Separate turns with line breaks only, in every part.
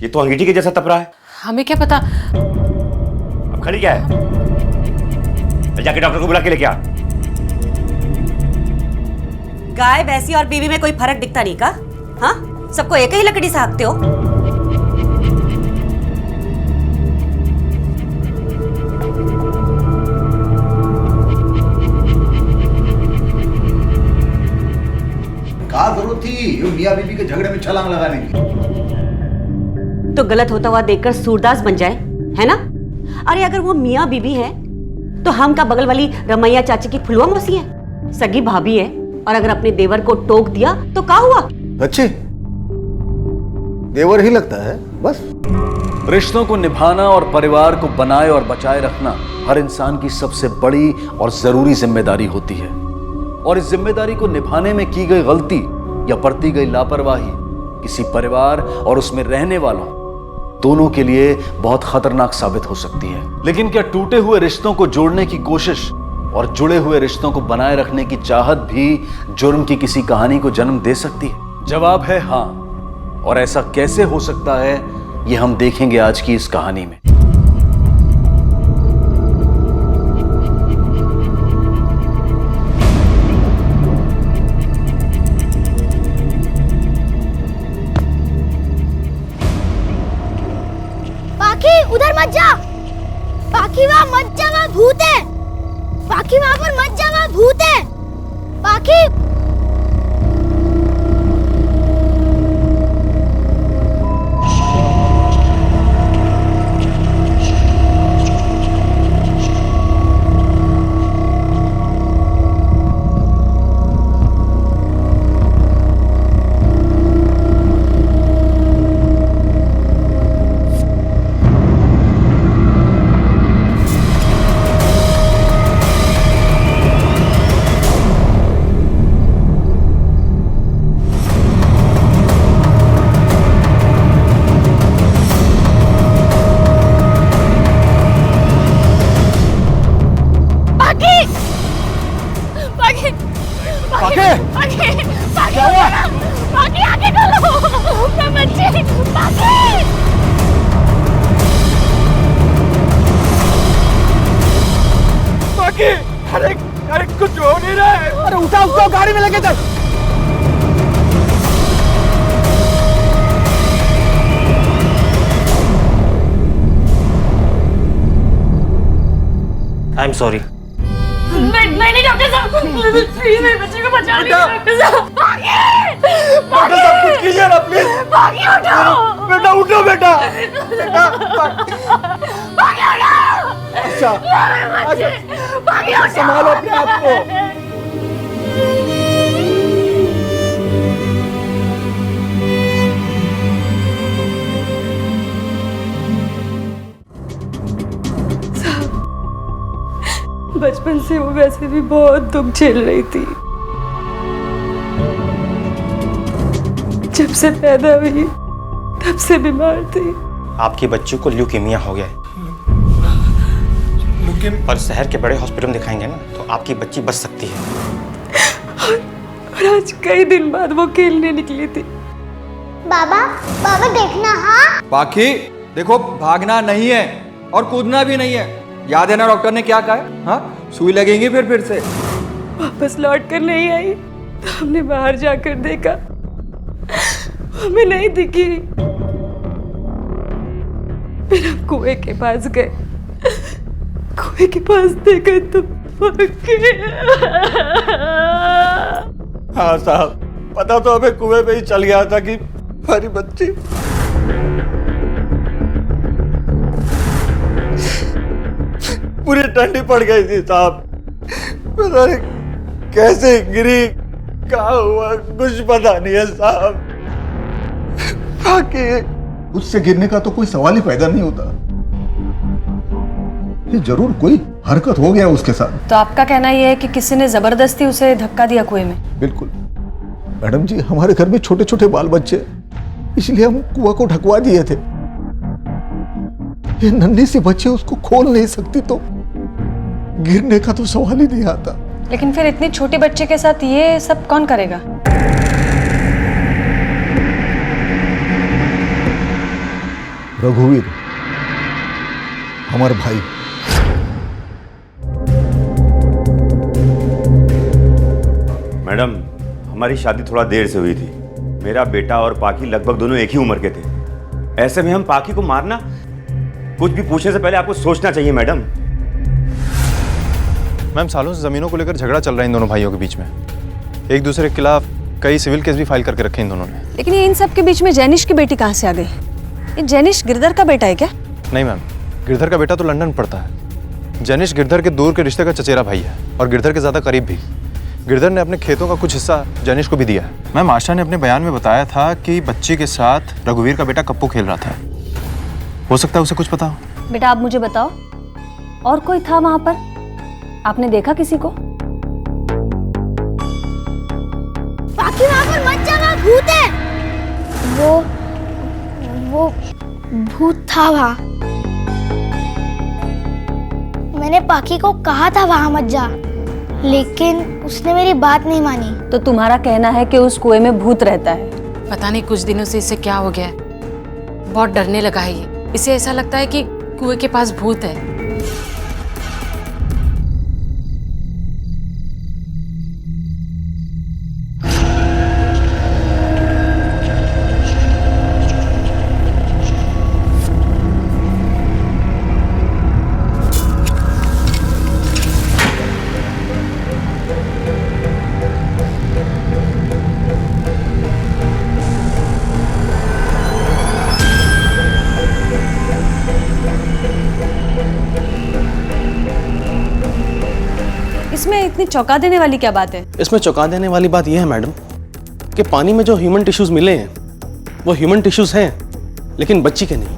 ये तो अंगीठी के जैसा तप रहा है।
हमें क्या पता।
अब खड़ी क्या है? जाके डॉक्टर को बुला के लेके आ।
गाय भैंसी और बीवी में कोई फर्क दिखता नहीं का? हाँ, सबको एक ही लकड़ी से हाँकते हो।
क्या जरूरत थी मियाँ बीबी के झगड़े में छलांग लगाने की?
तो गलत होता हुआ देखकर सूरदास बन जाए, है ना? अरे अगर वो मियाँ बीबी है तो हम का बगल वाली रमैया चाची की फुलवा मौसी है, सगी भाभी है। और अगर अपने देवर को टोक दिया तो क्या हुआ?
अच्छे देवर ही लगता है बस।
रिश्तों को निभाना और परिवार को बनाए और बचाए रखना हर इंसान की सबसे बड़ी और जरूरी जिम्मेदारी होती है। और इस जिम्मेदारी को निभाने में की गई गलती या बरती गई लापरवाही किसी परिवार और उसमें रहने वालों दोनों के लिए बहुत खतरनाक साबित हो सकती है। लेकिन क्या टूटे हुए रिश्तों को जोड़ने की कोशिश और जुड़े हुए रिश्तों को बनाए रखने की चाहत भी जुर्म की किसी कहानी को जन्म दे सकती है? जवाब है हाँ। और ऐसा कैसे हो सकता है ये हम देखेंगे आज की इस कहानी में।
बाकी उधर मत जा, बाकी वहाँ मत जा, वहाँ भूत है। बाकी वहाँ पर मत जा, वहाँ भूत है। बाकी
अरे कुछ हो नहीं रहा है। अरे उठा उसको, गाड़ी में लेके चल।
I am sorry.
नहीं डॉक्टर साहब, प्लीज मेरे बच्चे को बचा लीजिए डॉक्टर साहब।
डॉक्टर साहब कुछ कीजिए ना प्लीज।
भागी उठो
बेटा, उठो बेटा। बेटा अच्छा संभालो अपने आप को।
बचपन से वो वैसे भी बहुत दुख झेल रही थी। जब से पैदा हुई तब से बीमार थी।
आपकी बच्ची को ल्यूकेमिया हो गया है, पर शहर के बड़े हॉस्पिटल में दिखाएंगे ना तो आपकी बच्ची बच सकती है।
और आज कई दिन बाद वो खेलने निकली थी।
बाबा बाबा देखना। हाँ
बाकी देखो, भागना नहीं है और कूदना भी नहीं है। याद है ना डॉक्टर ने क्या कहा है? हाँ, सुई लगेंगी फिर से।
वापस लौट कर नहीं आई तो हमने बाहर जाकर देखा, हमें नहीं दिखी। फिर हम कुएं के पास गए, कुएं के पास देखा तो
हाँ साहब, पता तो हमें कुएं पे ही चल गया था कि हमारी बच्ची पूरी ठंडी पड़ गई थी साहब। पता नहीं कैसे गिरी, क्या हुआ कुछ पता नहीं है साहब। बाकी
उससे गिरने का तो कोई सवाल ही पैदा नहीं होता। ये जरूर कोई हरकत हो गया उसके साथ।
तो आपका कहना यह है कि किसी ने जबरदस्ती उसे धक्का दिया कुएं में?
बिल्कुल मैडम जी, हमारे घर में छोटे छोटे बाल बच्चे, इसलिए हम कुआं को ढकवा दिए थे। ये नन्ही सी बच्ची उसको खोल नहीं सकती तो गिरने का तो सवाल ही नहीं आता।
लेकिन फिर इतनी छोटी बच्चे के साथ ये सब कौन करेगा?
रघुवीर हमारे भाई।
मैडम, हमारी शादी थोड़ा देर से हुई थी। मेरा बेटा और पाकी लगभग दोनों एक ही उम्र के थे। ऐसे में हम पाकी को मारना, कुछ भी पूछने से पहले आपको सोचना चाहिए मैडम।
मैम, सालों से ज़मीनों को लेकर झगड़ा चल रहा है इन दोनों भाइयों के बीच में। एक दूसरे के खिलाफ कई सिविल केस भी फाइल करके रखे इन दोनों ने।
लेकिन ये इन सब के बीच में जैनिश की बेटी कहाँ से आ गई? ये जैनिश गिरधर का बेटा है क्या?
नहीं मैम, गिरधर का बेटा तो लंदन पढ़ता है। जैनिश गिरधर के दूर के रिश्ते का चचेरा भाई है और गिरधर के ज़्यादा करीब भी। गिरधर ने अपने खेतों का कुछ हिस्सा जैनिश को भी दिया है। मैम, आशा ने अपने बयान में बताया था कि बच्ची के साथ रघुवीर का बेटा कप्पू खेल रहा था। हो सकता है उसे कुछ पता हो।
बेटा आप मुझे बताओ, और कोई था वहां पर? आपने देखा किसी को?
पाकी वहाँ पर मत जा, वहाँ भूत है। वो भूत था वहाँ। मैंने पाकी को कहा था वहाँ मत जा, लेकिन उसने मेरी बात नहीं मानी।
तो तुम्हारा कहना है कि उस कुएं में भूत रहता है?
पता नहीं कुछ दिनों से इसे क्या हो गया है, बहुत डरने लगा है ये। इसे ऐसा लगता है कि कुएं के पास भूत है।
इसमें इतनी चौंका देने वाली क्या बात है?
इसमें चौंका देने वाली बात यह है मैडम कि पानी में जो ह्यूमन टिश्यूज मिले हैं वो ह्यूमन टिश्यूज हैं, लेकिन बच्ची के नहीं।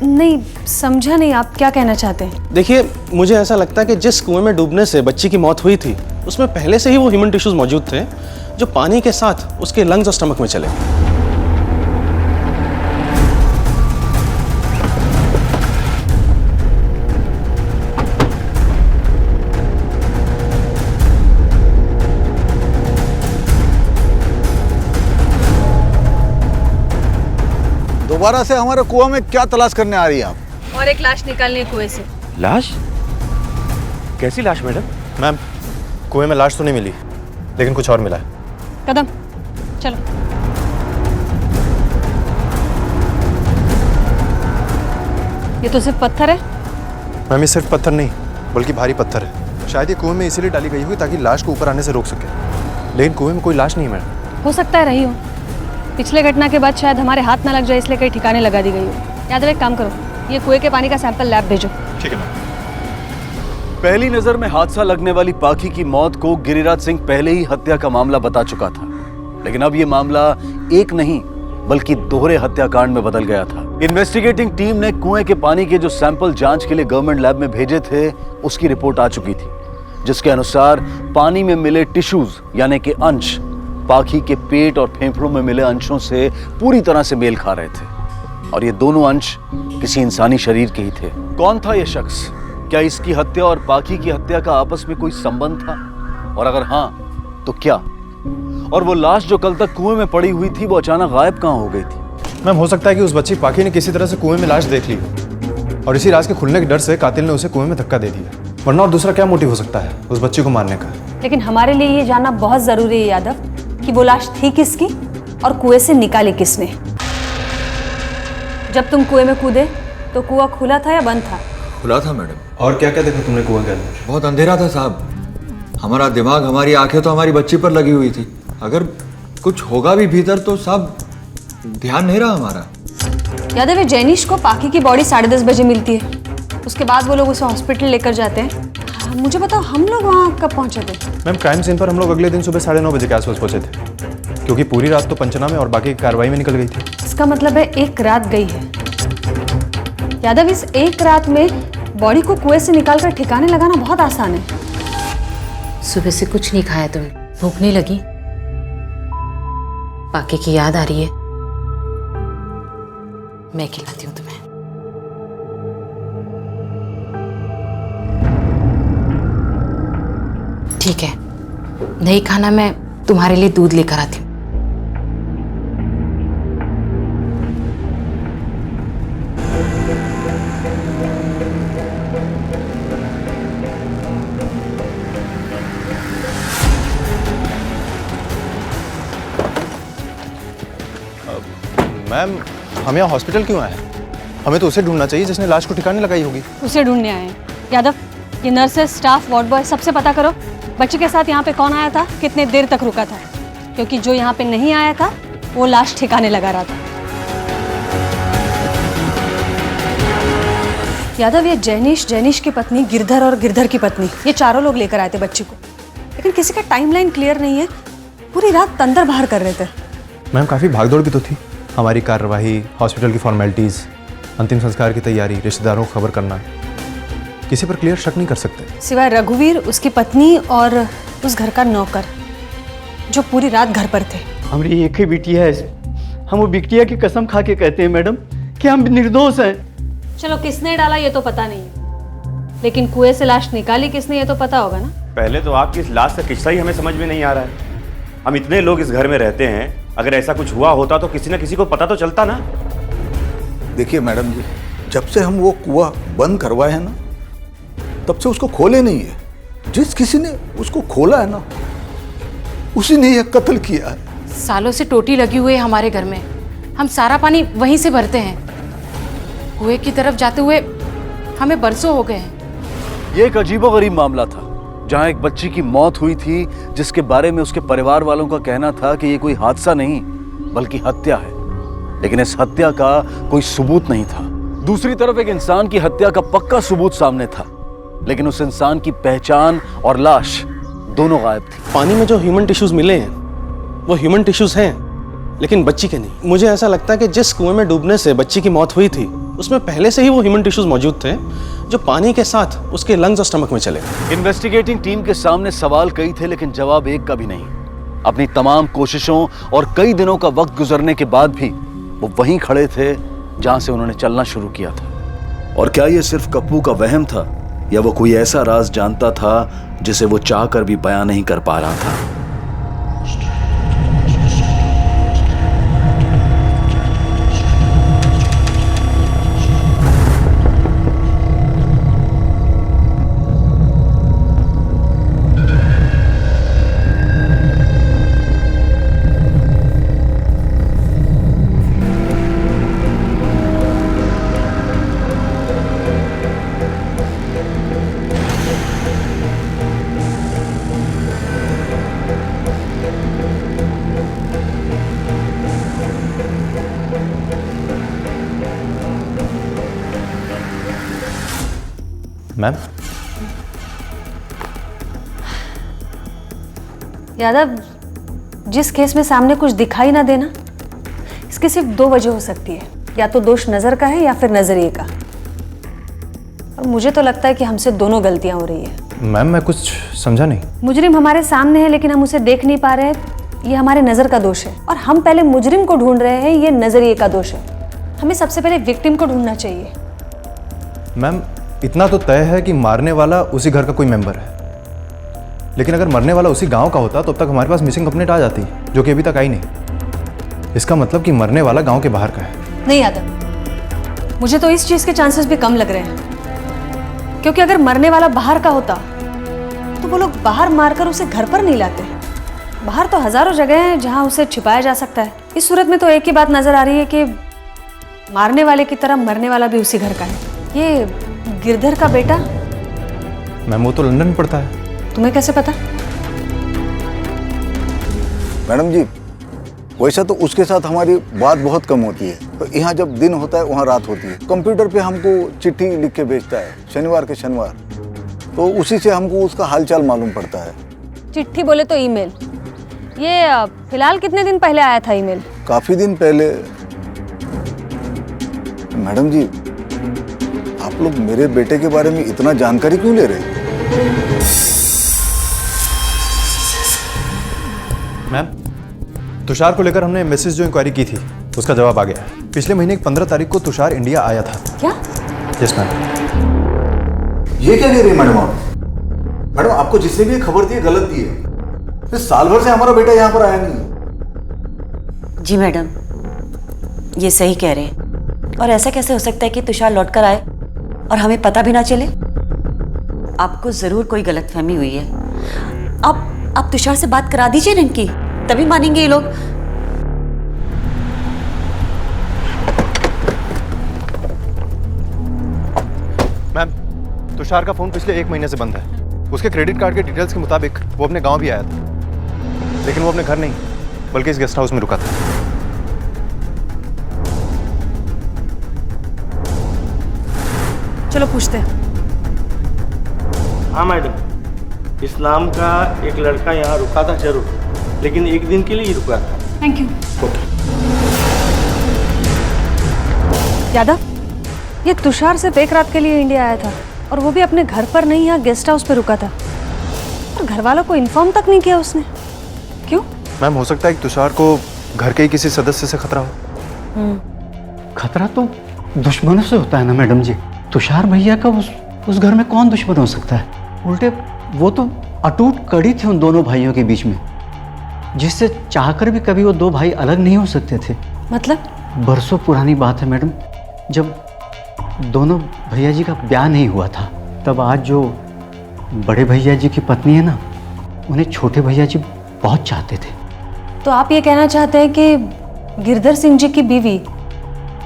नहीं समझा नहीं, आप क्या कहना चाहते हैं?
देखिए, मुझे ऐसा लगता है कि जिस कुएं में डूबने से बच्ची की मौत हुई थी उसमें पहले से ही वो ह्यूमन टिश्यूज मौजूद थे जो पानी के साथ उसके लंग्स और स्टमक में चले।
दोबारा से हमारे कुआं में क्या तलाश करने आ रही है आप?
और एक लाश निकालनी है कुएं से।
लाश? कैसी लाश मैडम?
मैम, कुएं में लाश तो नहीं मिली, लेकिन कुछ और मिला है।
कदम चलो। ये तो सिर्फ पत्थर है।
मैम, ये सिर्फ पत्थर नहीं बल्कि भारी पत्थर है। शायद ये कुएं में इसीलिए डाली गई हुई ताकि लाश को ऊपर आने से रोक सके, लेकिन कुएं में कोई लाश नहीं है मैडम।
हो सकता है रही हो। पिछले घटना के बाद शायद हमारे हाथ ना लग जाए इसलिए कई ठिकाने लगा दी गई हो। यादव एक काम करो, ये कुएं के पानी का सैंपल लैब भेजो।
ठीक है मैम।
पहली नजर में हादसा लगने वाली पाखी की मौत को गिरिराज सिंह पहले ही हत्या का मामला बता चुका था, लेकिन अब यह मामला एक नहीं बल्कि दोहरे हत्याकांड में बदल गया था। इन्वेस्टिगेटिंग टीम ने कुएं के पानी के जो सैंपल जांच के लिए गवर्नमेंट लैब में भेजे थे उसकी रिपोर्ट आ चुकी थी, जिसके अनुसार पानी में मिले टिश्यूज यानी कि अंश पाखी के पेट और फेफड़ों में मिले अंशों से पूरी तरह से मेल खा रहे थे, और ये दोनों अंश किसी इंसानी शरीर के ही थे। कौन था यह शख्स? क्या इसकी हत्या और पाखी की हत्या का आपस में कोई संबंध था, और अगर हाँ तो क्या? और वो लाश जो कल तक कुएं में पड़ी हुई थी वो अचानक गायब कहां हो गई थी?
मैम, हो सकता है कि उस बच्ची पाखी ने किसी तरह से कुएं में लाश देख ली और इसी राज के खुलने के डर से कातिल ने उसे कुएं में धक्का दे दिया, वरना और दूसरा क्या मोटिव हो सकता है उस बच्ची को मारने का?
लेकिन हमारे लिए ये जानना बहुत जरूरी है यादव कि वो लाश थी किसकी और कुएं से निकाली किसने। जब तुम कुएं में कूदे तो कुआं खुला था या बंद था?
खुला था मैडम।
और क्या क्या देखा तुमने कुएं के अंदर?
बहुत अंधेरा था साहब। हमारा दिमाग, हमारी आंखें तो हमारी बच्ची पर लगी हुई थी। अगर कुछ होगा भी भीतर तो साहब ध्यान नहीं रहा हमारा।
यादव है, जैनिश को पाखी की बॉडी 10:30 बजे मिलती है। उसके बाद वो लोग उसे हॉस्पिटल लेकर जाते हैं। मुझे बताओ, हम लोग वहाँ कब पहुँचे थे?
मैम, क्राइम सीन पर हम लोग अगले दिन सुबह 9:30 बजे के आसपास पहुंचे थे, क्योंकि पूरी रात तो पंचनामे और बाकी की कार्रवाई में निकल गई थी।
इसका मतलब है एक रात गई है। यादव, इस एक रात में बॉडी को कुएं से निकालकर ठिकाने लगाना बहुत आसान है।
सुबह से कुछ नहीं खाया तुमने, भूख नहीं लगी? पाकी की याद आ रही है? मैं खिलाती हूँ तुम्हें। ठीक है, नहीं खाना, मैं तुम्हारे लिए दूध लेकर आती हूँ।
मैम हम यहाँ हॉस्पिटल क्यों आए हैं? हमें तो उसे ढूंढना चाहिए जिसने लाश को ठिकाने लगाई होगी।
उसे ढूंढने आए हैं। यादव, ये नर्सेस, स्टाफ, वार्ड बॉय सबसे पता करो बच्चे के साथ यहाँ पे कौन आया था, कितने देर तक रुका था, क्योंकि जो यहाँ पे नहीं आया था वो लाश ठिकाने लगा रहा था। यादव, ये जैनिश की पत्नी, गिरधर और गिरधर की पत्नी, ये चारों लोग लेकर आए थे बच्ची को, लेकिन किसी का टाइमलाइन क्लियर नहीं है। पूरी रात अंदर बाहर कर रहे थे।
मैम काफ़ी भागदौड़ भी तो थी, हमारी कार्यवाही, हॉस्पिटल की फॉर्मेलिटीज़, अंतिम संस्कार की तैयारी, रिश्तेदारों को खबर करना, किसी पर क्लियर शक नहीं कर सकते
सिवाय रघुवीर, उसकी पत्नी और उस घर का नौकर जो पूरी रात घर पर थे।
हमारी एक ही बिटिया है, हम वो बिटिया की कसम खा के कहते हैं मैडम कि हम निर्दोष हैं।
चलो किसने डाला ये तो पता नहीं है, लेकिन कुएं से लाश निकाली किसने ये तो पता होगा ना।
पहले तो आपकी इस लाश का किस्सा ही हमें समझ में नहीं आ रहा है। हम इतने लोग इस घर में रहते हैं, अगर ऐसा कुछ हुआ होता तो किसी न किसी को पता तो चलता ना।
देखिए मैडम जी, जब से हम वो कुआं बंद करवाए हैं ना, तब से उसको खोले नहीं है। जिस किसी ने उसको खोला है ना, उसी ने यह कत्ल किया है।
सालों से टोटी लगी हुई है हमारे घर में, हम सारा पानी वहीं से भरते हैं। कुएं की तरफ जाते हुए हमें बरसों हो गए हैं।
ये एक अजीबोगरीब मामला था, जहां एक बच्ची की मौत हुई थी, जिसके बारे में उसके परिवार वालों का कहना था कि ये कोई हादसा नहीं बल्कि हत्या है, लेकिन इस हत्या का कोई सबूत नहीं था। दूसरी तरफ एक इंसान की हत्या का पक्का सबूत सामने था, लेकिन उस इंसान की पहचान और लाश दोनों गायब थी।
पानी में जो ह्यूमन टिश्यूज मिले हैं वो ह्यूमन टिश्यूज हैं, लेकिन बच्ची के नहीं। मुझे ऐसा लगता है कि जिस कुएं में डूबने से बच्ची की मौत हुई थी उसमें पहले से ही वो ह्यूमन टिश्यूज मौजूद थे जो पानी के साथ उसके लंग्स और स्टमक में चले गए।
इन्वेस्टिगेटिंग टीम के सामने सवाल कई थे, लेकिन जवाब एक का भी नहीं। अपनी तमाम कोशिशों और कई दिनों का वक्त गुजरने के बाद भी वो वहीं खड़े थे जहां से उन्होंने चलना शुरू किया था। और क्या ये सिर्फ कप्पू का वहम था, या वो कोई ऐसा राज जानता था जिसे वो चाहकर भी बयां नहीं कर पा रहा था?
मैम
यादव, जिस केस में सामने कुछ दिखाई ना देना, इसकी सिर्फ दो वजह हो सकती है, या तो दोष नजर का है या फिर नजरिए का। और मुझे तो लगता है कि हमसे दोनों गलतियां हो रही है।
मैम मैं कुछ समझा नहीं।
मुजरिम हमारे सामने है लेकिन हम उसे देख नहीं पा रहे हैं, ये हमारे नजर का दोष है। और हम पहले मुजरिम को ढूंढ रहे हैं, ये नजरिए का दोष है। हमें सबसे पहले विक्टिम को ढूंढना चाहिए।
मैम इतना तो तय है कि मारने वाला उसी घर का कोई मेंबर है, लेकिन अगर मरने वाला उसी गांव का होता तो अब तक हमारे पास मिसिंग कंप्लेंट आ जाती, जो कि अभी तक आई नहीं। इसका मतलब कि मरने वाला गांव के बाहर का है।
नहीं यादव, मुझे तो इस चीज के चांसेस भी कम लग रहे हैं, क्योंकि अगर मरने वाला बाहर का होता तो वो लोग बाहर मारकर उसे घर पर नहीं लाते। बाहर तो हजारों जगह हैं जहां उसे छिपाया जा सकता है। इस सूरत में तो एक ही बात नजर आ रही है कि मारने वाले की तरह मरने वाला भी उसी घर का है। ये गिरधर का बेटा।
मैम वो तो लंदन में पढ़ता है।
तुम्हें कैसे पता?
मैडम जी, वैसा तो उसके साथ हमारी बात बहुत कम होती है, तो यहाँ जब दिन होता है वहाँ रात होती है। कंप्यूटर पे हमको चिट्ठी लिख के भेजता है शनिवार के शनिवार, तो उसी से हमको उसका हालचाल मालूम पड़ता है।
चिट्ठी बोले तो ईमेल। ये फिलहाल कितने दिन पहले आया था ईमेल?
काफी दिन पहले। मैडम जी, आप लोग मेरे बेटे के बारे में इतना जानकारी क्यों ले रहे हैं?
मैम तुषार को लेकर हमने मैसेज जो इंक्वायरी की थी उसका जवाब आ गया है। पिछले महीने की 15 तारीख को तुषार इंडिया आया था।
क्या?
Yes ma'am.
ये क्या कह रही है मैडम आप? मैडम आपको जिसने भी खबर दी है गलत दी है। इस साल भर से हमारा बेटा यहाँ पर आया नहीं।
जी मैडम, ये सही कह रहे हैं। और ऐसा कैसे हो सकता है कि तुषार लौट कर आए और हमें पता भी ना चले? आपको जरूर कोई गलतफहमी हुई है। आप तुषार से बात करा दीजिए ना इनकी, तभी मानेंगे ये लोग।
तुषार का फोन पिछले 1 महीने से बंद है। उसके क्रेडिट कार्ड के डिटेल्स के मुताबिक वो अपने गांव भी आया था, लेकिन वो अपने घर नहीं बल्कि इस गेस्ट हाउस में रुका था।
चलो पूछते हैं।
हाँ मैडम, इस्लाम का एक लड़का यहाँ रुका था जरूर, लेकिन 1 दिन के लिए ही रुका था।
Thank you.
ओके।
यादव, ये तुषार सिर्फ 1 रात के लिए इंडिया आया था और वो भी अपने घर पर नहीं, यहाँ गेस्ट हाउस पे रुका था और घर वालों को इन्फॉर्म तक नहीं किया उसने। क्यों?
मैम, हो सकता है कि तुषार को घर के ही किसी सदस्य से खतरा हो।
खतरा तो दुश्मनों से होता है ना मैडम जी। तुषार भैया का उस घर में कौन दुश्मन हो सकता है? उल्टे वो तो अटूट कड़ी थी उन दोनों भाइयों के बीच में, जिससे चाहकर भी कभी वो 2 भाई अलग नहीं हो सकते थे।
मतलब?
बरसों पुरानी बात है मैडम, जब दोनों भैया जी का ब्याह नहीं हुआ था, तब आज जो बड़े भैया जी की पत्नी है ना, उन्हें छोटे भैया जी बहुत चाहते थे।
तो आप ये कहना चाहते हैं कि गिरधर सिंह जी की बीवी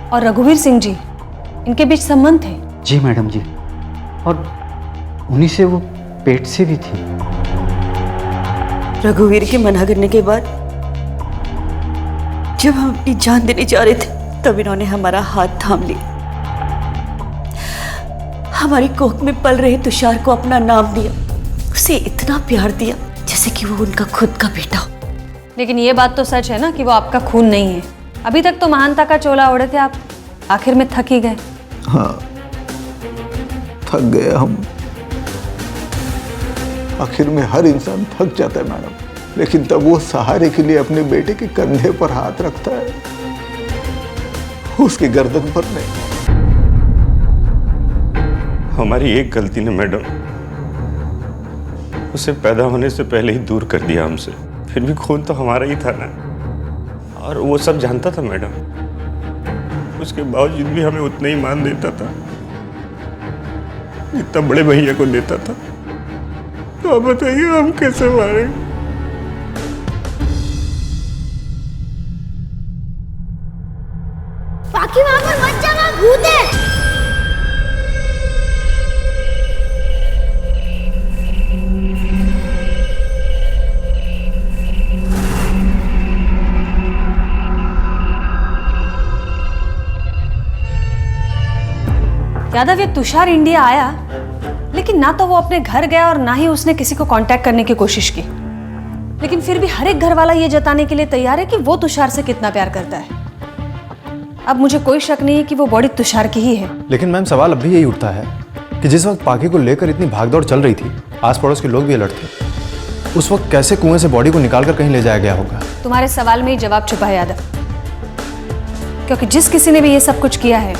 और रघुवीर सिंह जी, इनके बीच संबंध थे?
जी मैडम जी, और उन्हीं से वो पेट से भी थी।
रघुवीर के मना करने के बाद जब हम अपनी जान देने जा रहे थे, तब इन्होंने हमारा हाथ थाम लिया, हमारी कोख में पल रहे तुषार को अपना नाम दिया, उसे इतना प्यार दिया जैसे कि वो उनका खुद का बेटा हो।
लेकिन ये बात तो सच है ना कि वो आपका खून नहीं है। अभी तक तो महानता का चोला ओढ़े थे आप, आखिर में थक ही गए।
हाँ, थक गए हम। आखिर में हर इंसान थक जाता है मैडम, लेकिन तब वो सहारे के लिए अपने बेटे के कंधे पर हाथ रखता है, उसकी गर्दन पर नहीं।
हमारी एक गलती ने मैडम उसे पैदा होने से पहले ही दूर कर दिया हमसे। फिर भी खून तो हमारा ही था ना, और वो सब जानता था मैडम। उसके बावजूद भी हमें उतना ही मान देता था जितना बड़े भैया को देता था। तो अब बताइए हम कैसे मारे?
बाकी वहां पर मत जाना, भूत है।
यादव, ये तुषार इंडिया आया, लेकिन ना तो वो अपने घर गया और ना ही उसने किसी को कांटेक्ट करने की कोशिश की। लेकिन फिर भी हर एक घर वाला ये जताने के लिए तैयार है कि वो तुषार से कितना प्यार करता है। अब मुझे कोई शक नहीं है कि वो बॉडी तुषार की ही है।
लेकिन मैम, सवाल अब भी यही उठता है कि जिस वक्त पाकी को लेकर इतनी भागदौड़ चल रही थी, आस पड़ोस के लोग भी अलर्ट थे, उस वक्त कैसे कुएं से बॉडी को निकालकर कहीं ले जाया गया होगा?
तुम्हारे सवाल में ही जवाब छुपा है यादव, क्योंकि जिस किसी ने भी ये सब कुछ किया है,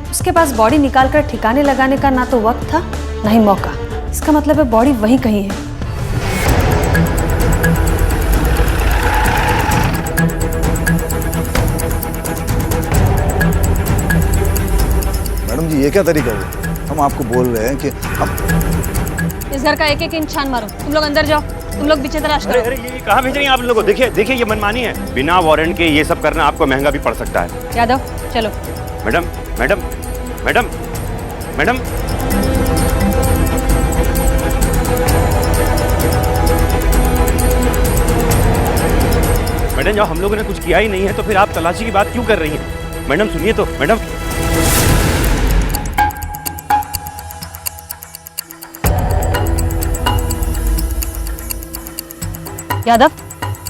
उसके पास बॉडी निकालकर ठिकाने लगाने का ना तो वक्त था ना ही मौका। इसका मतलब है बॉडी वहीं कहीं है।
मैडम जी, ये क्या तरीका हुआ? हम आपको बोल रहे हैं कि हम
इस घर का एक एक इंच छान मारो। तुम लोग अंदर जाओ, तुम लोग पीछे तलाश करो।
अरे ये कहाँ भेज रही हैं आप लोगों को? देखिए ये मनमानी है। बिना वारंट के ये सब करना आपको महंगा भी पड़ सकता है।
यादव चलो।
Madam madam madam madam madam, जब हम लोगों ने कुछ किया ही नहीं है तो फिर आप तलाशी की बात क्यों कर रही हैं? मैडम सुनिए तो। Madam
Yadav,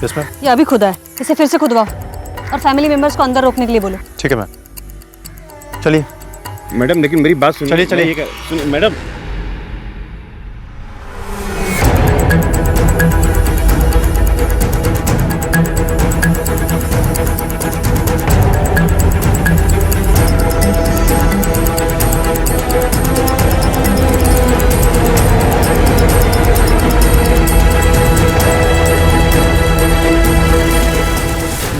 yes ma'am.
ये अभी खुदा है, इसे फिर से खुदवाओ और फैमिली मेंबर्स को अंदर रोकने के लिए बोलो।
ठीक है मैम, चलिए।
मैडम लेकिन मेरी बात सुनिए।
चलिए
सुनिए मैडम।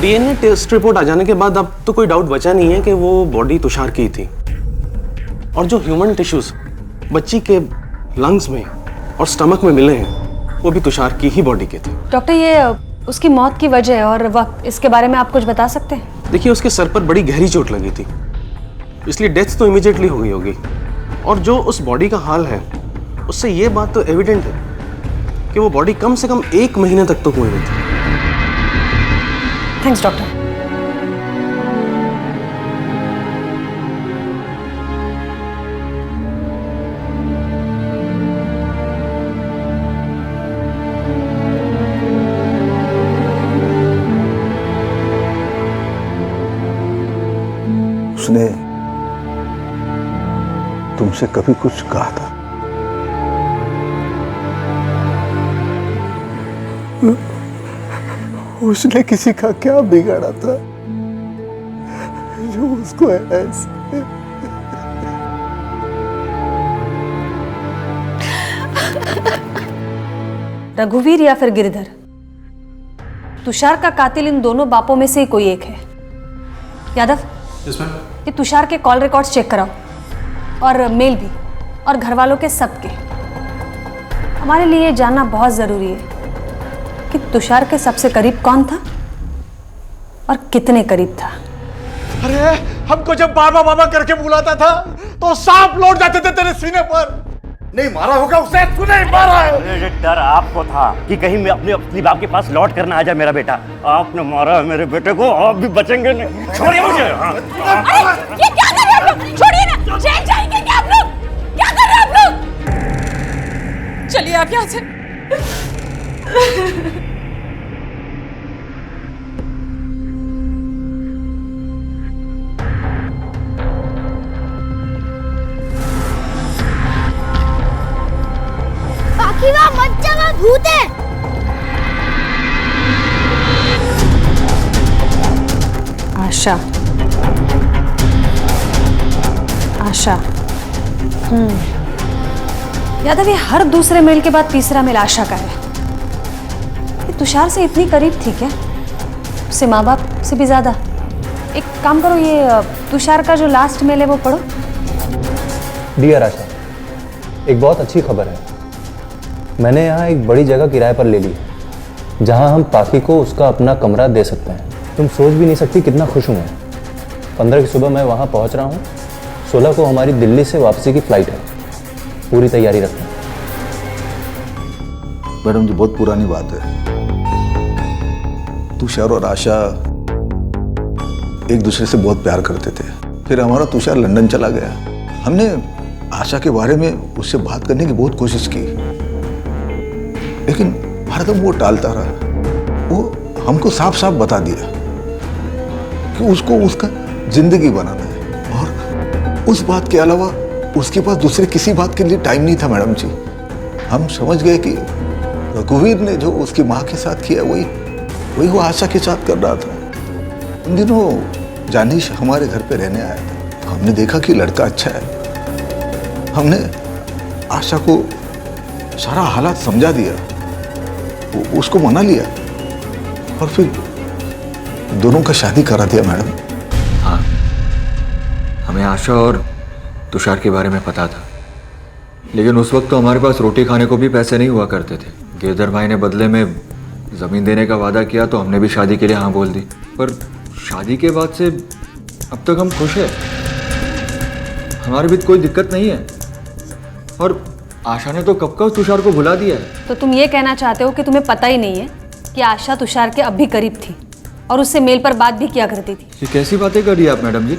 डीएनए टेस्ट रिपोर्ट आ जाने के बाद अब तो कोई डाउट बचा नहीं है कि वो बॉडी तुषार की थी, और जो ह्यूमन टिश्यूज बच्ची के लंग्स में और स्टमक में मिले हैं वो भी तुषार की ही बॉडी के थे।
डॉक्टर, ये उसकी मौत की वजह और वक्त, इसके बारे में आप कुछ बता सकते हैं?
देखिए, उसके सर पर बड़ी गहरी चोट लगी थी, इसलिए डेथ तो इमीडिएटली हो गई होगी, और जो उस बॉडी का हाल है उससे ये बात तो एविडेंट है कि वो बॉडी कम से कम 1 महीने तक तो कुएं में थी।
Thanks doctor.
उसने तुमसे कभी कुछ कहा था? उसने किसी का क्या बिगाड़ा था जो उसको ऐसे?
रघुवीर या फिर गिरधर, तुषार का कातिल इन दोनों बापों में से ही कोई एक है। यादव, ये तुषार के कॉल रिकॉर्ड्स चेक कराओ, और मेल भी, और घर वालों के सबके। हमारे लिए जानना बहुत जरूरी है कि तुषार के सबसे करीब कौन था और कितने करीब था।
अरे हमको जब बाबा बाबा करके बुलाता था तो सांप लौट जाते थे तेरे सीने पर। नहीं मारा होगा उसे, तूने ही मारा है।
डर आपको था कि कहीं मैं अपने असली बाप के पास लौट कर ना आ जाए मेरा बेटा। आपने मारा है मेरे बेटे को, आप भी बचेंगे नहीं। छोड़िए मुझे।
अरे ये क्या कर रहे हो आप लोग? छोड़िए ना, जेल जाएंगे क्या आप लोग? क्या कर रहे हो आप लोग?
चलिए आप यहाँ से।
बाकी वहाँ मत जा, वहाँ भूत है।
आशा, आशा। यादव, ये हर दूसरे मेल के बाद तीसरा मेल आशा का है। ये तुषार से इतनी करीब थी क्या? उससे माँ बाप से भी ज्यादा। एक काम करो, ये तुषार का जो लास्ट मेल है वो पढ़ो।
डियर आशा, एक बहुत अच्छी खबर है। मैंने यहाँ एक बड़ी जगह किराए पर ले ली है जहाँ हम पाखी को उसका अपना कमरा दे सकते हैं। तुम सोच भी नहीं सकती कितना खुश हूँ मैं। 15 की सुबह मैं वहाँ पहुँच रहा हूँ। 16 को हमारी दिल्ली से वापसी की फ्लाइट है। पूरी तैयारी रखना।
मैडम जी, बहुत पुरानी बात है। तुषार और आशा एक दूसरे से बहुत प्यार करते थे। फिर हमारा तुषार लंदन चला गया। हमने आशा के बारे में उससे बात करने की बहुत कोशिश की, लेकिन हरदम वो टालता रहा। वो हमको साफ साफ बता दिया कि उसको उसका जिंदगी बनाना है, और उस बात के अलावा उसके पास दूसरे किसी बात के लिए टाइम नहीं था। मैडम जी, हम समझ गए कि रघुवीर ने जो उसकी माँ के साथ किया वही वो आशा के साथ कर रहा था। उन दिनों जानिश हमारे घर पे रहने आया था। हमने देखा कि लड़का अच्छा है। हमने आशा को सारा हालात समझा दिया, उसको मना लिया, और फिर दोनों का शादी करा दिया। मैडम,
हाँ, हमें आशा और तुषार के बारे में पता था, लेकिन उस वक्त तो हमारे पास रोटी खाने को भी पैसे नहीं हुआ करते थे। गिरधर भाई ने बदले में ज़मीन देने का वादा किया तो हमने भी शादी के लिए हाँ बोल दी। पर शादी के बाद से अब तक हम खुश हैं। हमारे बीच कोई दिक्कत नहीं है, और आशा ने तो कब का तुषार को भुला दिया है।
तो तुम ये कहना चाहते हो कि तुम्हें पता ही नहीं है कि आशा तुषार के अब भी करीब थी और उससे मेल पर बात भी किया करती थी?
ये कैसी बातें कर रही है आप मैडम जी?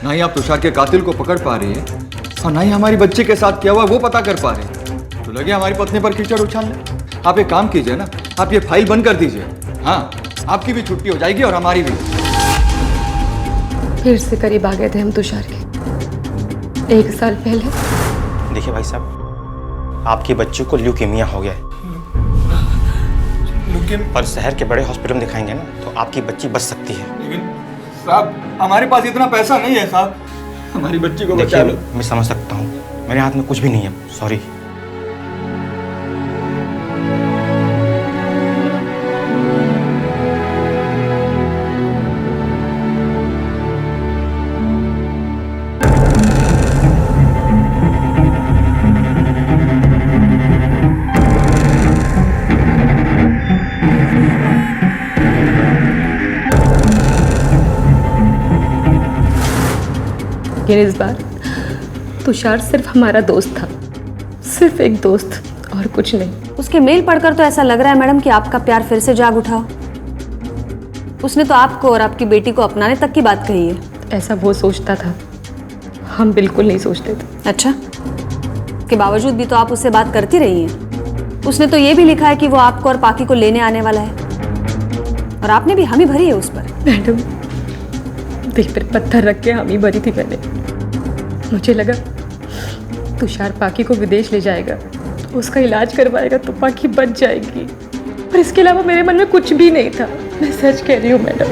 ना ही आप तुषार के कातिल को पकड़ पा रही है, और ना ही हमारी बच्चे के साथ क्या हुआ वो पता कर पा रहे हैं। तो लगे हमारी पत्नी पर कीचड़ उछालने। आप एक काम कीजिए ना, आप ये फाइल बंद कर दीजिए। हाँ, आपकी भी छुट्टी हो जाएगी और हमारी भी।
फिर से करीब आ गए थे हम तुषार के। 1 साल पहले।
देखिए भाई साहब, आपकी बच्ची को ल्यूकेमिया हो गया है, पर शहर के बड़े हॉस्पिटल में दिखाएंगे ना तो आपकी बच्ची बच सकती है।
लेकिन साहब, हमारे पास इतना पैसा नहीं है साहब, हमारी बच्ची को बचा लो।
मैं समझ सकता हूँ, मेरे हाथ में कुछ भी नहीं है, सॉरी।
लेकिन इस बार
तुषार सिर्फ हमारा दोस्त था, सिर्फ एक दोस्त और कुछ नहीं।
उसके मेल पढ़कर तो ऐसा लग रहा है मैडम कि आपका प्यार फिर से जाग उठा। उसने तो आपको और आपकी बेटी को अपनाने तक की बात कही है।
ऐसा वो सोचता था, हम बिल्कुल नहीं सोचते थे।
अच्छा, के बावजूद भी तो आप उससे बात करती रही हैं। उसने तो ये भी लिखा है कि वो आपको और पाकी को लेने आने वाला है, और आपने भी हामी भरी है उस पर।
मैडम, दिल पर पत्थर रख के हामी भरी थी मैंने। मुझे लगा तुषार पाकी को विदेश ले जाएगा, तो उसका इलाज करवाएगा तो पाकी बच जाएगी, पर इसके अलावा मेरे मन में कुछ भी नहीं था। मैं सच कह रही हूँ मैडम।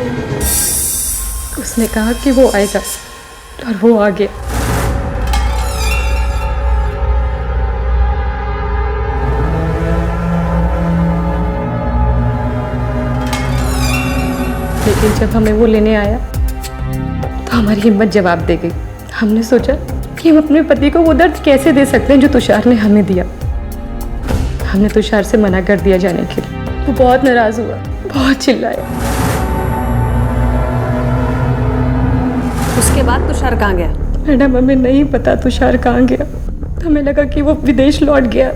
उसने कहा कि वो आएगा और वो आ गया। लेकिन जब हमें वो लेने आया तो हमारी हिम्मत जवाब दे गई। हमने सोचा कि हम अपने पति को वो दर्द कैसे दे सकते हैं जो तुषार ने हमें दिया। हमने तुषार से मना कर दिया जाने के लिए। वो बहुत नाराज हुआ, बहुत चिल्लाया।
उसके बाद तुषार कहाँ गया?
मैडम, हमें नहीं पता तुषार कहाँ गया। हमें लगा कि वो विदेश लौट गया।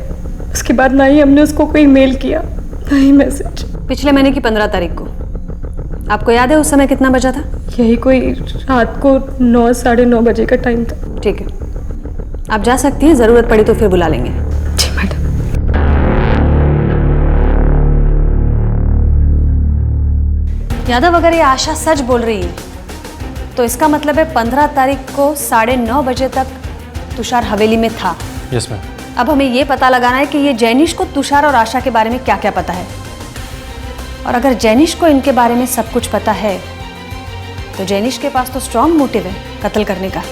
उसके बाद ना ही हमने उसको कोई मेल किया, ना ही मैसेज।
पिछले महीने की 15 तारीख को, आपको याद है उस समय कितना बजा था?
यही कोई रात को 9, 9:30 बजे का टाइम था।
ठीक है, आप जा सकती हैं, जरूरत पड़ी तो फिर बुला लेंगे।
जी मैडम।
यादव, अगर ये आशा सच बोल रही है तो इसका मतलब है 15 तारीख को 9:30 बजे तक तुषार हवेली में था।
Yes ma'am.
अब हमें ये पता लगाना है कि ये जैनिश को तुषार और आशा के बारे में क्या क्या पता है, और अगर जैनिश को इनके बारे में सब कुछ पता है तो जैनिश के पास तो स्ट्रॉन्ग मोटिव है कत्ल करने का।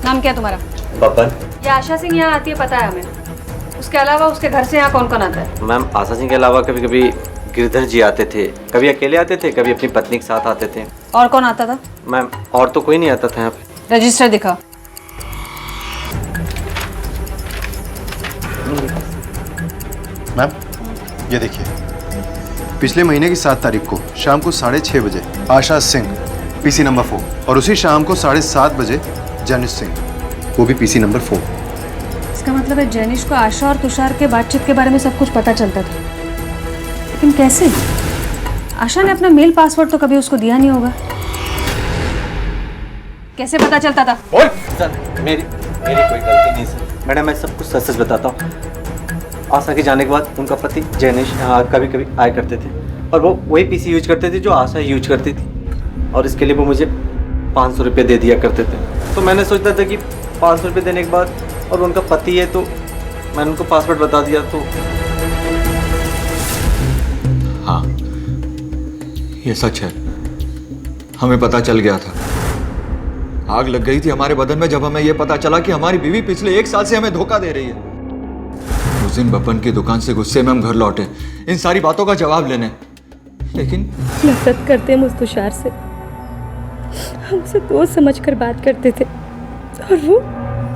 नाम क्या तुम्हारा?
बब्बन।
ये आशा सिंह यहाँ आती है, पता है हमें। उसके अलावा उसके घर से यहाँ कौन कौन आता है?
मैम, आशा सिंह के अलावा कभी कभी गिरधर जी आते थे, कभी अकेले आते थे, कभी अपनी पत्नी के साथ आते थे।
और कौन आता था?
मैम, और तो कोई नहीं आता था यहाँ पे।
रजिस्टर दिखा।
मैम, ये देखिए, पिछले महीने की 7 तारीख को शाम को 6:30 बजे आशा सिंह, पीसी नंबर 4, और उसी शाम को 7:30 बजे जैनिश सिंह, वो भी पीसी नंबर 4।
इसका मतलब है जैनिश को आशा और तुषार के बातचीत के बारे में सब कुछ पता चलता था, लेकिन कैसे? आशा ने अपना मेल पासवर्ड तो कभी उसको दिया नहीं होगा। कैसे पता चलता था?
सर, मेरी कोई गलती नहीं सर। मैडम, मैं सब कुछ सच सच बताता हूँ। आशा के जाने के बाद उनका पति जैनिश यहाँ कभी कभी आया करते थे, और वो वही पीसी यूज करते थे जो आशा यूज करती थी, और इसके लिए वो मुझे 500 रुपये दे दिया करते थे। तो मैंने सोचता था कि 500 रुपये देने के बाद, और उनका पति है तो मैंने उनको पासवर्ड बता दिया। तो
हाँ, ये सच है, हमें पता चल गया था। आग लग गई थी हमारे बदन में जब हमें यह पता चला कि हमारी बीवी पिछले 1 साल से हमें धोखा दे रही है। उस दिन बपन की दुकान से गुस्से में हम घर लौटे इन सारी बातों का जवाब लेने, लेकिन
नफरत करते हम उस तुषार से। हम उसे दोस्त समझकर बात करते थे, और वो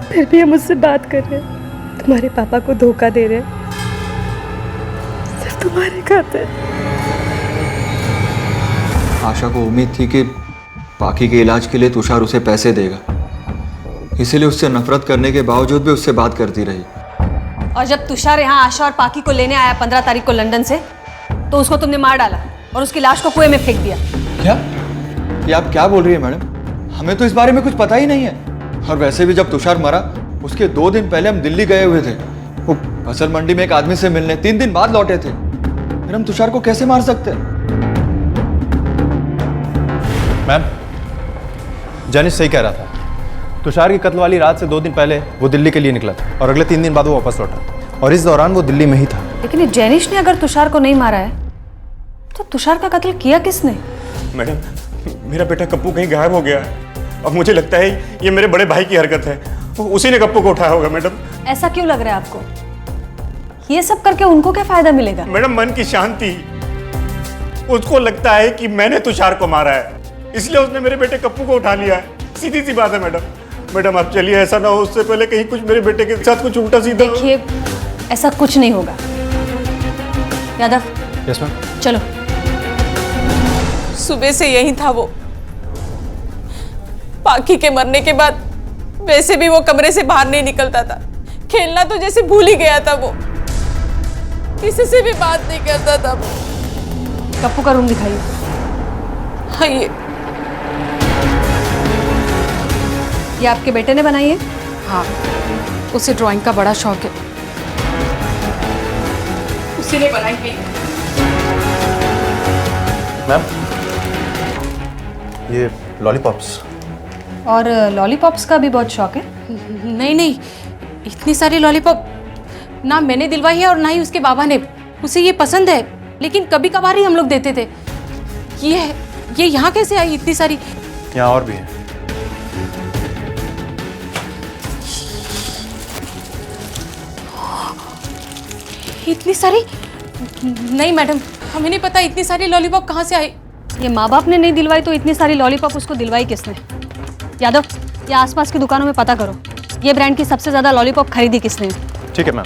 फिर भी हम उससे बात कर रहे हैं। तुम्हारे पापा को धोखा दे रहे हैं सिर्फ तुम्हारे खातिर।
आशा को उम्मीद थी कि पाकी के इलाज के लिए तुषार उसे पैसे देगा, इसीलिए उससे नफरत करने के बावजूद भी उससे बात करती रही।
और जब तुषार यहाँ आशा और पाकी को लेने आया 15 तारीख को लंदन से, तो उसको तुमने मार डाला और उसकी लाश को कुएं में फेंक दिया।
क्या? ये आप क्या बोल रही है मैडम? हमें तो इस बारे में कुछ पता ही नहीं है। और वैसे भी जब तुषार मरा उसके 2 दिन पहले हम दिल्ली गए हुए थे, वो फसल मंडी में एक आदमी से मिलने 3 दिन बाद लौटे थे। फिर हम तुषार को कैसे मार सकते हैं?
मैम, जैनिश सही कह रहा था। तुषार की कत्ल वाली रात से 2 दिन पहले वो दिल्ली के लिए निकला था, और अगले 3 दिन बाद वो वापस लौटा, और इस दौरान वो दिल्ली में ही था।
लेकिन ये जैनिश ने अगर तुषार को नहीं मारा है तो तुषार का कत्ल किया किसने?
मैडम, मेरा बेटा कप्पू कहीं गायब हो गया है, और मुझे लगता है ये मेरे बड़े भाई की हरकत है। उसी ने कप्पू को उठाया होगा मैडम।
ऐसा क्यों लग रहा है आपको? ये सब करके उनको क्या फायदा मिलेगा?
मैडम मन की शांति। उसको लगता है कि मैंने तुषार को मारा है, इसलिए उसने मेरे बेटे कप्पू को उठा लिया है। सीधी सी बात है मैडम। मैडम आप चलिए, ऐसा ना हो उससे पहले कहीं कुछ मेरे बेटे के साथ कुछ उल्टा सीधा।
देखिए, ऐसा कुछ नहीं होगा। Yadav,
yes ma'am.
चलो।
सुबह से यही था वो। पाखी के मरने के बाद वैसे भी वो कमरे से बाहर नहीं निकलता था। खेलना तो जैसे भूल ही गया था वो। किसी से भी बात नहीं करता था वो।
कप्पू का रूम दिखाइए।
हाँ,
ये आपके बेटे ने बनाई है?
हाँ, उसे ड्राइंग का बड़ा शौक है, उसी ने बनाई है।
मैम, ये लॉलीपॉप्स।
और लॉलीपॉप्स का भी बहुत शौक है?
नहीं नहीं, इतनी सारी लॉलीपॉप ना मैंने दिलवाई है और ना ही उसके बाबा ने। उसे ये पसंद है, लेकिन कभी कभार ही हम लोग देते थे। ये यहाँ कैसे आई इतनी सारी?
यहाँ और भी है।
इतनी सारी? नहीं मैडम, हमें नहीं पता इतनी सारी लॉलीपॉप कहाँ से आई।
ये माँ बाप ने नहीं दिलवाई तो इतनी सारी लॉलीपॉप उसको दिलवाई किसने? यादव, ये आसपास की दुकानों में पता करो, ये ब्रांड की सबसे ज्यादा लॉलीपॉप खरीदी किसने?
ठीक है मैम।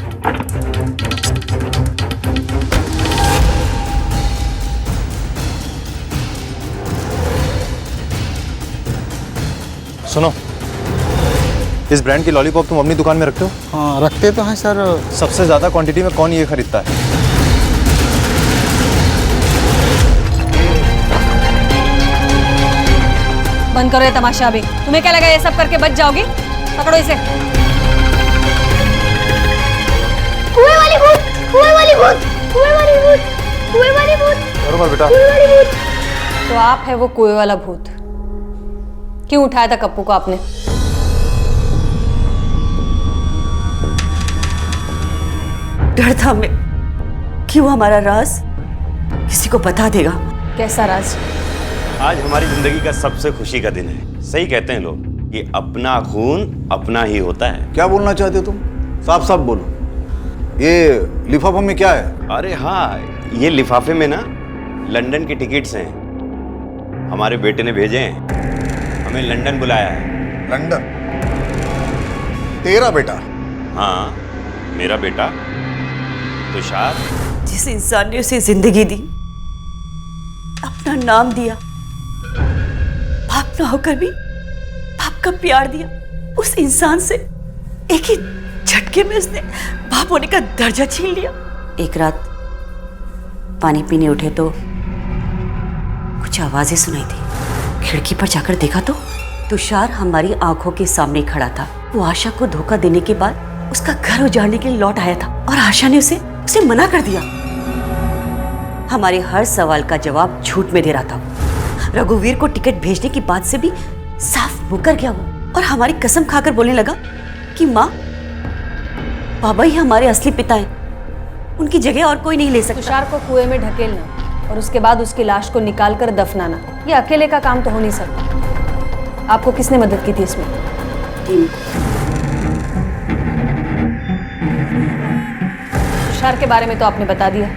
सुनो, इस ब्रांड की लॉलीपॉप तुम अपनी दुकान में रखते हो?
हाँ, रखते तो हैं सर।
सबसे ज्यादा क्वांटिटी में कौन ये खरीदता है?
बंद करो ये तमाशा अभी। तुम्हें क्या लगा ये सब करके बच जाओगी? पकड़ो इसे।
कुएं वाली भूत, कुएं वाली भूत, कुएं वाली भूत, कुएं वाली भूत।
बरोबर बेटा।
कुएं वाली भूत।
तो आप है वो कुएं वाला भूत? क्यों उठाया था कप्पू को आपने?
डर था हमें कि वो हमारा राज किसी को बता देगा।
कैसा राज?
आज हमारी जिंदगी का सबसे खुशी का दिन है। सही कहते हैं लोग कि अपना खून अपना ही होता है।
क्या बोलना चाहते हो तुम? साफ साफ बोलो। ये लिफाफा में क्या है?
अरे हाँ, ये लिफाफे में ना लंदन की टिकट्स हैं। हमारे बेटे ने भेजे हैं, हमें लंदन बुलाया है।
लंदन? तेरा बेटा?
हाँ, मेरा बेटा तुषार।
जिस इंसान ने उसे जिंदगी दी, अपना नाम दिया, बाप ना होकर भी बाप का प्यार दिया, उस इंसान से एक ही झटके में उसने बाप होने का दर्जा छीन लिया। एक रात पानी पीने उठे तो कुछ आवाजें सुनाई थी। खिड़की पर जाकर देखा तो तुषार हमारी आंखों के सामने खड़ा था। वो आशा को धोखा देने के बाद उसका घर उजाड़ने के लिए लौट आया था और आशा ने उसे मना कर दिया। हमारे हर सवाल का जवाब झूठ में दे रहा था। रघुवीर को टिकट भेजने की बात से भी साफ मुकर गया वो, और हमारी कसम खाकर बोलने लगा कि माँ, बाबा ही हमारे असली पिता हैं, उनकी जगह और कोई नहीं ले सकता।
तुषार को कुएं में ढकेलना और उसके बाद उसकी लाश को निकालकर दफनाना, ये अकेले का काम तो हो नहीं सकता। आपको किसने मदद की थी इसमें? तुषार के बारे में तो आपने बता दिया,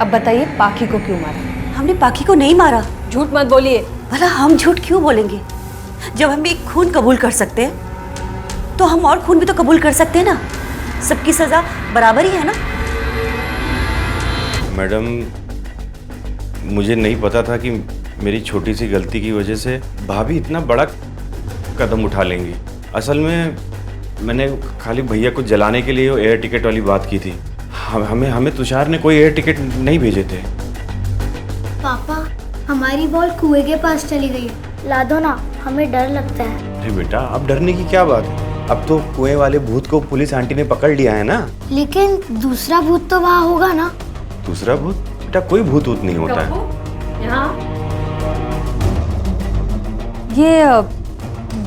अब बताइए पाखी को क्यों मारा?
हमने पाखी को नहीं मारा।
झूठ मत बोलिए।
भला हम झूठ क्यों बोलेंगे? जब हम एक खून कबूल कर सकते हैं तो हम और खून भी तो कबूल कर सकते हैं ना। सबकी सजा बराबर ही है ना।
मैडम, मुझे नहीं पता था कि मेरी छोटी सी गलती की वजह से भाभी इतना बड़ा कदम उठा लेंगी। असल में मैंने खाली भैया को जलाने के लिए एयर टिकट वाली बात की थी। हमें तुषार ने कोई एयर टिकट नहीं भेजे थे।
पापा, हमारी बॉल कुएं के पास चली गई, ला दो ना, हमें डर लगता है।
अरे बेटा, अब डरने की क्या बात है? अब तो कुएं वाले भूत को पुलिस आंटी ने पकड़ लिया है ना।
लेकिन दूसरा भूत तो वहाँ होगा ना?
दूसरा भूत? बेटा, कोई भूत ऊत नहीं होता है।
ये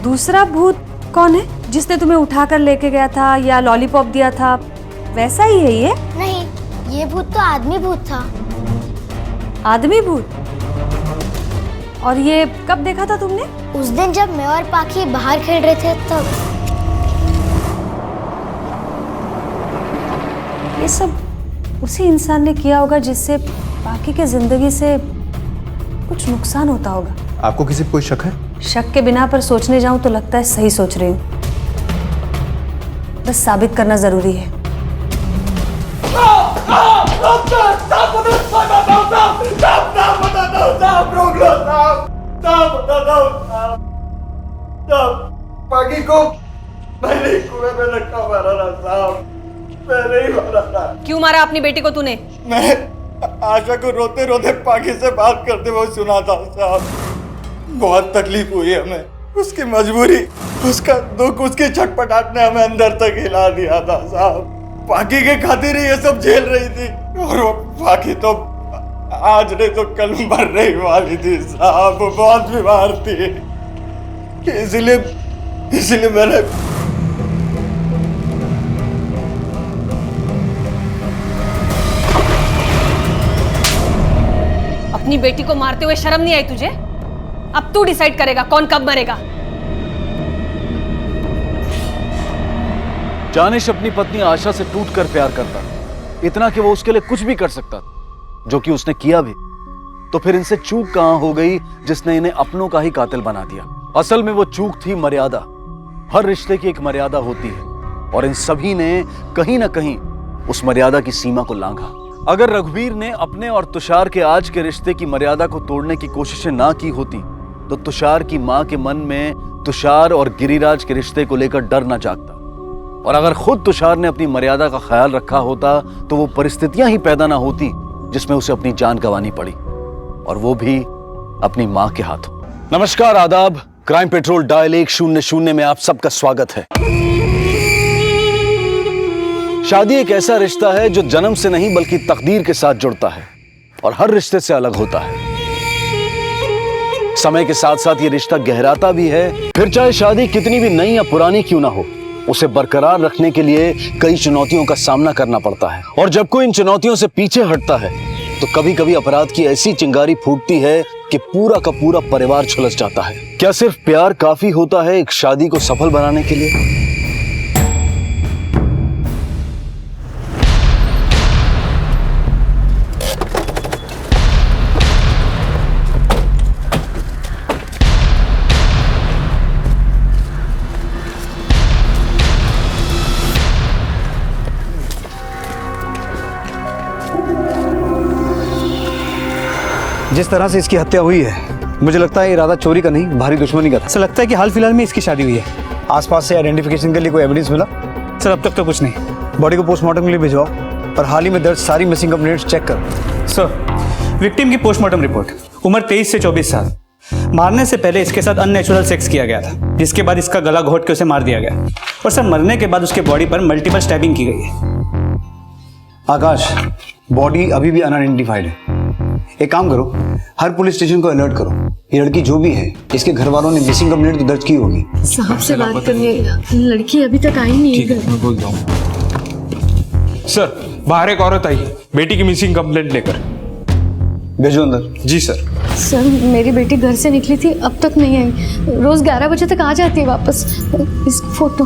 दूसरा भूत कौन है? जिसने तुम्हें उठाकर लेके गया था या लॉलीपॉप दिया था, वैसा ही है ये?
नहीं, ये भूत तो आदमी भूत था।
आदमी भूत? और ये कब देखा था तुमने?
उस दिन जब मैं और पाखी बाहर खेल रहे थे तब।
ये सब उसी इंसान ने किया होगा जिससे बाकी के जिंदगी से कुछ नुकसान होता होगा।
आपको किसी पे कोई शक है?
शक के बिना पर सोचने जाऊं तो लगता है सही सोच रही हूँ। बस साबित करना जरूरी है।
बाकी को मैंने कुएं में धक्का मारा था साहब, मैंने ही मारा था।
क्यों मारा अपनी बेटी को तूने?
मैं आशा को रोते रोते पाकी से बात करते हुए सुना था साहब। बहुत तकलीफ हुई हमें, उसकी मजबूरी, उसका दुख, उसकी छटपटाहट ने हमें अंदर तक हिला दिया था साहब। पाकी के खातिर ही ये सब झेल रही थी, और वो पाकी तो आज नहीं तो कल मरने ही वाली थी साहब। बहुत बीमार थी, इसलिए मैंने
अपनी बेटी को मारते हुए शर्म नहीं आई तुझे? अब तू डिसाइड करेगा कौन कब मरेगा।
जानिश अपनी पत्नी आशा से टूटकर प्यार करता, इतना कि वो उसके लिए कुछ भी कर सकता, जो कि उसने किया भी। तो फिर इनसे चूक कहां हो गई जिसने इन्हें अपनों का ही कातिल बना दिया? असल में वो चूक थी मर्यादा। हर रिश्ते की एक मर्यादा होती है, और इन सभी ने कहीं ना कहीं उस मर्यादा की सीमा को लांघा। अगर रघुवीर ने अपने और तुषार के आज के रिश्ते की मर्यादा को तोड़ने की कोशिशें ना की होती, तो तुषार की मां के मन में तुषार और गिरिराज के रिश्ते को लेकर डर न जागता। और अगर खुद तुषार ने अपनी मर्यादा का ख्याल रखा होता, तो वो परिस्थितियां ही पैदा ना होती जिसमें उसे अपनी जान गंवानी पड़ी, और वो भी अपनी मां के हाथों। नमस्कार, आदाब। क्राइम पेट्रोल डायल 100 में आप सबका स्वागत है। शादी एक ऐसा रिश्ता है जो जन्म से नहीं बल्कि तकदीर के साथ जुड़ता है, और हर रिश्ते से अलग होता है। समय के साथ साथ ये रिश्ता गहराता भी है। फिर चाहे शादी कितनी भी नई या पुरानी क्यों ना हो, उसे बरकरार रखने के लिए कई चुनौतियों का सामना करना पड़ता है। और जब कोई इन चुनौतियों से पीछे हटता है, तो कभी कभी अपराध की ऐसी चिंगारी फूटती है कि पूरा का पूरा परिवार झुलस जाता है। क्या सिर्फ प्यार काफी होता है एक शादी को सफल बनाने के लिए?
जिस तरह से इसकी हत्या हुई है, मुझे लगता है इरादा चोरी का नहीं, भारी दुश्मनी का था।
सर लगता है कि हाल फिलहाल में इसकी शादी हुई है।
आसपास से आइडेंटिफिकेशन के लिए कोई एविडेंस मिला?
सर अब तक तो कुछ नहीं।
बॉडी को पोस्टमार्टम के लिए भिजवाओ, और हाल ही में दर्ज सारी मिसिंग कंप्लेंट्स चेक करो।
सर विक्टिम की पोस्टमार्टम रिपोर्ट, उम्र 23 से 24 साल। मारने से पहले इसके साथ अननेचुरल सेक्स किया गया था, जिसके बाद इसका गला घोट के उसे मार दिया गया। और सर मरने के बाद उसके बॉडी पर मल्टीपल स्टैबिंग की गई है।
आकाश, बॉडी अभी भी अनआइडेंटिफाइड है। एक काम करो, हर पुलिस स्टेशन को अलर्ट करो। ये लड़की जो भी है, इसके घर वालों ने मिसिंग कंप्लेंट तो दर्ज की होगी।
साहब से बात करने, लड़की अभी तक आई नहीं है।
मैं बोल दूँ। सर बाहर एक औरत आई बेटी की मिसिंग कंप्लेंट लेकर।
भेजो अंदर।
जी सर।
सर मेरी बेटी घर से निकली थी, अब तक नहीं आई। रोज 11 बजे तक आ जाती है वापस। इस फोटो।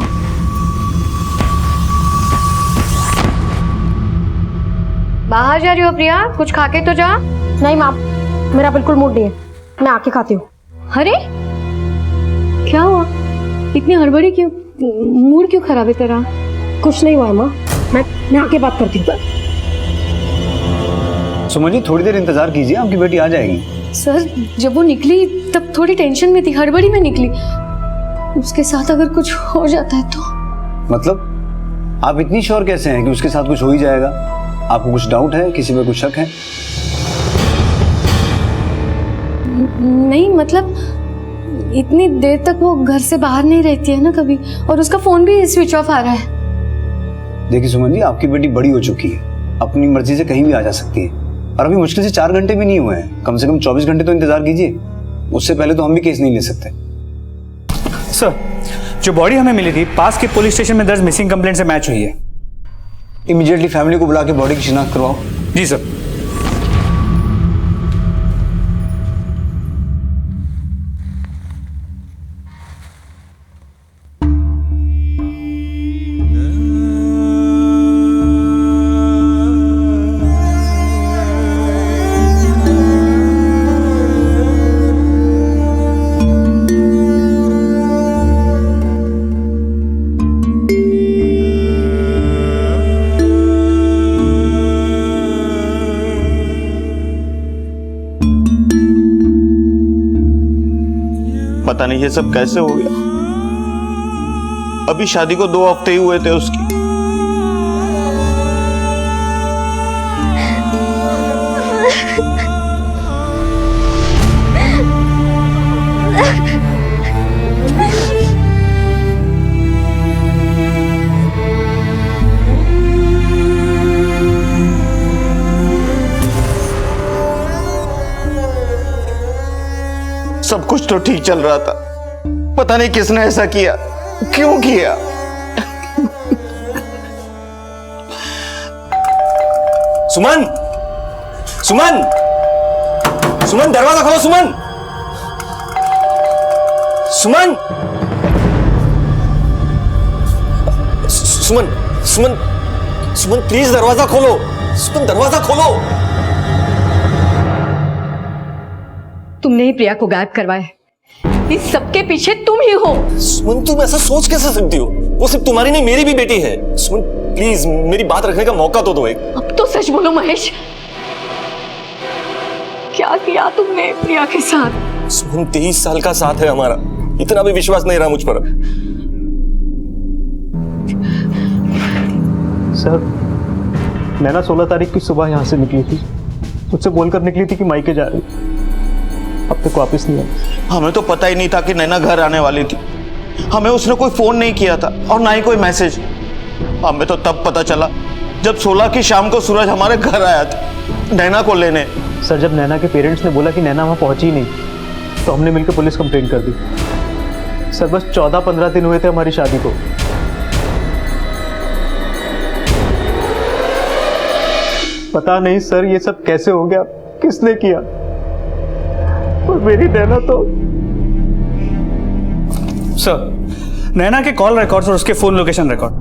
बाहर जा रही हो प्रिया? कुछ खा के तो जा। नहीं माँ, मेरा बिल्कुल मूड नहीं है, मैं आके खाती हूँ।
अरे क्या हुआ, इतनी हड़बड़ी क्यों? मूड क्यों खराब है तेरा?
कुछ नहीं हुआ माँ, मैं आके बात करती हूँ।
सुमन जी, थोड़ी देर इंतजार कीजिए, आपकी बेटी आ जाएगी।
सर जब वो निकली तब थोड़ी टेंशन में थी, हड़बड़ी में निकली। उसके साथ अगर कुछ हो जाता है तो?
मतलब आप इतनी श्योर कैसे हैं कि उसके साथ कुछ हो ही जाएगा? आपको कुछ डाउट है, किसी पे कुछ शक है?
नहीं मतलब इतनी देर तक वो घर से बाहर नहीं रहती है ना कभी, और उसका फोन भी स्विच ऑफ आ रहा है।
देखिए सुमन जी, आपकी बेटी बड़ी हो चुकी है, अपनी मर्जी से कहीं भी आ जा सकती है। और अभी मुश्किल से 4 घंटे भी नहीं हुए हैं, कम से कम 24 घंटे तो इंतजार कीजिए। उससे पहले तो हम भी केस नहीं ले सकते।
सर जो बॉडी हमें मिली थी पास के पुलिस स्टेशन में दर्ज मिसिंग कंप्लेंट से मैच हुई है।
इमीडिएटली फैमिली को बुला के बॉडी की शिनाख्त करवाओ।
जी सर।
पता नहीं ये सब कैसे हो गया। अभी शादी को 2 हफ्ते ही हुए थे उसकी। सब कुछ तो ठीक चल रहा था, पता नहीं किसने ऐसा किया, क्यों किया।
सुमन, सुमन, सुमन दरवाजा खोलो। सुमन, सुमन, सुमन, सुमन, सुमन प्लीज दरवाजा खोलो। सुमन दरवाजा खोलो।
तुमने ही प्रिया को गायब करवाया। इस सबके पीछे तुम ही हो।
सुमन तुम ऐसा सोच कैसे सकती हो? वो सिर्फ तुम्हारी नहीं मेरी भी बेटी है। सुमन प्लीज मेरी बात रखने का मौका तो दो एक।
अब तो सच बोलो महेश, क्या किया तुमने प्रिया के साथ?
सुमन 23 साल का साथ है हमारा, इतना भी विश्वास नहीं रहा मुझ पर।
सर, नैना 16 तारीख की सुबह यहाँ से निकली थी, मुझसे बोलकर निकली थी कि मायके जा रही, अब तक वापस नहीं आई।
हमें तो पता ही नहीं था कि नैना घर आने वाली थी। हमें उसने कोई फोन नहीं किया था और ना ही कोई मैसेज। हमें तो तब पता चला जब 16 की शाम को सूरज हमारे घर आया था नैना को लेने।
सर, जब नैना के पेरेंट्स ने बोला कि नैना वहाँ पहुंची ही नहीं, तो हमने मिलकर पुलिस कंप्लेंट कर दी। सर, बस 14-15 दिन हुए थे हमारी शादी को। पता नहीं सर ये सब कैसे हो गया, किसने किया। और मेरी नैना तो।
सर, नैना के कॉल रिकॉर्ड्स और उसके फोन लोकेशन रिकॉर्ड।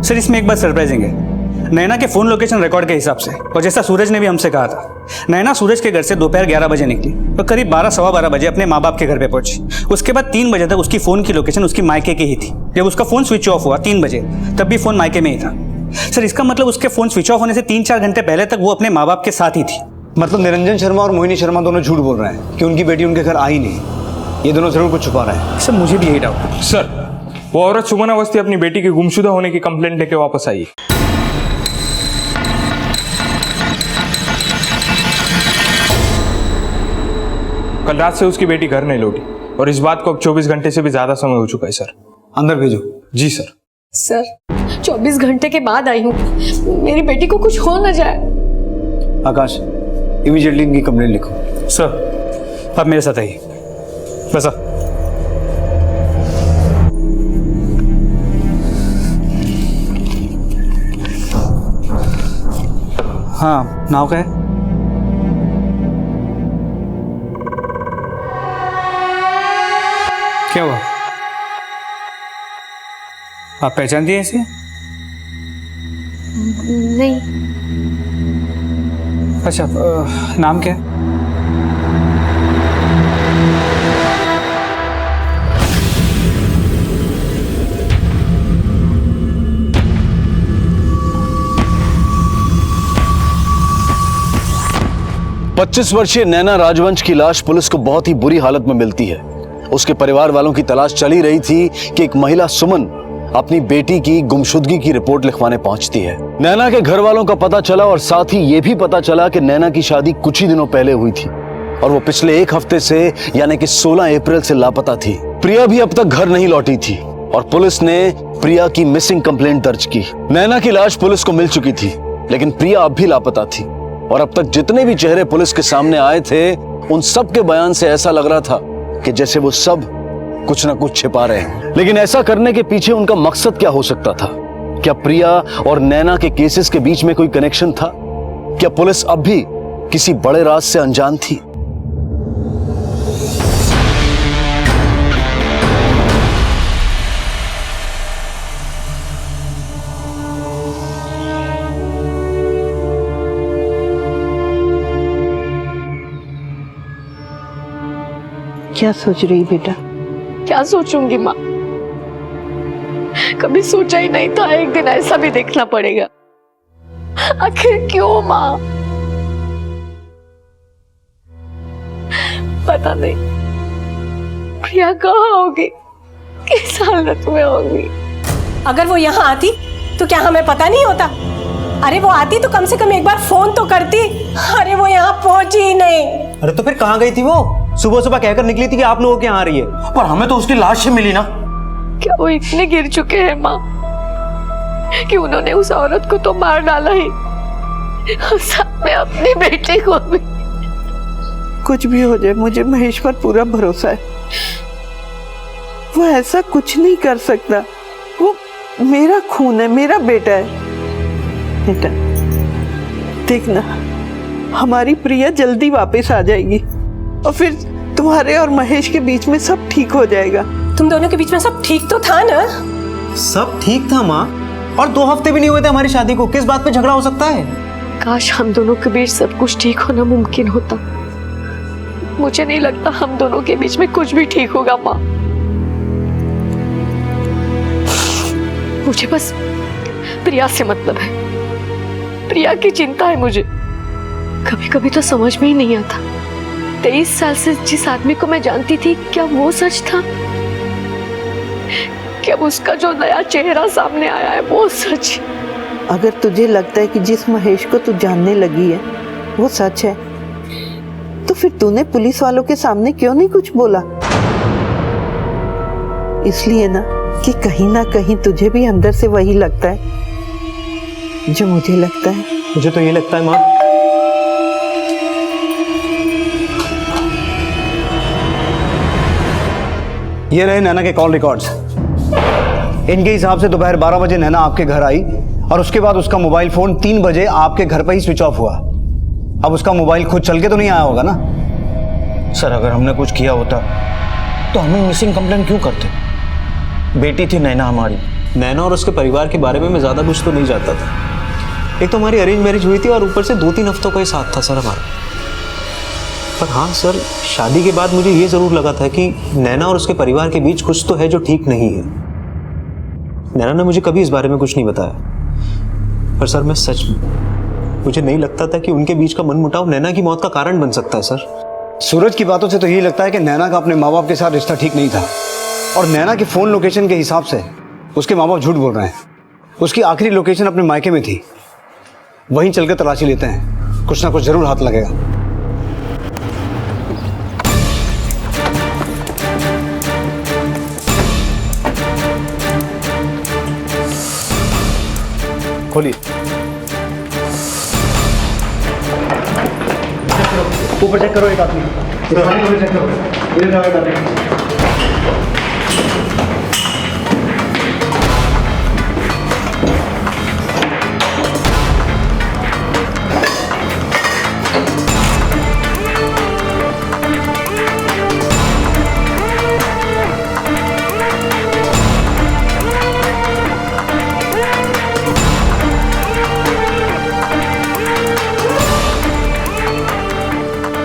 सर, इसमें एक बात सरप्राइजिंग है। नैना के फोन लोकेशन रिकॉर्ड के हिसाब से, और जैसा सूरज ने भी हमसे कहा था, नैना सूरज के घर से दोपहर 11 बजे निकली और करीब 12-12:15 बजे अपने माँ बाप के घर पे पहुंची। उसके बाद 3 बजे तक उसकी फोन की लोकेशन उसकी मायके की ही थी। जब उसका फोन स्विच ऑफ हुआ 3 बजे, तब भी फोन मायके में ही था। सर, इसका मतलब उसके फोन स्विच ऑफ होने से 3-4 घंटे पहले तक वो अपने माँ बाप के साथ ही थी।
मतलब निरंजन शर्मा और मोहिनी शर्मा दोनों झूठ बोल रहे हैं कि उनकी बेटी उनके घर आई नहीं। ये दोनों जरूर कुछ छुपा रहे हैं।
सर, मुझे भी यही डाउट है।
सर, वो औरत सुमन अवस्थी अपनी बेटी के गुमशुदा होने की कंप्लेंट लेके वापस आई। कल रात से उसकी बेटी घर नहीं लौटी और इस बात को अब 24 घंटे से भी ज्यादा समय हो चुका है। सर,
अंदर भेजो।
जी सर।
सर, 24 घंटे के बाद आई हूँ, मेरी बेटी को कुछ हो न जाए।
आकाश, इमीडिएटली इनकी कंप्लेंट लिखो।
सर, आप मेरे साथ आइए। बस हाँ, नाव क्या है? क्या हुआ? आप पहचानती हैं इसे?
नहीं।
अच्छा, नाम क्या है?
पच्चीस वर्षीय नैना राजवंश की लाश पुलिस को बहुत ही बुरी हालत में मिलती है। उसके परिवार वालों की तलाश चल ही रही थी कि एक महिला सुमन अपनी बेटी की गुमशुदगी की रिपोर्ट लिखवाने पहुंचती है। नैना के घर वालों का पता चला और साथ ही ये भी पता चला कि नैना की शादी कुछ ही दिनों पहले हुई थी और वो पिछले 1 हफ्ते से यानी कि 16 अप्रैल से लापता थी। प्रिया भी अब तक घर नहीं लौटी थी और पुलिस ने प्रिया की मिसिंग कंप्लेंट दर्ज की। नैना की लाश पुलिस को मिल चुकी थी, लेकिन प्रिया अब भी लापता थी और अब तक जितने भी चेहरे पुलिस के सामने आए थे, उन सब के बयान से ऐसा लग रहा था कि जैसे वो सब कुछ ना कुछ छिपा रहे हैं। लेकिन ऐसा करने के पीछे उनका मकसद क्या हो सकता था? क्या प्रिया और नैना के केसेस के बीच में कोई कनेक्शन था? क्या पुलिस अब भी किसी बड़े राज से अनजान थी?
क्या सोच रही बेटा? क्या सोचूंगी माँ, कभी सोचा ही नहीं था एक दिन ऐसा भी देखना पड़ेगा। आखिर क्यों माँ? पता नहीं, प्रिया कहाँ होगी, किस हालत में होगी?
अगर वो यहाँ आती तो क्या हमें पता नहीं होता? अरे वो आती तो कम से कम एक बार फोन तो करती। अरे वो यहाँ पहुंची ही नहीं।
अरे तो फिर कहाँ गई थी वो? सुबह सुबह कहकर निकली थी कि आप लोगों के यहाँ आ रही है, पर हमें तो उसकी लाश ही मिली ना।
क्या वो इतने गिर चुके हैं माँ कि उन्होंने उस औरत को तो मार डाला ही, साथ में अपने बेटे को भी।
कुछ भी हो जाए, मुझे महेश पर पूरा भरोसा है। वो ऐसा कुछ नहीं कर सकता। वो मेरा खून है, मेरा बेटा है। बेटा देखना, हमारी प्रिया जल्दी वापस आ जाएगी और फिर तुम्हारे और महेश के बीच में सब ठीक हो जाएगा।
तुम दोनों के बीच में सब ठीक तो था ना?
सब ठीक था माँ, और 2 हफ्ते भी नहीं हुए थे हमारी शादी को, किस बात पे झगड़ा हो सकता है?
काश हम दोनों के बीच सब कुछ ठीक होना मुमकिन होता। मुझे नहीं लगता हम दोनों के बीच में कुछ भी ठीक होगा माँ। मुझे बस प्रिया से मतलब है, प्रिया की चिंता है मुझे। कभी कभी तो समझ में ही नहीं आता, 23 साल से जिस आदमी को मैं जानती थी, क्या वो सच था? क्या उसका जो नया चेहरा सामने आया है वो सच?
अगर तुझे लगता है कि जिस महेश को तू जानने लगी है वो सच है, तो फिर तूने पुलिस वालों के सामने क्यों नहीं कुछ बोला? इसलिए ना कि कहीं ना कहीं तुझे भी अंदर से वही लगता है जो मुझे लगता है।
मुझे तो ये लगता है माँ, ये रहे नैना के कॉल रिकॉर्ड्स। इनके हिसाब से दोपहर 12 बजे नैना आपके घर आई और उसके बाद उसका मोबाइल फोन 3 बजे आपके घर पर ही स्विच ऑफ हुआ। अब उसका मोबाइल खुद चल के तो नहीं आया होगा ना?
सर अगर हमने कुछ किया होता तो हमें मिसिंग कंप्लेंट क्यों करते? बेटी थी नैना हमारी।
नैना और उसके परिवार के बारे में मैं ज़्यादा कुछ तो नहीं जानता था। एक तो हमारी अरेंज मैरिज हुई थी और ऊपर से 2-3 हफ्तों का ही साथ था सर हमारा। पर हाँ सर, शादी के बाद मुझे ये ज़रूर लगा था कि नैना और उसके परिवार के बीच कुछ तो है जो ठीक नहीं है। नैना ने मुझे कभी इस बारे में कुछ नहीं बताया, पर सर मैं सच मुझे नहीं लगता था कि उनके बीच का मनमुटाव नैना की मौत का कारण बन सकता है सर। सूरज की बातों से तो यही लगता है कि नैना का अपने माँ बाप के साथ रिश्ता ठीक नहीं था, और नैना की फ़ोन लोकेशन के हिसाब से उसके माँ बाप झूठ बोल रहे हैं। उसकी आखिरी लोकेशन अपने मायके में थी, वहीं चलकर तलाशी लेते हैं, कुछ ना कुछ जरूर हाथ लगेगा। खोलिए। ऊपर चेक करो, एक आदमी चेक करो। इधर जाओ, एक आदमी।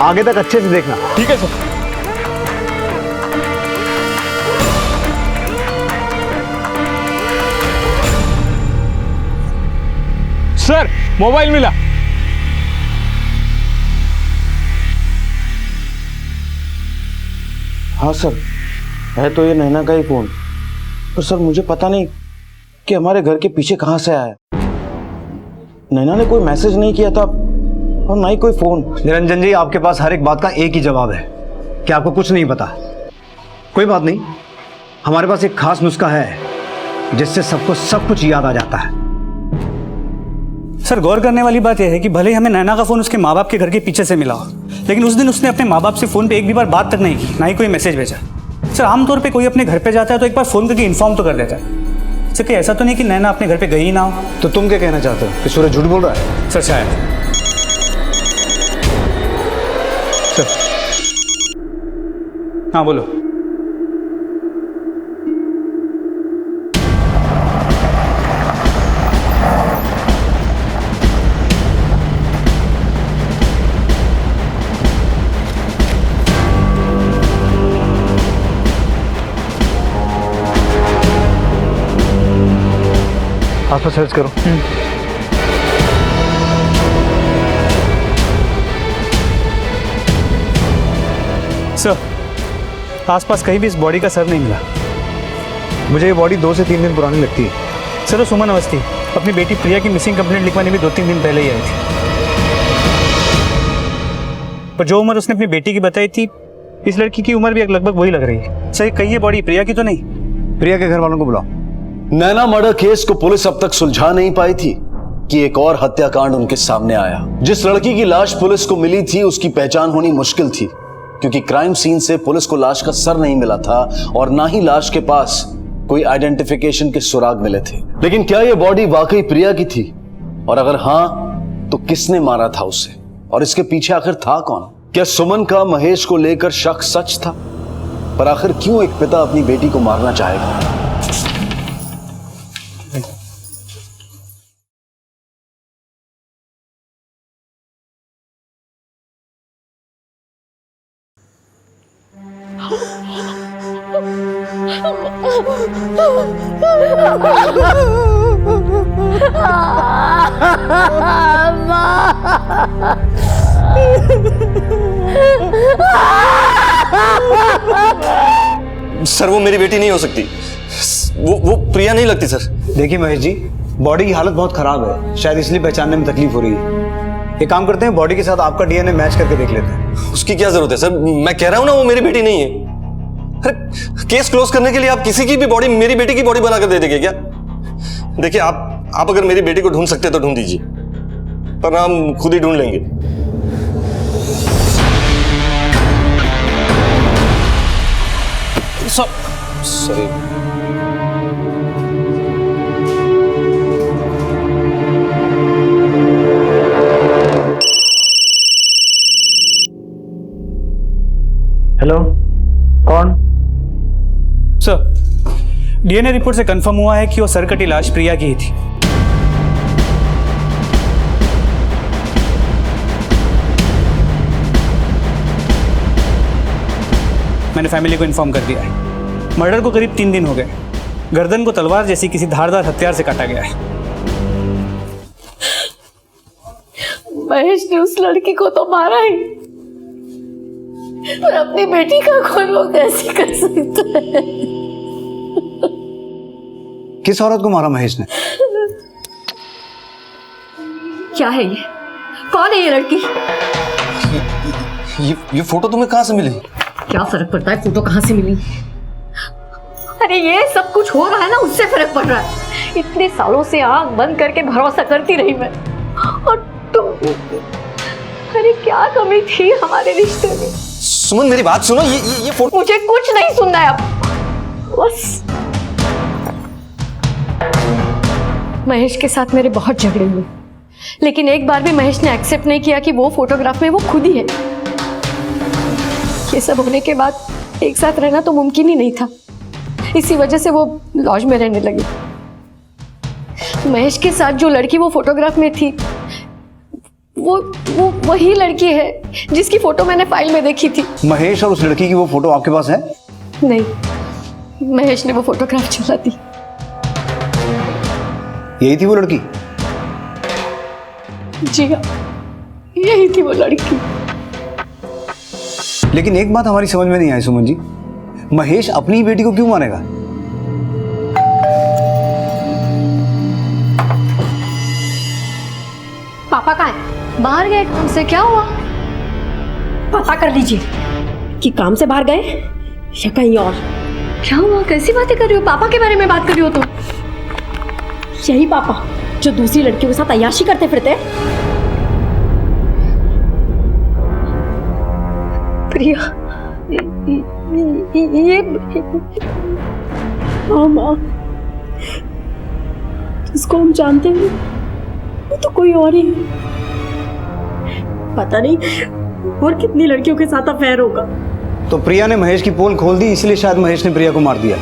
आगे तक अच्छे से देखना।
ठीक है सर। सर मोबाइल मिला।
हाँ सर, है तो ये नैना का ही फोन, पर सर मुझे पता नहीं कि हमारे घर के पीछे कहाँ से आया। नैना ने कोई मैसेज नहीं किया था और ना ही कोई फोन।
निरंजन जी, आपके पास हर एक बात का एक ही जवाब है कि आपको कुछ नहीं पता। कोई बात नहीं, हमारे पास एक खास नुस्खा है जिससे सबको सब कुछ याद आ जाता है।
सर गौर करने वाली बात यह है कि भले ही हमें नैना का फोन उसके माँ बाप के घर के पीछे से मिला हो, लेकिन उस दिन उसने अपने माँ बाप से फोन पे एक भी बार बात तक नहीं की, ना ही कोई मैसेज भेजा। सर आमतौर पे कोई अपने घर पे जाता है तो एक बार फोन करके इन्फॉर्म तो कर देता है। सर कि ऐसा तो नहीं कि नैना अपने घर पे गई ही ना हो।
तो तुम क्या कहना चाहते हो कि सूरज झूठ बोल रहा है?
सर शायद। सर हाँ बोलो।
आसपास सर्च करो।
सर आसपास कहीं भी इस बॉडी का सर नहीं मिला।
मुझे ये बॉडी 2 से 3 दिन पुरानी लगती है।
सर वो सुमन अवस्थी अपनी बेटी प्रिया की मिसिंग कंप्लेंट लिखवाने भी 2-3 दिन पहले ही आई थी, पर जो उम्र उसने अपनी बेटी की बताई थी, इस लड़की की उम्र भी लगभग वही लग रही है। सर कहीं ये बॉडी प्रिया की तो नहीं?
प्रिया के घर वालों को बुलाओ।
नैना मर्डर केस को पुलिस अब तक सुलझा नहीं पाई थी कि एक और हत्याकांड उनके सामने आया। जिस लड़की की लाश पुलिस को मिली थी उसकी पहचान होनी मुश्किल थी, क्योंकि क्राइम सीन से पुलिस को लाश का सर नहीं मिला था और ना ही लाश के पास कोई आइडेंटिफिकेशन के सुराग मिले थे। लेकिन क्या यह बॉडी वाकई प्रिया की थी? और अगर हां तो किसने मारा था उसे? और इसके पीछे आखिर था कौन? क्या सुमन का महेश को लेकर शक सच था? पर आखिर क्यों एक पिता अपनी बेटी को मारना चाहेगा?
सर वो मेरी बेटी नहीं हो सकती, वो प्रिया नहीं लगती सर।
देखिए महेश जी, बॉडी की हालत बहुत खराब है, शायद इसलिए पहचानने में तकलीफ हो रही है। एक काम करते हैं, बॉडी के साथ आपका डीएनए मैच करके देख लेते हैं।
उसकी क्या जरूरत है सर? मैं कह रहा हूं ना वो मेरी बेटी नहीं है। अरे केस क्लोज करने के लिए आप किसी की भी बॉडी मेरी बेटी की बॉडी बनाकर दे देंगे क्या? देखिए आप अगर मेरी बेटी को ढूंढ सकते तो ढूंढ दीजिए, पर हम खुद ही ढूंढ लेंगे। सॉरी।
हेलो, कौन? सर डीएनए रिपोर्ट से कंफर्म हुआ है कि वो सर कटी लाश प्रिया की ही थी। मैंने फैमिली को इन्फॉर्म कर दिया है। मर्डर को करीब 3 दिन हो गए। गर्दन को तलवार जैसी किसी धारदार हथियार से काटा गया है।
महेश ने उस लड़की को तो मारा ही, पर अपनी बेटी का खून वो कैसे कर सकता है?
किस औरत को मारा महेश ने?
क्या है ये? कौन है ये लड़की?
ये फोटो तुम्हें कहां से मिली?
क्या फर्क पड़ता है फोटो कहां से मिली? अरे ये सब कुछ हो रहा है ना, उससे फर्क पड़ रहा है। इतने सालों से आंख बंद करके भरोसा करती रही मैं, और तुम, अरे क्या कमी थी हमारे रिश्ते में?
सुमन मेरी बात सुनो, ये फोटो।
मुझे कुछ नहीं सुनना है अब, बस। महेश के साथ मेरे बहुत झगड़े हुए, लेकिन एक बार भी महेश ने एक्सेप्ट नहीं किया कि वो फोटोग्राफ में वो खुद ही है। ये सब होने के बाद एक साथ रहना तो मुमकिन ही नहीं था, इसी वजह से वो लॉज में रहने लगी। महेश के साथ जो लड़की वो फोटोग्राफ में थी, वो वही लड़की है जिसकी फोटो मैंने फाइल में देखी थी।
महेश और उस लड़की की वो फोटो आपके पास है?
नहीं, महेश ने वो फोटोग्राफ चला दी।
यही थी वो लड़की?
जी हाँ, यही थी वो लड़की।
लेकिन एक बात हमारी समझ में नहीं आई सुमन जी, महेश अपनी बेटी को क्यों मारेगा?
पापा कहाँ है? बाहर गए काम से। क्या हुआ? पता कर लीजिए कि काम से बाहर गए या कहीं और। क्या हुआ? कैसी बातें कर रही हो? पापा के बारे में बात कर रही हो तुम? यही पापा जो दूसरी लड़कियों के साथ अय्याशी करते फिरते? प्रिया, ये माँ, जिसको हम जानते हैं वो तो कोई और ही है। पता नहीं और कितनी लड़कियों के साथ अफेयर होगा।
तो प्रिया ने महेश की पोल खोल दी, इसलिए शायद महेश ने प्रिया को मार दिया।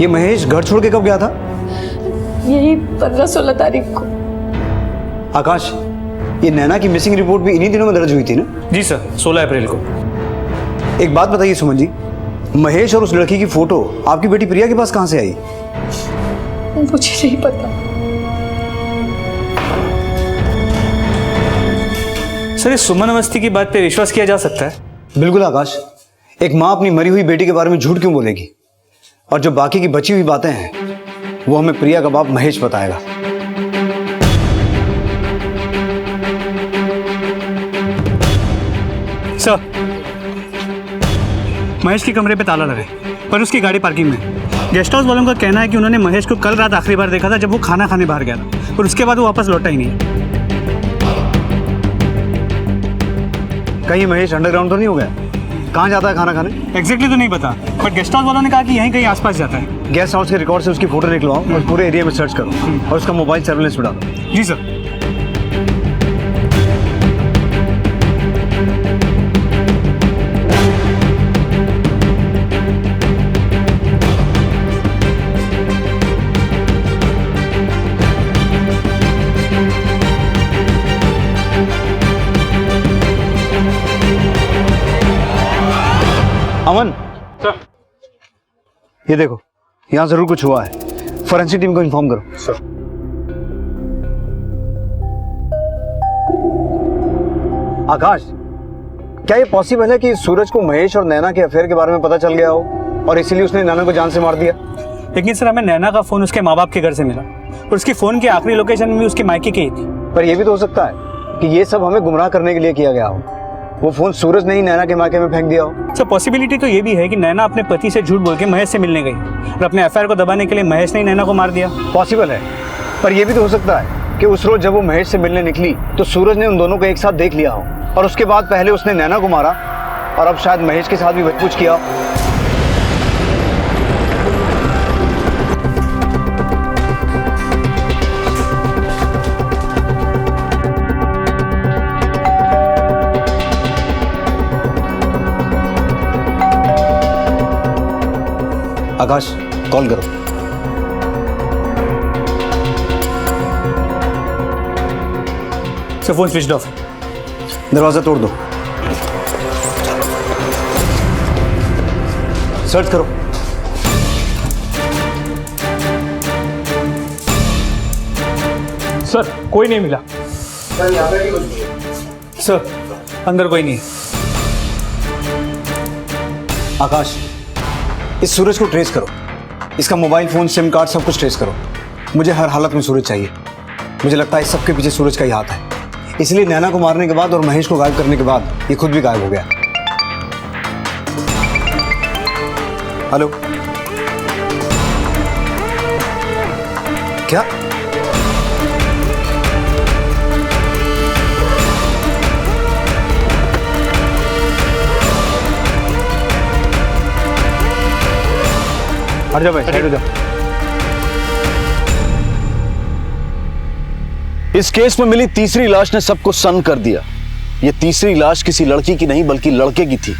ये महेश घर छोड़ के कब गया था?
यही 15-16 तारीख को।
आकाश, ये नैना की मिसिंग रिपोर्ट भी इन्हीं दिनों में दर्ज हुई थी ना?
जी सर, 16 अप्रैल को।
एक बात बताइए सुमन जी, महेश और उस लड़की की फोटो आपकी बेटी प्रिया के पास कहां से आई?
मुझे नहीं पता।
सर, इस सुमन अवस्थी की बात पे विश्वास किया जा सकता है?
बिल्कुल आकाश, एक माँ अपनी मरी हुई बेटी के बारे में झूठ क्यों बोलेगी? और जो बाकी की बची हुई बातें हैं वो हमें प्रिया का बाप महेश बताएगा।
सर, महेश के कमरे पे ताला लगा है, पर उसकी गाड़ी पार्किंग में। गेस्ट हाउस वालों का कहना है कि उन्होंने महेश को कल रात आखिरी बार देखा था जब वो खाना खाने बाहर गया था, और उसके बाद वो वापस लौटा ही नहीं।
कहीं महेश अंडरग्राउंड तो नहीं हो गया? कहाँ जाता है खाना खाने?
एग्जैक्टली तो नहीं पता, बट गेस्ट हाउस वालों ने कहा कि यहीं कहीं आसपास जाता है।
गेस्ट हाउस के रिकॉर्ड से उसकी फोटो निकलवाओ और पूरे एरिया में सर्च करो और उसका मोबाइल सर्विलेंस में डालो।
जी सर।
अमन सर, ये देखो, यहाँ जरूर कुछ हुआ है। फोरेंसिक टीम को इन्फॉर्म करो। सर। आकाश, क्या ये पॉसिबल है कि सूरज को महेश और नैना के अफेयर के बारे में पता चल गया हो और इसीलिए उसने नैना को जान से मार दिया?
लेकिन सर, हमें नैना का फोन उसके माँ बाप के घर से मिला और उसकी फोन की आखिरी लोकेशन भी उसके मायके की ही थी।
पर यह भी तो हो सकता है कि ये सब हमें गुमराह करने के लिए किया गया हो। वो फोन सूरज ने ही नैना के मायके में फेंक दिया हो।
सर, पॉसिबिलिटी तो ये भी है कि नैना अपने पति से झूठ बोल के महेश से मिलने गई और अपने अफेयर को दबाने के लिए महेश ने ही नैना को मार दिया।
पॉसिबल है, पर यह भी तो हो सकता है कि उस रोज जब वो महेश से मिलने निकली तो सूरज ने उन दोनों को एक साथ देख लिया हो और उसके बाद पहले उसने नैना को मारा और अब शायद महेश के साथ भी बचपूछ किया। आकाश, कॉल करो।
सर, फोन स्विच ऑफ है।
दरवाजा तोड़ दो। सर्च करो।
सर, कोई नहीं मिला। सर, अंदर कोई नहीं।
आकाश, इस सूरज को ट्रेस करो। इसका मोबाइल फोन, सिम कार्ड, सब कुछ ट्रेस करो। मुझे हर हालत में सूरज चाहिए। मुझे लगता है इस सबके पीछे सूरज का ही हाथ है। इसलिए नैना को मारने के बाद और महेश को गायब करने के बाद ये खुद भी गायब हो गया। हेलो, क्या? हट जाओ भाई, साइड हो जाओ।
इस केस में मिली तीसरी लाश ने सबको सन्न कर दिया। यह तीसरी लाश किसी लड़की की नहीं बल्कि लड़के की थी,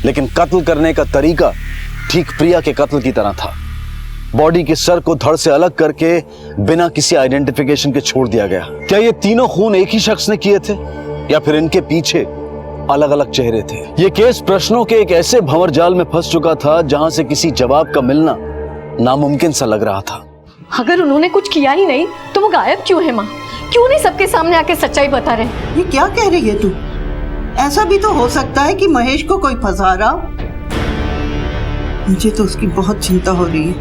लेकिन कत्ल करने का तरीका ठीक प्रिया के कत्ल की तरह था। बॉडी के सर को धड़ से अलग करके बिना किसी आइडेंटिफिकेशन के छोड़ दिया गया। क्या ये तीनों खून एक ही शख्स ने किए थे या फिर इनके पीछे अलग अलग चेहरे थे? ये केस प्रश्नों के एक ऐसे भंवर जाल में फंस चुका था जहां से किसी जवाब का मिलना नामुमकिन सा लग रहा था।
अगर उन्होंने कुछ किया ही नहीं तो वो गायब क्यों है माँ? क्यों नहीं सबके सामने आके सच्चाई बता रहे?
ये क्या कह रही है तू? ऐसा भी तो हो सकता है कि महेश को कोई फंसा रहा हो। मुझे तो उसकी बहुत चिंता हो रही है।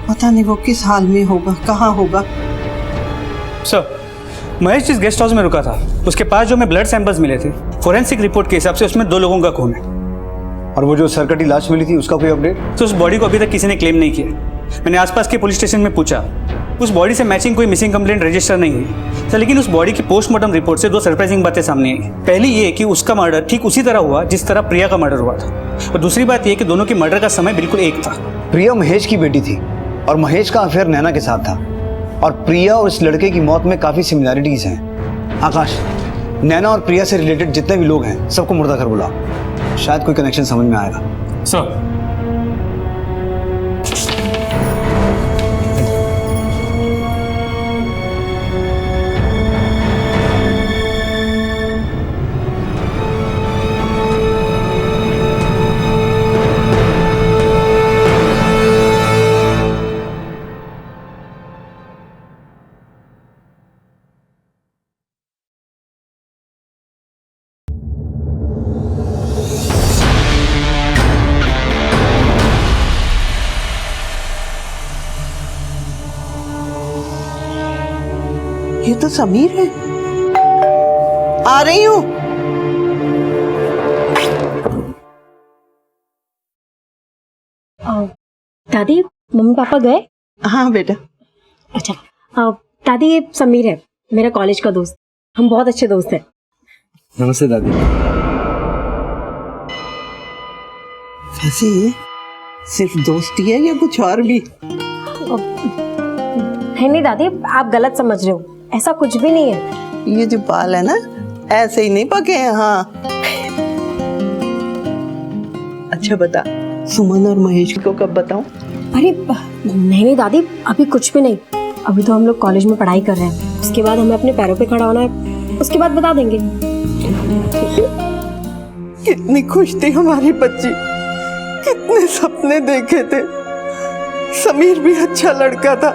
पता नहीं वो किस हाल में होगा, कहाँ होगा।
सर, महेश जिस गेस्ट हाउस में रुका था उसके पास जो हमें ब्लड सैंपल्स मिले थे, फोरेंसिक रिपोर्ट के हिसाब से उसमें 2 लोगों का खून है।
और वो जो सरकटी लाश मिली थी उसका कोई अपडेट?
तो उस बॉडी को अभी तक किसी ने क्लेम नहीं किया। मैंने आसपास के पुलिस स्टेशन में पूछा, उस बॉडी से मैचिंग कोई मिसिंग कंप्लेंट रजिस्टर नहीं हुई। सर, लेकिन उस बॉडी की पोस्टमार्टम रिपोर्ट से 2 सरप्राइजिंग बातें सामने आई। पहली ये कि उसका मर्डर ठीक उसी तरह हुआ जिस तरह प्रिया का मर्डर हुआ था, और दूसरी बात ये कि दोनों के मर्डर का समय बिल्कुल एक था।
प्रिया महेश की बेटी थी और महेश का अफेयर नैना के साथ था, और प्रिया और इस लड़के की मौत में काफी सिमिलैरिटीज हैं। आकाश, नैना और प्रिया से रिलेटेड जितने भी लोग हैं सबको मुर्दा घर बुलाओ, शायद कोई कनेक्शन समझ में आएगा।
सर,
तो समीर है। आ रही हूँ।
दादी मम्मी पापा गए?
हाँ बेटा।
अच्छा दादी ये समीर है, मेरा कॉलेज का दोस्त। हम बहुत अच्छे दोस्त हैं।
नमस्ते दादी।
वैसे सिर्फ दोस्ती है या कुछ और भी?
नहीं दादी, आप गलत समझ रहे हो, ऐसा कुछ भी नहीं है।
ये जो बाल है ना, ऐसे ही नहीं पके हैं। हाँ अच्छा बता, सुमन और महेश को कब बताऊं?
अरे नहीं दादी, अभी कुछ भी नहीं। अभी तो हम लोग कॉलेज में पढ़ाई कर रहे हैं, उसके बाद हमें अपने पैरों पे खड़ा होना है, उसके बाद बता देंगे।
कितनी खुश थी हमारी बच्ची, कितने सपने देखे थे। समीर भी अच्छा लड़का था,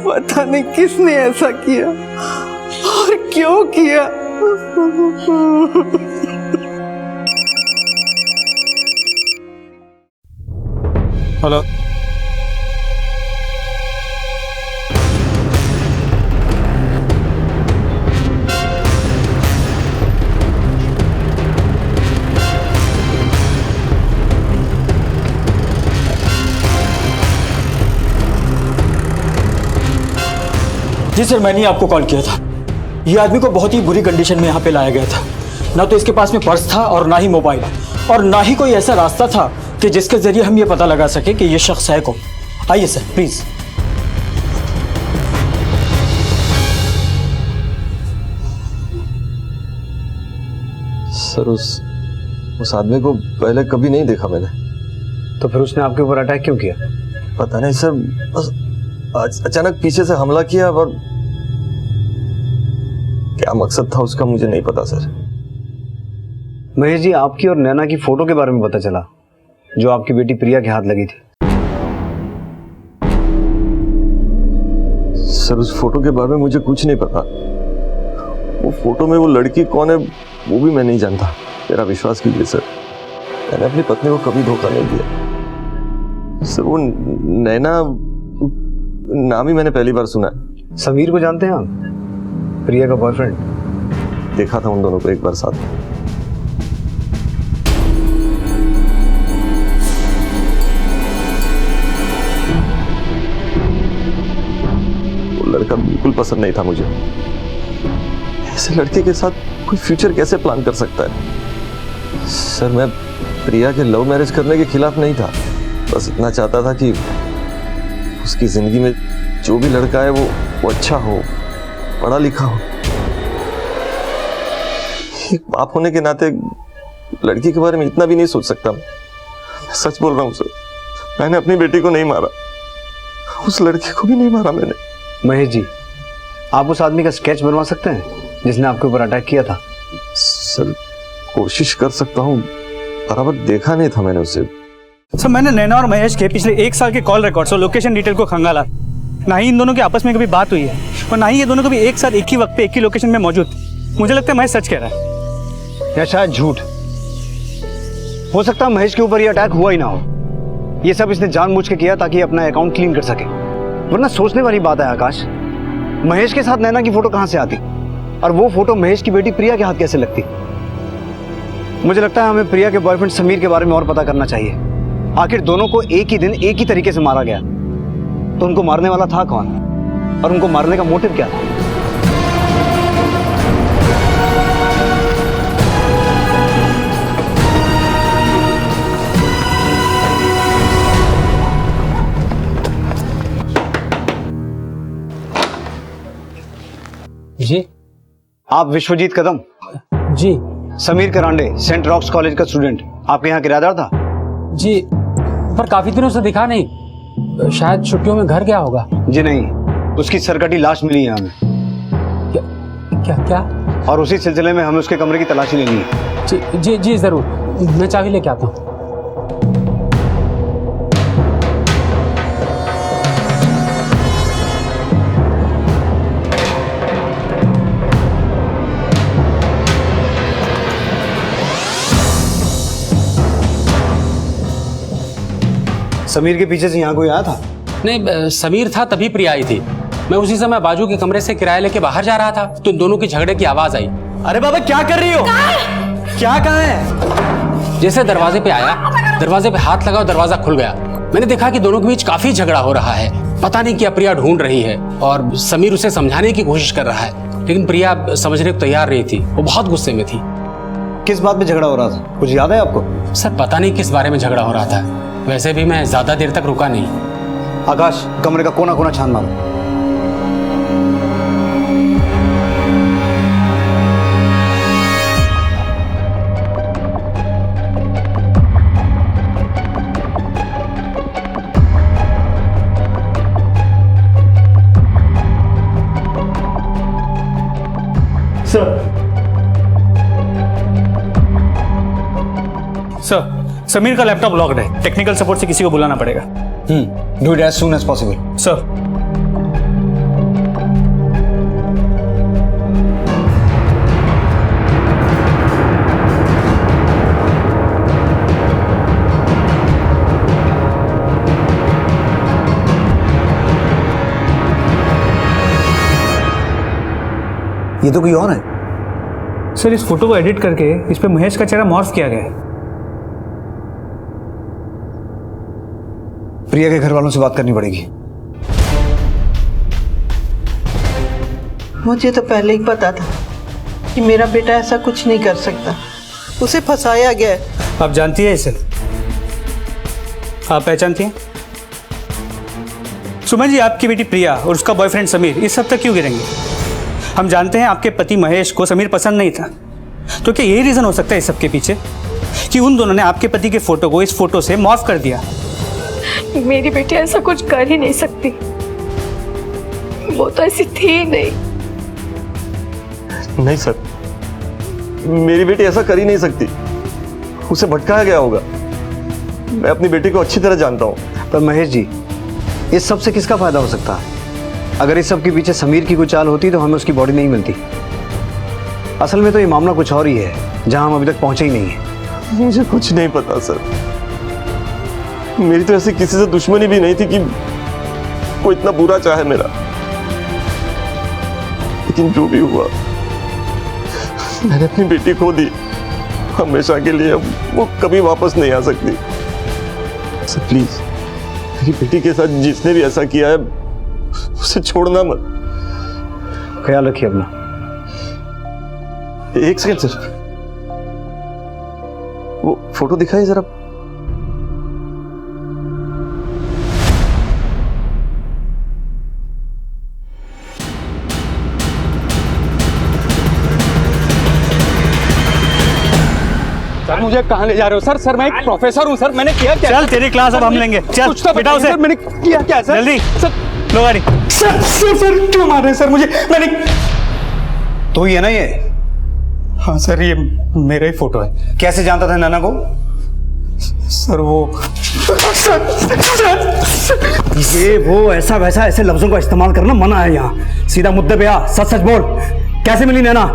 पता नहीं किसने ऐसा किया और क्यों किया।
हेलो।
जी सर, मैंने ही आपको कॉल किया था। ये आदमी को बहुत ही बुरी कंडीशन में यहाँ पे लाया गया था। ना तो इसके पास में पर्स था और ना ही मोबाइल, और ना ही कोई ऐसा रास्ता था कि जिसके जरिए हम ये पता लगा सके कि ये शख्स है कौन। आइए सर प्लीज।
सर उस आदमी को पहले कभी नहीं देखा मैंने।
तो फिर उसने आपके ऊपर अटैक क्यों किया?
पता नहीं सर, बस अचानक पीछे से हमला किया और क्या मकसद था उसका मुझे नहीं पता सर।
महेश जी, आपकी और नैना की फोटो के बारे में पता चला जो आपकी बेटी प्रिया के हाथ लगी थी।
सर उस फोटो के बारे में मुझे कुछ नहीं पता। वो फोटो में वो लड़की कौन है वो भी मैं नहीं जानता। मेरा विश्वास कीजिए सर, मैंने अपनी पत्नी को कभी धोखा नहीं दिया। सर वो नैना नाम ही मैंने पहली बार सुना है।
समीर को जानते हैं आप? प्रिया का बॉयफ्रेंड।
देखा था उन दोनों को एक बार साथ में। वो लड़का बिल्कुल पसंद नहीं था मुझे। ऐसे लड़के के साथ कोई फ्यूचर कैसे प्लान कर सकता है? सर मैं प्रिया के लव मैरिज करने के खिलाफ नहीं था, बस इतना चाहता था कि उसकी जिंदगी में जो भी लड़का है वो अच्छा हो, पढ़ा लिखा हो। एक बाप होने के नाते लड़की के बारे में इतना भी नहीं सोच सकता। मैं सच बोल रहा हूँ सर, मैंने अपनी बेटी को नहीं मारा, उस लड़के को भी नहीं मारा मैंने।
महेश जी, आप उस आदमी का स्केच बनवा सकते हैं जिसने आपके ऊपर अटैक किया था?
सर कोशिश कर सकता हूँ, बराबर देखा नहीं था मैंने उसे।
सर मैंने नैना और महेश के पिछले 1 साल के कॉल रिकॉर्ड्स और लोकेशन डिटेल को खंगाला। ना ही इन दोनों के आपस में कभी बात हुई है और ना ही ये दोनों कभी एक साथ एक ही वक्त पे एक ही लोकेशन में मौजूद। मुझे लगता है महेश सच कह रहा है
या शायद झूठ। हो सकता है महेश के ऊपर ये अटैक हुआ ही ना हो। ये सब इसने जानबूझ के किया ताकि अपना अकाउंट क्लीन कर सके। वरना सोचने वाली बात है आकाश, महेश के साथ नैना की फोटो कहां से आती और वो फोटो महेश की बेटी प्रिया के हाथ कैसे लगती? मुझे लगता है हमें प्रिया के बॉयफ्रेंड समीर के बारे में और पता करना चाहिए। आखिर दोनों को एक ही दिन एक ही तरीके से मारा गया, तो उनको मारने वाला था कौन और उनको मारने का मोटिव क्या था?
जी
आप विश्वजीत कदम?
जी।
Sameer Karande, Saint rocks college का स्टूडेंट, आपके यहाँ किराएदार था?
जी, पर काफी दिनों से दिखा नहीं, शायद छुट्टियों में घर गया होगा।
जी नहीं, उसकी सरकटी लाश मिली है हमें।
क्या क्या?
और उसी सिलसिले में हमें उसके कमरे की तलाशी लेनी है।
जी जी जी जरूर, मैं चाबी लेके आता हूँ।
समीर के पीछे से यहाँ कोई आया था?
नहीं, समीर था तभी प्रिया आई थी।
मैं उसी समय बाजू के कमरे से किराया लेके बाहर जा रहा था तो इन दोनों की झगड़े की आवाज आई।
अरे बाबा क्या कर रही हो? क्या कहा है?
जैसे दरवाजे पे आया, दरवाजे पे हाथ लगा और दरवाजा खुल गया। मैंने देखा कि दोनों के बीच काफी झगड़ा हो रहा है। पता नहीं क्या प्रिया ढूंढ रही है और समीर उसे समझाने की कोशिश कर रहा है, लेकिन प्रिया समझने को तैयार नहीं थी। वो बहुत गुस्से में थी।
किस बात पे झगड़ा हो रहा था, कुछ याद है आपको?
सर पता नहीं किस बारे में झगड़ा हो रहा था। वैसे भी मैं ज्यादा देर तक रुका नहीं।
आकाश, कमरे का कोना कोना छान मारो। सर, समीर का लैपटॉप लॉक्ड है। टेक्निकल सपोर्ट से किसी को बुलाना पड़ेगा। Do it as soon as possible. Sir.
ये तो कोई और है।
सर, इस फोटो को एडिट करके इस पे महेश का चेहरा मॉर्फ किया गया है।
प्रिया के घर वालों से बात करनी पड़ेगी।
मुझे तो पहले ही पता था कि मेरा बेटा ऐसा कुछ नहीं कर सकता। उसे फंसाया गया है।
आप जानती है इसे? आप पहचानती हैं? सुमन जी, आपकी बेटी प्रिया और उसका बॉयफ्रेंड समीर इस हद तक क्यों गिरेंगे? हम जानते हैं आपके पति महेश को समीर पसंद नहीं था, तो क्या यही रीजन हो सकता है इस सब के पीछे कि उन दोनों ने आपके पति के फोटो को इस फोटो से मॉर्फ कर दिया?
मेरी बेटी ऐसा कुछ कर ही नहीं सकती। वो तो ऐसी थी ही नहीं।
नहीं सर, मेरी बेटी ऐसा कर ही नहीं सकती। उसे भटकाया गया होगा। मैं अपनी बेटी को अच्छी तरह जानता हूँ।
पर महेश जी, इस सब से किसका फायदा हो सकता है? अगर इस सब के पीछे समीर की कोई चाल होती तो हमें उसकी बॉडी नहीं मिलती। असल में तो ये मामला कुछ और ही है, जहां हम अभी तक पहुंचे ही नहीं है।
मुझे कुछ नहीं पता सर। मेरी तो ऐसे किसी से दुश्मनी भी नहीं थी कि कोई इतना बुरा चाहे मेरा। लेकिन जो भी हुआ, मैंने अपनी बेटी खो दी हमेशा के लिए। अब वो कभी वापस नहीं आ सकती। सर प्लीज, मेरी बेटी के साथ जिसने भी ऐसा किया है उसे छोड़ना मत।
ख्याल रखिए अपना।
एक सेकंड सर, वो फोटो दिखाइए जरा।
सर, मुझे कहाँ ले जा रहे हो? सर सर, मैं एक प्रोफेसर हूँ सर। मैंने किया क्या? चल, तेरी क्लास अब हम लेंगे। चल बेटा, उसे मैंने किया क्या सर? जल्दी सर, लो गाड़ी। सर सर सर, क्यों मार रहे हैं सर मुझे? मैंने
तो ये ना ये?
हाँ सर, ये मेरा ही फोटो है।
कैसे जानता था नैना को?
सर वो
ये वो ऐसा वैसा ऐसे लफ्जों का इस्तेमाल करना मना है यहाँ। सीधा मुद्दे पे आ, सच सच बोल। कैसे मिली नैना?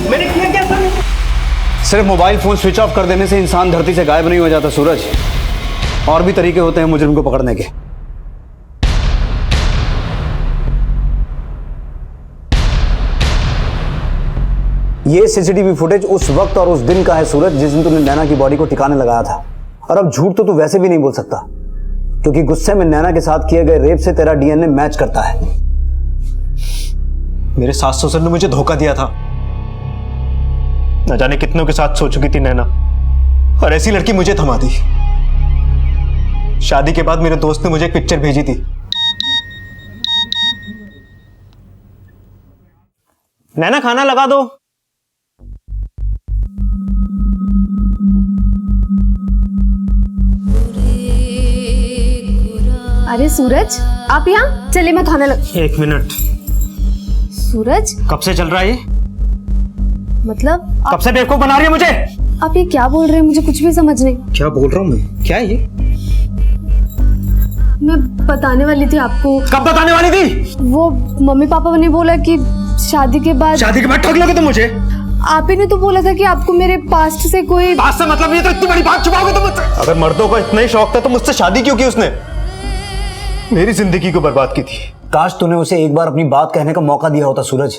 मैंने किया क्या सर?
सिर्फ मोबाइल फोन स्विच ऑफ कर देने से इंसान धरती से गायब नहीं हो जाता सूरज। और भी तरीके होते हैं मुजरिम को पकड़ने के। ये सीसीटीवी फुटेज उस वक्त और उस दिन का है सूरज, जिस दिन तुमने नैना की बॉडी को ठिकाने लगाया था। और अब झूठ तो तू वैसे भी नहीं बोल सकता, क्योंकि गुस्से में नैना के साथ किए गए रेप से तेरा डीएनए मैच करता है।
मेरे सास ससुर ने मुझे धोखा दिया था। न जाने कितनों के साथ सो चुकी थी नैना, और ऐसी लड़की मुझे थमा दी। शादी के बाद मेरे दोस्त ने मुझे एक पिक्चर भेजी थी। नैना, खाना लगा दो।
अरे सूरज, आप यहाँ? चलिए मैं खाना
एक मिनट।
सूरज,
कब से चल रहा है ये?
मतलब
कब से बेवकूफ बना रही है मुझे?
आप ये क्या बोल रहे हैं? मुझे कुछ भी समझ नहीं।
क्या बोल रहा हूँ मैं? क्या है ये?
मैं बताने वाली थी आपको।
कब बताने वाली थी?
वो मम्मी पापा ने बोला कि
शादी के बाद
ठग लोगे तुम मुझे?
आप ही ने तो बोला था कि आपको मेरे पास्ट से कोई
पास्ट से मतलब ये तो इतनी बड़ी बात छुपाओगे तुम मुझसे? अगर मर्दों को इतना ही शौक था तो मुझसे शादी क्यों की उसने? मेरी जिंदगी को बर्बाद की थी।
काश तूने उसे एक बार अपनी बात कहने का मौका दिया होता सूरज।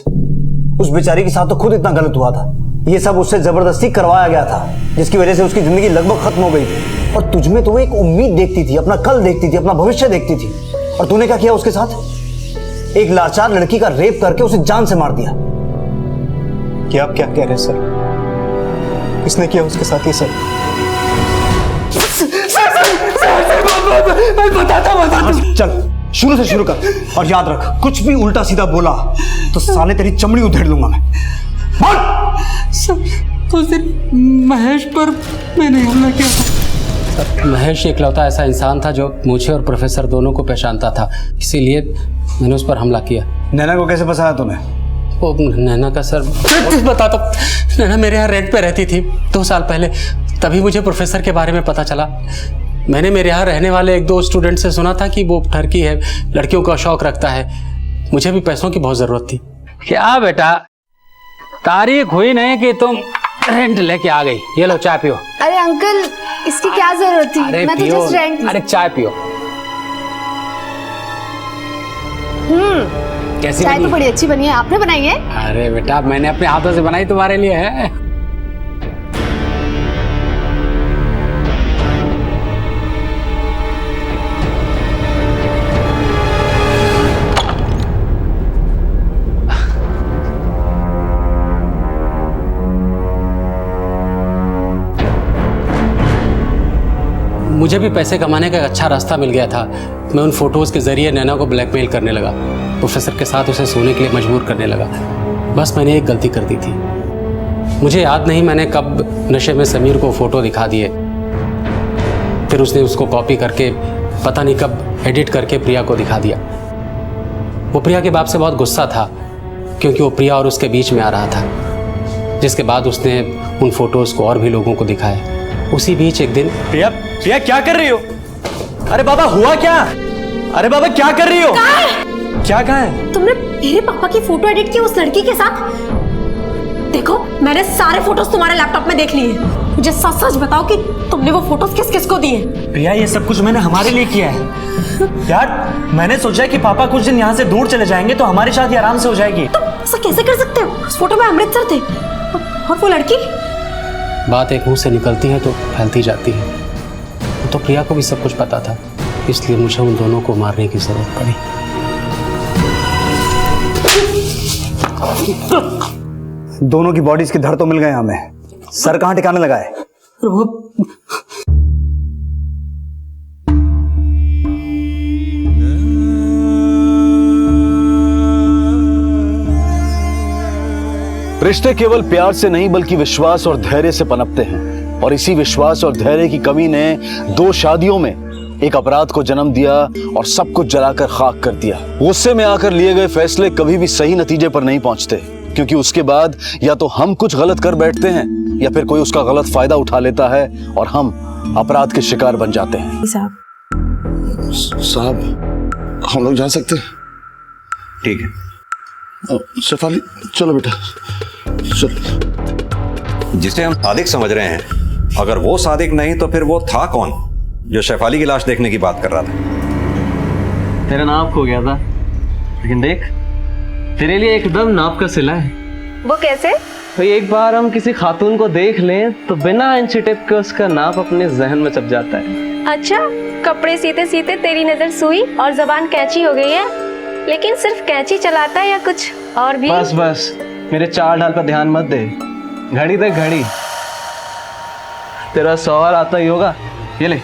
उस बेचारी के साथ तो खुद इतना गलत हुआ था। ये सब उससे जबरदस्ती करवाया गया था, जिसकी वजह से उसकी जिंदगी लगभग खत्म हो गई थी। और तुझमें तो वो एक उम्मीद देखती थी, अपना कल देखती थी, अपना भविष्य देखती थी। और तूने क्या किया उसके साथ? एक लाचार लड़की का रेप करके उसे जान से मार दिया।
क्या आप क्या कह रहे हैं सर? किसने किया उसके साथ ये सब?
बताता चल शुरू से शुरू कर। और याद रख, कुछ भी उल्टा सीधा बोला तो साले तेरी चमड़ी उधेड़ लूंगा मैं। बोल।
उस दिन महेश पर मैंने हमला किया था। महेश इकलौता ऐसा इंसान था जो मुझे और प्रोफेसर दोनों को पहचानता था, इसीलिए मैंने उस पर हमला किया।
नैना को कैसे फंसाया तूने?
वो नैना का सर बताता। नैना मेरे यहाँ रेंट पे रहती थी 2 साल पहले, तभी मुझे प्रोफेसर के बारे में पता चला। मैंने मेरे यहाँ रहने वाले 1-2 स्टूडेंट से सुना था कि वो ठरकी है, लड़कियों का शौक रखता है। मुझे भी पैसों की बहुत जरूरत थी। क्या बेटा, तारीख हुई नहीं कि तुम रेंट लेके आ गई। ये लो चाय पियो।
अरे अंकल, इसकी क्या जरूरत थी? मैं तो जस्ट रेंट।
अरे चाय पियो। कैसी
चाय तो बड़ी अच्छी बनी है, आपने बनाई है?
अरे बेटा, मैंने अपने हाथों से बनाई, तुम्हारे लिए है। मुझे भी पैसे कमाने का एक अच्छा रास्ता मिल गया था। मैं उन फोटोज़ के ज़रिए नैना को ब्लैकमेल करने लगा, प्रोफेसर के साथ उसे सोने के लिए मजबूर करने लगा। बस मैंने एक गलती कर दी थी। मुझे याद नहीं मैंने कब नशे में समीर को फ़ोटो दिखा दिए, फिर उसने उसको कॉपी करके पता नहीं कब एडिट करके प्रिया को दिखा दिया। वो प्रिया के बाप से बहुत गुस्सा था क्योंकि वो प्रिया और उसके बीच में आ रहा था, जिसके बाद उसने उन फोटोज़ को और भी लोगों को दिखाया। उसी बीच एक दिन
प्रिया क्या कर रही हो? अरे बाबा हुआ क्या? अरे बाबा क्या कर रही हो? क्या कहा है?
तुमने मेरे पापा की फोटो एडिट की उस लड़की के साथ? देखो, मैंने सारे फोटोज तुम्हारे लैपटॉप में देख लिए। मुझे सच सच बताओ कि तुमने वो फोटोज किस किस को दिए?
प्रिया ये सब कुछ मैंने हमारे लिए किया है यार। मैंने सोचा कि पापा कुछ दिन यहाँ से दूर चले जाएंगे तो हमारी शादी आराम से हो जाएगी।
तुम ऐसा कैसे कर सकते हो? उस फोटो में अमृतसर थे और वो लड़की।
बात एक मुंह से निकलती है तो फैलती जाती है। तो प्रिया को भी सब कुछ पता था, इसलिए मुझे उन दोनों को मारने की जरूरत पड़ी।
दोनों की बॉडीज के धड़ तो मिल गए हमें, सर कहाँ ठिकाने लगा है?
रिश्ते केवल प्यार से नहीं बल्कि विश्वास और धैर्य से पनपते हैं, और इसी विश्वास और धैर्य की कमी ने 2 शादियों में एक अपराध को जन्म दिया और सब कुछ जलाकर खाक कर दिया। गुस्से में आकर लिए गए फैसले कभी भी सही नतीजे पर नहीं पहुंचते, क्योंकि उसके बाद या तो हम कुछ गलत कर बैठते हैं या फिर कोई उसका गलत फायदा उठा लेता है और हम अपराध के शिकार बन जाते हैं।
साहब हम लोग जा सकते हैं?
ठीक है।
शेफाली चलो बेटा चल।
जिसे हम सादिक समझ रहे हैं, अगर वो सादिक नहीं तो फिर वो था कौन जो शेफाली की लाश देखने की बात कर रहा था?
तेरा नाप खो गया था, लेकिन देख तेरे लिए एकदम नाप का सिला है।
वो कैसे?
तो एक बार हम किसी खातून को देख लें तो बिना इंची टिप के उसका नाप अपने जहन में छप जाता है।
अच्छा, कपड़े सीते सीते तेरी नजर सुई और जबान कैंची हो गई है, लेकिन सिर्फ कैंची चलाता है या कुछ और भी?
बस बस मेरे चाल ढाल पर ध्यान मत दे, घड़ी देख घड़ी। तेरा सवाल आता ही होगा, ये ले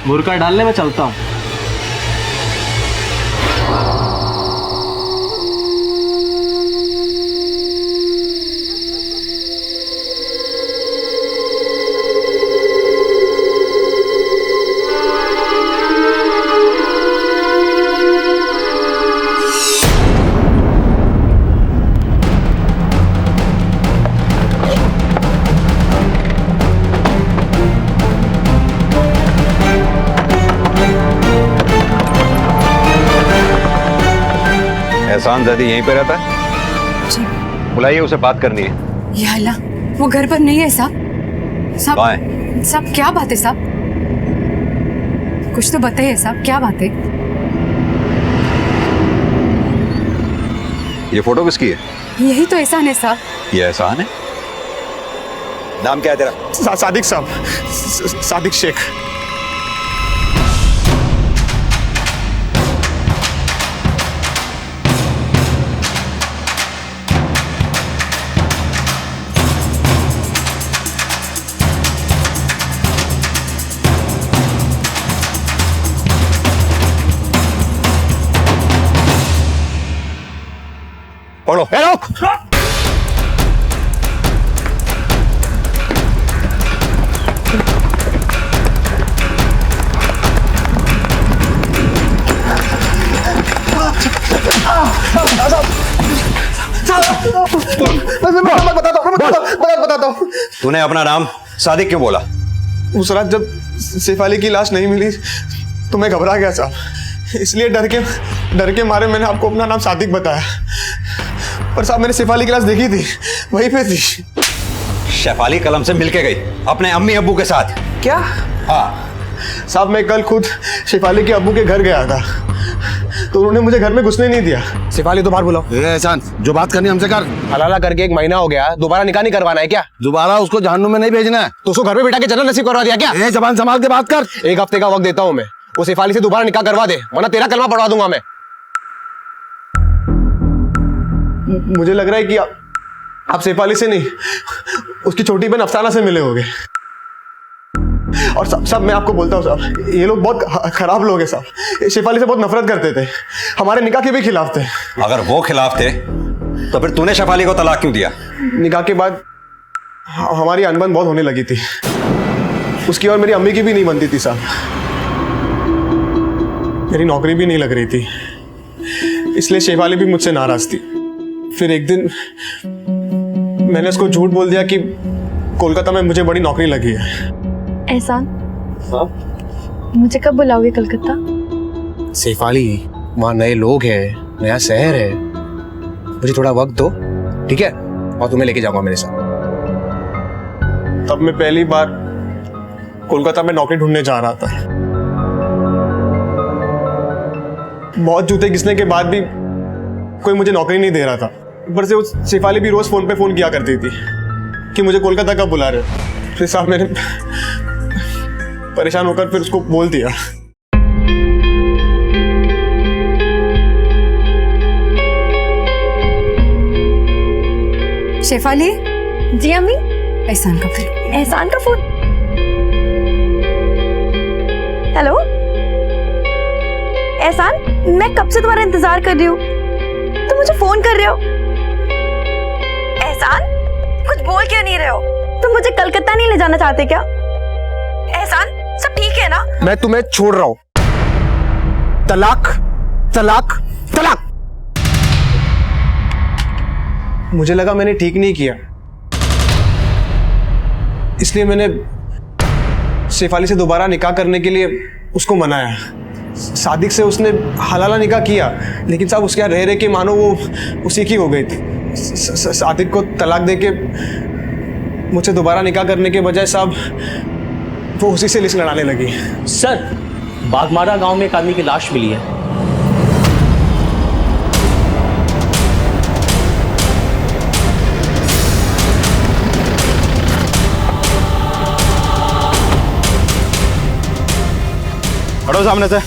बुर्का डालने में चलता हूँ।
एहसान ज़ैदी यहीं पे रहता है?
जी।
बुलाइए, उसे बात करनी है।
या अल्लाह, वो घर पर नहीं है साहब। साहब, साहब क्या बात है साहब? कुछ तो बताइए साहब, क्या बात है?
ये फोटो किसकी है?
यही तो एहसान है साहब।
ये एहसान है? नाम क्या है तेरा?
सादिक साहब, सादिक शेख।
पढ़ो।
बताता हूँ।
तूने अपना नाम सादिक क्यों बोला?
उस रात जब सैफ अली की लाश नहीं मिली तो मैं घबरा गया साहब, इसलिए डर के मारे मैंने आपको अपना नाम सादिक बताया। पर साहब मैंने सैफ अली की लाश देखी थी, वहीं पे थी।
शेफाली कलम से मिलके गई अपने अम्मी अब्बू के साथ?
क्या?
हाँ
साहब, मैं कल खुद शेफाली के अब्बू के घर गया था, तो उन्होंने मुझे घर में घुसने नहीं दिया।
शेफाली तो बाहर बुलाओ। एहसान, जो बात करनी हमसे कर। हलाला करके 1 महीना हो गया, दोबारा निकाह नहीं करवाना है क्या? दोबारा उसको जहन्नुम में नहीं भेजना है, तो उसको घर पे बिठा के जन्नत नसीब करवा दिया क्या? जबान संभाल के बात कर। 1 हफ्ते का वक्त देता हूँ मैं, वो शेफाली से दोबारा निकाह करवा दे, वरना तेरा कलमा पढ़वा दूंगा मैं।
मुझे लग रहा है कि आप शेफाली से नहीं, उसकी छोटी बहन अफसाना से मिले होंगे। और सब मैं आपको बोलता हूँ साहब, ये लोग बहुत खराब लोग हैं साहब। शेफाली से बहुत नफरत करते थे, हमारे निकाह के भी खिलाफ थे।
अगर वो खिलाफ थे तो फिर तूने शेफाली को तलाक क्यों दिया?
निकाह के बाद हमारी अनबन बहुत होने लगी थी, उसकी और मेरी अम्मी की भी नहीं बनती थी साहब। मेरी नौकरी भी नहीं लग रही थी, इसलिए शेफाली भी मुझसे नाराज थी। फिर एक दिन मैंने उसको झूठ बोल दिया कि कोलकाता में मुझे बड़ी नौकरी लगी है।
एहसान, मुझे कब बुलाओगे कलकत्ता?
शेफाली, वहाँ नए लोग हैं, नया शहर है, मुझे थोड़ा वक्त दो, ठीक है? और तुम्हें लेके जाऊंगा मेरे साथ।
तब मैं पहली बार कोलकाता में नौकरी ढूंढने जा रहा था। बहुत जूते घिसने के बाद भी कोई मुझे नौकरी नहीं दे रहा था। ऊपर से उस शेफाली भी रोज फोन पे फोन किया करती थी कि मुझे कोलकाता कब बुला रहे हो। फिर साहब मैंने परेशान होकर फिर उसको बोल दिया।
शेफाली।
जी अम्मी।
एहसान का फोन।
एहसान का फोन। हेलो एहसान, मैं कब से तुम्हारा इंतजार कर रही हूँ, तुम मुझे फोन कर रहे हो? एहसान, कुछ बोल क्यों नहीं रहे हो? तुम मुझे कलकत्ता नहीं ले जाना चाहते क्या? एहसान, सब ठीक है ना?
मैं तुम्हें छोड़ रहा हूँ। तलाक, तलाक, तलाक।
मुझे लगा मैंने ठीक नहीं किया, इसलिए मैंने शेफाली से दोबारा निकाह करने के लिए उसको मनाया। सादिक से उसने हलाला निकाह किया, लेकिन साहब उसके यहाँ रह रहे के मानो वो उसी की हो गई थी। सादिक को तलाक देके मुझसे दोबारा निकाह करने के बजाय साहब वो उसी से लिस्ट लड़ाने लगी।
सर, बागमारा गांव में एक आदमी की लाश मिली है।
हटो सामने से,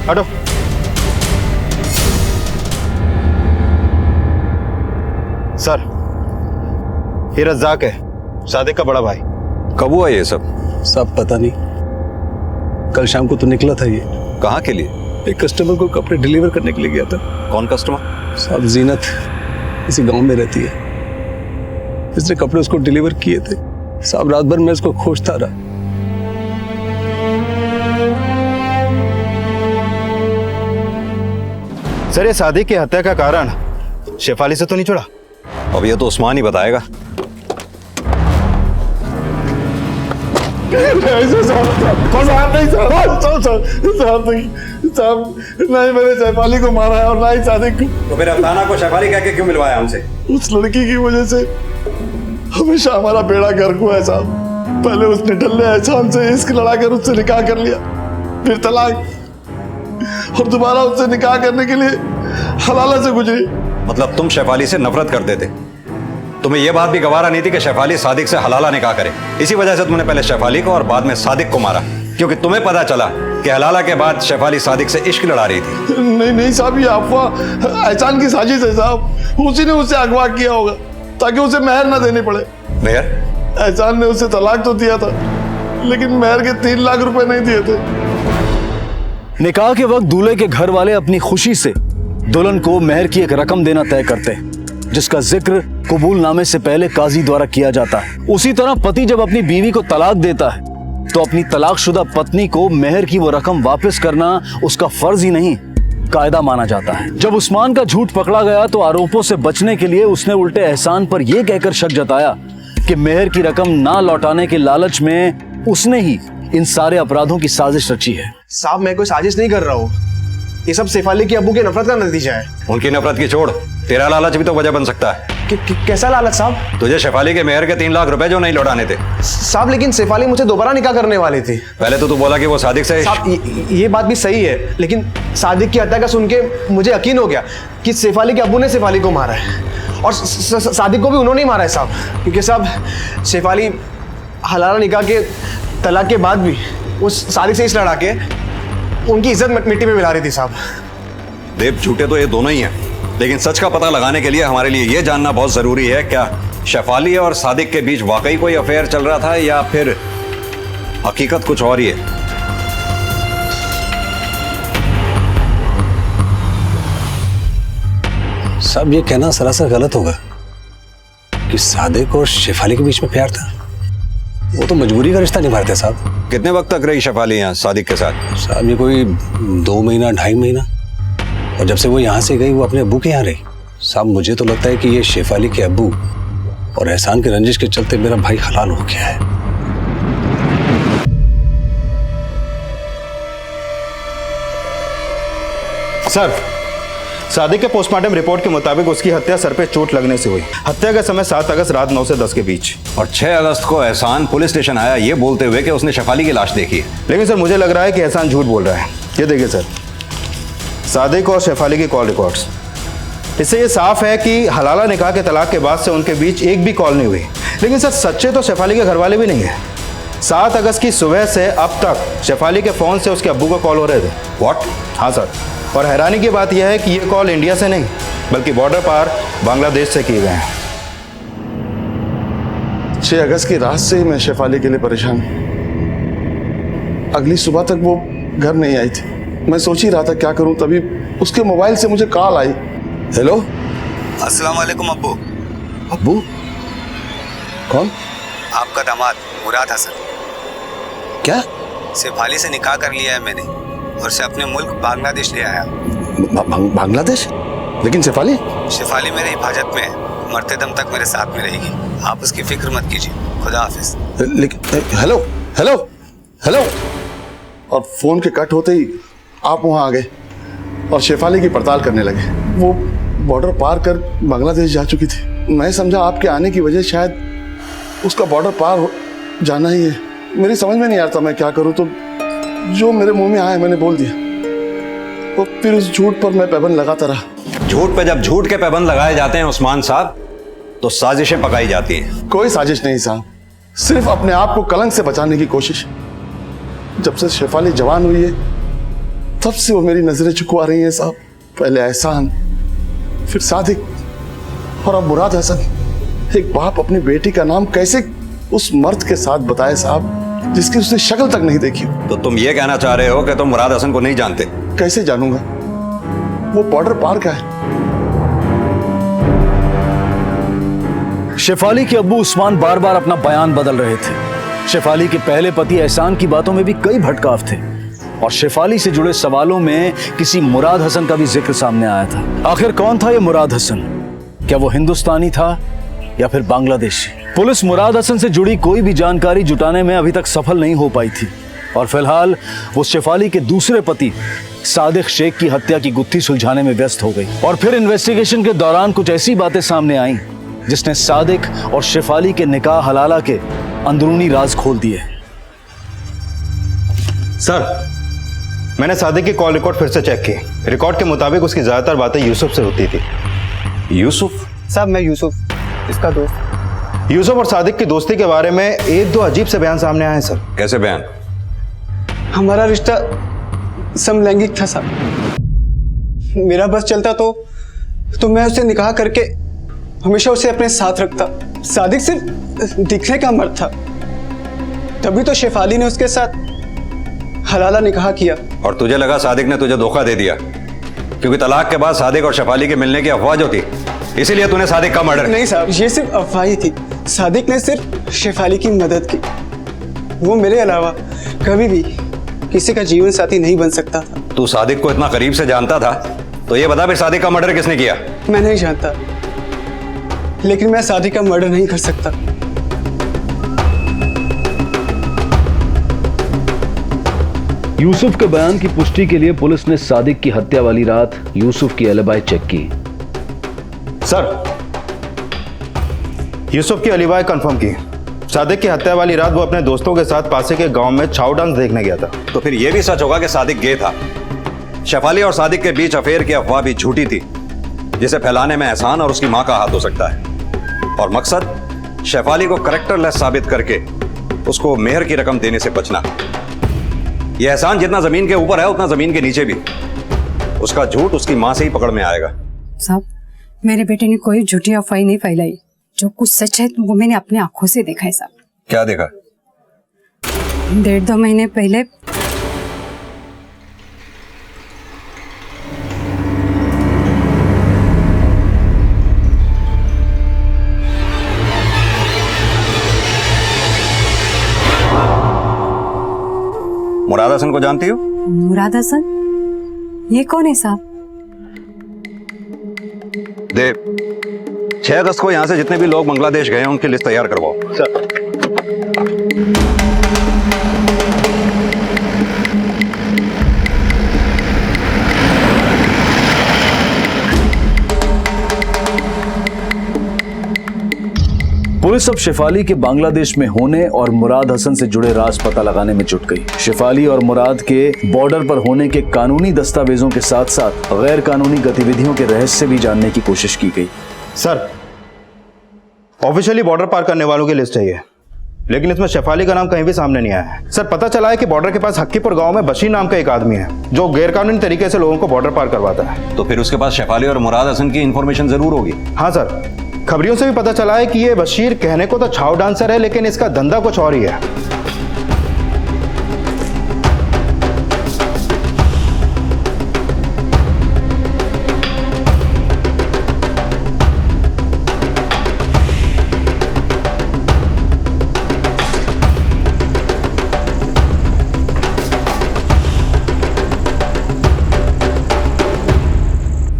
हटो।
सर, ये रज्जाक है, सादिक का बड़ा भाई। कब हुआ ये सब?
सब पता नहीं, कल शाम को तो निकला था ये।
कहाँ के लिए?
एक कस्टमर को कपड़े डिलीवर करने के लिए गया था।
कौन कस्टमर?
साहब जीनत, इसी गांव में रहती है। इसने कपड़े उसको डिलीवर किए थे। साहब रात भर मैं इसको खोजता रहा।
सर, ये सादिक की हत्या का कारण शेफाली से तो नहीं जुड़ा? अब ये तो उस्मान ही बताएगा।
कौन बाहर नहीं सर,
साहब ना ही मैंने शेफाली को मारा है और ना ही सादिक को।
तो फिर अफसाना को शेफाली कह के क्यों मिलवाया हमसे?
उस लड़की की वजह से हमेशा हमारा बेड़ा गर्क हुआ है साहब। पहले उसने ढल्ले एहसान से इश्क लड़ाकर उससे निकाह कर लिया, फिर तलाक, और दोबारा उससे निकाह करने के लिए हलाला से गुजरी।
मतलब तुम शेफाली से नफरत करते थे? तुम्हें यह बात भी गवारा नहीं थी कि शेफाली सादिक से हलाला निकाह करे? इसी वजह से तुमने पहले शेफाली को और बाद में सादिक को मारा, क्योंकि तुम्हें पता चला कि हलाला के बाद शेफाली सादिक से इश्क लड़ा रही थी।
नहीं साहब, ये अफवाह एहसान की साजिश है साहब। उसी ने उसे अगवा किया होगा ताकि उसे मेहर ना देनी पड़े।
मेहर?
एहसान ने उसे तलाक तो दिया था, लेकिन मेहर के 3 लाख रुपए नहीं दिए थे।
निकाह के वक्त दूल्हे के घर वाले अपनी खुशी से दुल्हन को मेहर की एक रकम देना तय करते हैं, जिसका जिक्र कबूलनामे से पहले काजी द्वारा किया जाता है। उसी तरह पति जब अपनी बीवी को तलाक देता है तो अपनी तलाकशुदा पत्नी को मेहर की वो रकम वापस करना उसका फर्ज ही नहीं, कायदा माना जाता है। जब उस्मान का झूठ पकड़ा गया तो आरोपों से बचने के लिए उसने उल्टे एहसान पर यह कहकर शक जताया कि मेहर की रकम ना लौटाने के लालच में उसने ही इन सारे अपराधों की साजिश रची है।
साहब मैं कोई साजिश नहीं कर रहा हूँ, ये सब शेफाली के अब्बू के नफरत का नतीजा है।
उनकी नफरत की छोड़, तेरा लालच भी तो वजह बन सकता है।
कैसा लालच साहब?
तुझे शेफाली के मेहर के 3 लाख रुपए जो नहीं लौटाने थे।
साहब लेकिन शेफाली मुझे दोबारा निकाह करने वाली थी।
पहले तो तू बोला कि वो सादिक से।
साहब ये बात भी सही है, लेकिन सादिक की हत्या का सुन के मुझे यकीन हो गया कि शेफाली के अब्बू ने शेफाली को मारा है, और सादिक को भी उन्होंने ही मारा है साहब, क्योंकि साहब शेफाली हलाला निकाह के तलाक के बाद भी उस सादिक से इस लड़ा के उनकी इज्जत मिट्टी में मिला रही थी साहब।
देव, झूठे तो ये दोनों ही हैं, लेकिन सच का पता लगाने के लिए हमारे लिए ये जानना बहुत जरूरी है, क्या शेफाली और सादिक के बीच वाकई कोई अफेयर चल रहा था या फिर हकीकत कुछ और ही है?
साहब ये कहना सरासर गलत होगा कि सादिक और शेफाली के बीच में प्यार था। वो तो मजबूरी का रिश्ता निभा रहे थे साहब।
कितने वक्त तक रही शेफाली यहाँ सादिक के साथ?
साहब ये कोई 2 महीना 2.5 महीना, और जब से वो यहाँ से गई वो अपने अब्बू के यहाँ रही। साहब मुझे तो लगता है कि ये शेफाली के अब्बू और एहसान के रंजिश के चलते मेरा भाई हलाल हो गया है।
सर, सादिक के पोस्टमार्टम रिपोर्ट के मुताबिक उसकी हत्या सर पे चोट लगने से हुई। हत्या का समय 7 अगस्त रात 9 से 10 के बीच।
और 6 अगस्त को एहसान पुलिस स्टेशन आया ये बोलते हुए कि उसने शेफाली की लाश देखी है।
लेकिन सर मुझे लग रहा है कि एहसान झूठ बोल रहा है। ये देखिए सर, सादिक और शेफाली की कॉल रिकॉर्ड्स, इससे ये साफ है कि हलाला निकाह के तलाक के बाद से उनके बीच एक भी कॉल नहीं हुई। लेकिन सर सच्चे तो शेफाली के घर वाले भी नहीं है। 7 अगस्त की सुबह से अब तक शेफाली के फ़ोन से उसके अब्बू को कॉल हो रहे थे।
व्हाट?
हाँ सर, और हैरानी की बात यह है कि ये कॉल इंडिया से नहीं बल्कि बॉर्डर पार बांग्लादेश से किए गए हैं।
6 अगस्त की रात से ही मैं शेफाली के लिए परेशान। अगली सुबह तक वो घर नहीं आई थी। मैं सोच ही रहा था क्या करूं, तभी उसके मोबाइल से मुझे कॉल आई। हेलो,
अस्सलाम वालेकुम अब्बू।
अब्बू? कौन?
आपका दामाद मुराद हसन।
क्या?
शेफाली से निकाह कर लिया है मैंने और उसे अपने मुल्क बांग्लादेश ले आया।
बांग्लादेश? लेकिन शेफाली?
शेफाली मेरे हिफाजत में है, मरते दम तक मेरे साथ में रहेगी। आप उसकी फिक्र मत कीजिए। खुदा हाफिज।
लेकिन हेलो हेलो हेलो, और फोन के कट होते ही आप वहां आ गए और शेफाली की पड़ताल करने लगे। वो बॉर्डर पार कर बांग्लादेश जा चुकी थी। मैं समझा आपके आने की वजह शायद उसका बॉर्डर पार हो जाना ही है। मेरी समझ में नहीं आता मैं क्या करूं, तो जो मेरे मुंह में आया मैंने बोल दिया। तो फिर उस झूठ पर मैं पैबंद लगाता रहा।
झूठ पे जब झूठ के पैबंद लगाए जाते हैं उस्मान साहब, तो साजिशें पकाई जाती हैं।
कोई साजिश नहीं साहब, सिर्फ अपने आप को कलंक से बचाने की कोशिश। जब से शेफाली जवान हुई है तब से वो मेरी नजरें चुकवा रही हैं साहब। पहले एहसान, फिर सादिक, और अब मुराद हसन। एक बाप अपनी बेटी का नाम कैसे उस मर्द के साथ बताए साहब जिसकी उसने शक्ल तक नहीं देखी।
तो तुम ये कहना चाह रहे हो कि तुम मुराद हसन को नहीं जानते?
कैसे जानूंगा, वो बॉर्डर पार का है।
शेफाली के अब्बू उस्मान बार बार अपना बयान बदल रहे थे। शेफाली के पहले पति एहसान की बातों में भी कई भटकाव थे और शेफाली से जुड़े सवालों में किसी मुराद हसन का भी जिक्र सामने आया था। आखिर कौन था ये मुराद हसन? क्या वो हिंदुस्तानी था या फिर बांग्लादेशी? पुलिस मुराद हसन से जुड़ी कोई भी जानकारी जुटाने में अभी तक सफल नहीं हो पाई थी। और फिलहाल वो शेफाली के दूसरे पति सादिक शेख की हत्या की गुत्थी सुलझाने में व्यस्त हो गई। और फिर इन्वेस्टिगेशन के दौरान कुछ ऐसी बातें सामने आईं जिसने सादिक और शेफाली के निकाह हलाला के अंदरूनी राज खोल दिए।
सर, मैंने सादिक की कॉल रिकॉर्ड फिर से चेक की। रिकॉर्ड के मुताबिक उसकी ज्यादातर बातें यूसुफ से होती थी।
यूसुफ?
साहब मैं यूसुफ, इसका दोस्त।
यूसुफ और सादिक की दोस्ती के बारे में एक दो अजीब से बयान सामने आए सर।
कैसे बयान?
हमारा रिश्ता समलैंगिक था साहब। मेरा बस चलता तो मैं उसे निकाह करके हमेशा उसे अपने साथ रखता। सादिक सिर्फ दिखने का मर्द था, तभी तो शेफाली ने उसके साथ हलाला निकाह किया।
और तुझे लगा सादिक ने तुझे धोखा दे दिया क्योंकि तलाक के बाद सादिक और शेफाली के मिलने की अफवाह जो थी, इसीलिए तूने सादिक का मर्डर?
नहीं साहब, ये सिर्फ अफवाह ही थी। सादिक ने सिर्फ शेफाली की मदद की। वो मेरे अलावा कभी भी किसी का जीवन साथी नहीं बन सकता था।
तू सादिक को इतना करीब से जानता था तो ये बता फिर सादिक का मर्डर किसने किया?
मैं नहीं जानता, लेकिन मैं सादिक का मर्डर नहीं कर सकता।
यूसुफ के बयान की पुष्टि के लिए पुलिस ने सादिक की हत्या वाली रात यूसुफ की एलिबाई चेक की।
सर, यूसुफ की एलिबाई कंफर्म की। सादिक की हत्या वाली रात वो अपने दोस्तों के साथ पासे के गांव में छाव डांस देखने गया था।
तो फिर यह भी सच होगा कि सादिक गे था। शेफाली और सादिक के बीच अफेयर की अफवाह भी झूठी थी जिसे फैलाने में एहसान और उसकी मां का हाथ हो सकता है। और मकसद शेफाली को करेक्टरलेस साबित करके उसको मेहर की रकम देने से बचना। यह एहसान जितना जमीन के ऊपर है उतना जमीन के नीचे भी। उसका झूठ उसकी मां से ही पकड़ में आएगा।
साहब, मेरे बेटे ने कोई झूठी अफवाह नहीं फैलाई। जो कुछ सच है वो मैंने अपनी आंखों से देखा है साहब।
क्या देखा?
1.5-2 महीने पहले
मुराद हसन को जानती हो?
मुराद हसन? ये कौन है साहब?
देव, 6 अगस्त को यहां से जितने भी लोग बांग्लादेश गए हैं उनकी लिस्ट तैयार करवाओ।
सर।
पुलिस अब शेफाली के बांग्लादेश में होने और मुराद हसन से जुड़े राज पता लगाने में जुट गई। शेफाली और मुराद के बॉर्डर पर होने के कानूनी दस्तावेजों के साथ साथ गैर कानूनी गतिविधियों के रहस्य भी जानने की कोशिश की गई।
सर, ऑफिशियली बॉर्डर पार करने वालों की लिस्ट है ये, लेकिन इसमें शेफाली का नाम कहीं भी सामने नहीं आया है। सर, पता चला है कि बॉर्डर के पास हक्कीपुर गांव में बशीर नाम का एक आदमी है जो गैरकानूनी तरीके से लोगों को बॉर्डर पार करवाता है।
तो फिर उसके पास शेफाली और मुराद हसन की इंफॉर्मेशन जरूर होगी।
हाँ सर, खबरियों से भी पता चला है कि ये बशीर कहने को तो छाव डांसर है, लेकिन इसका धंधा कुछ और ही है।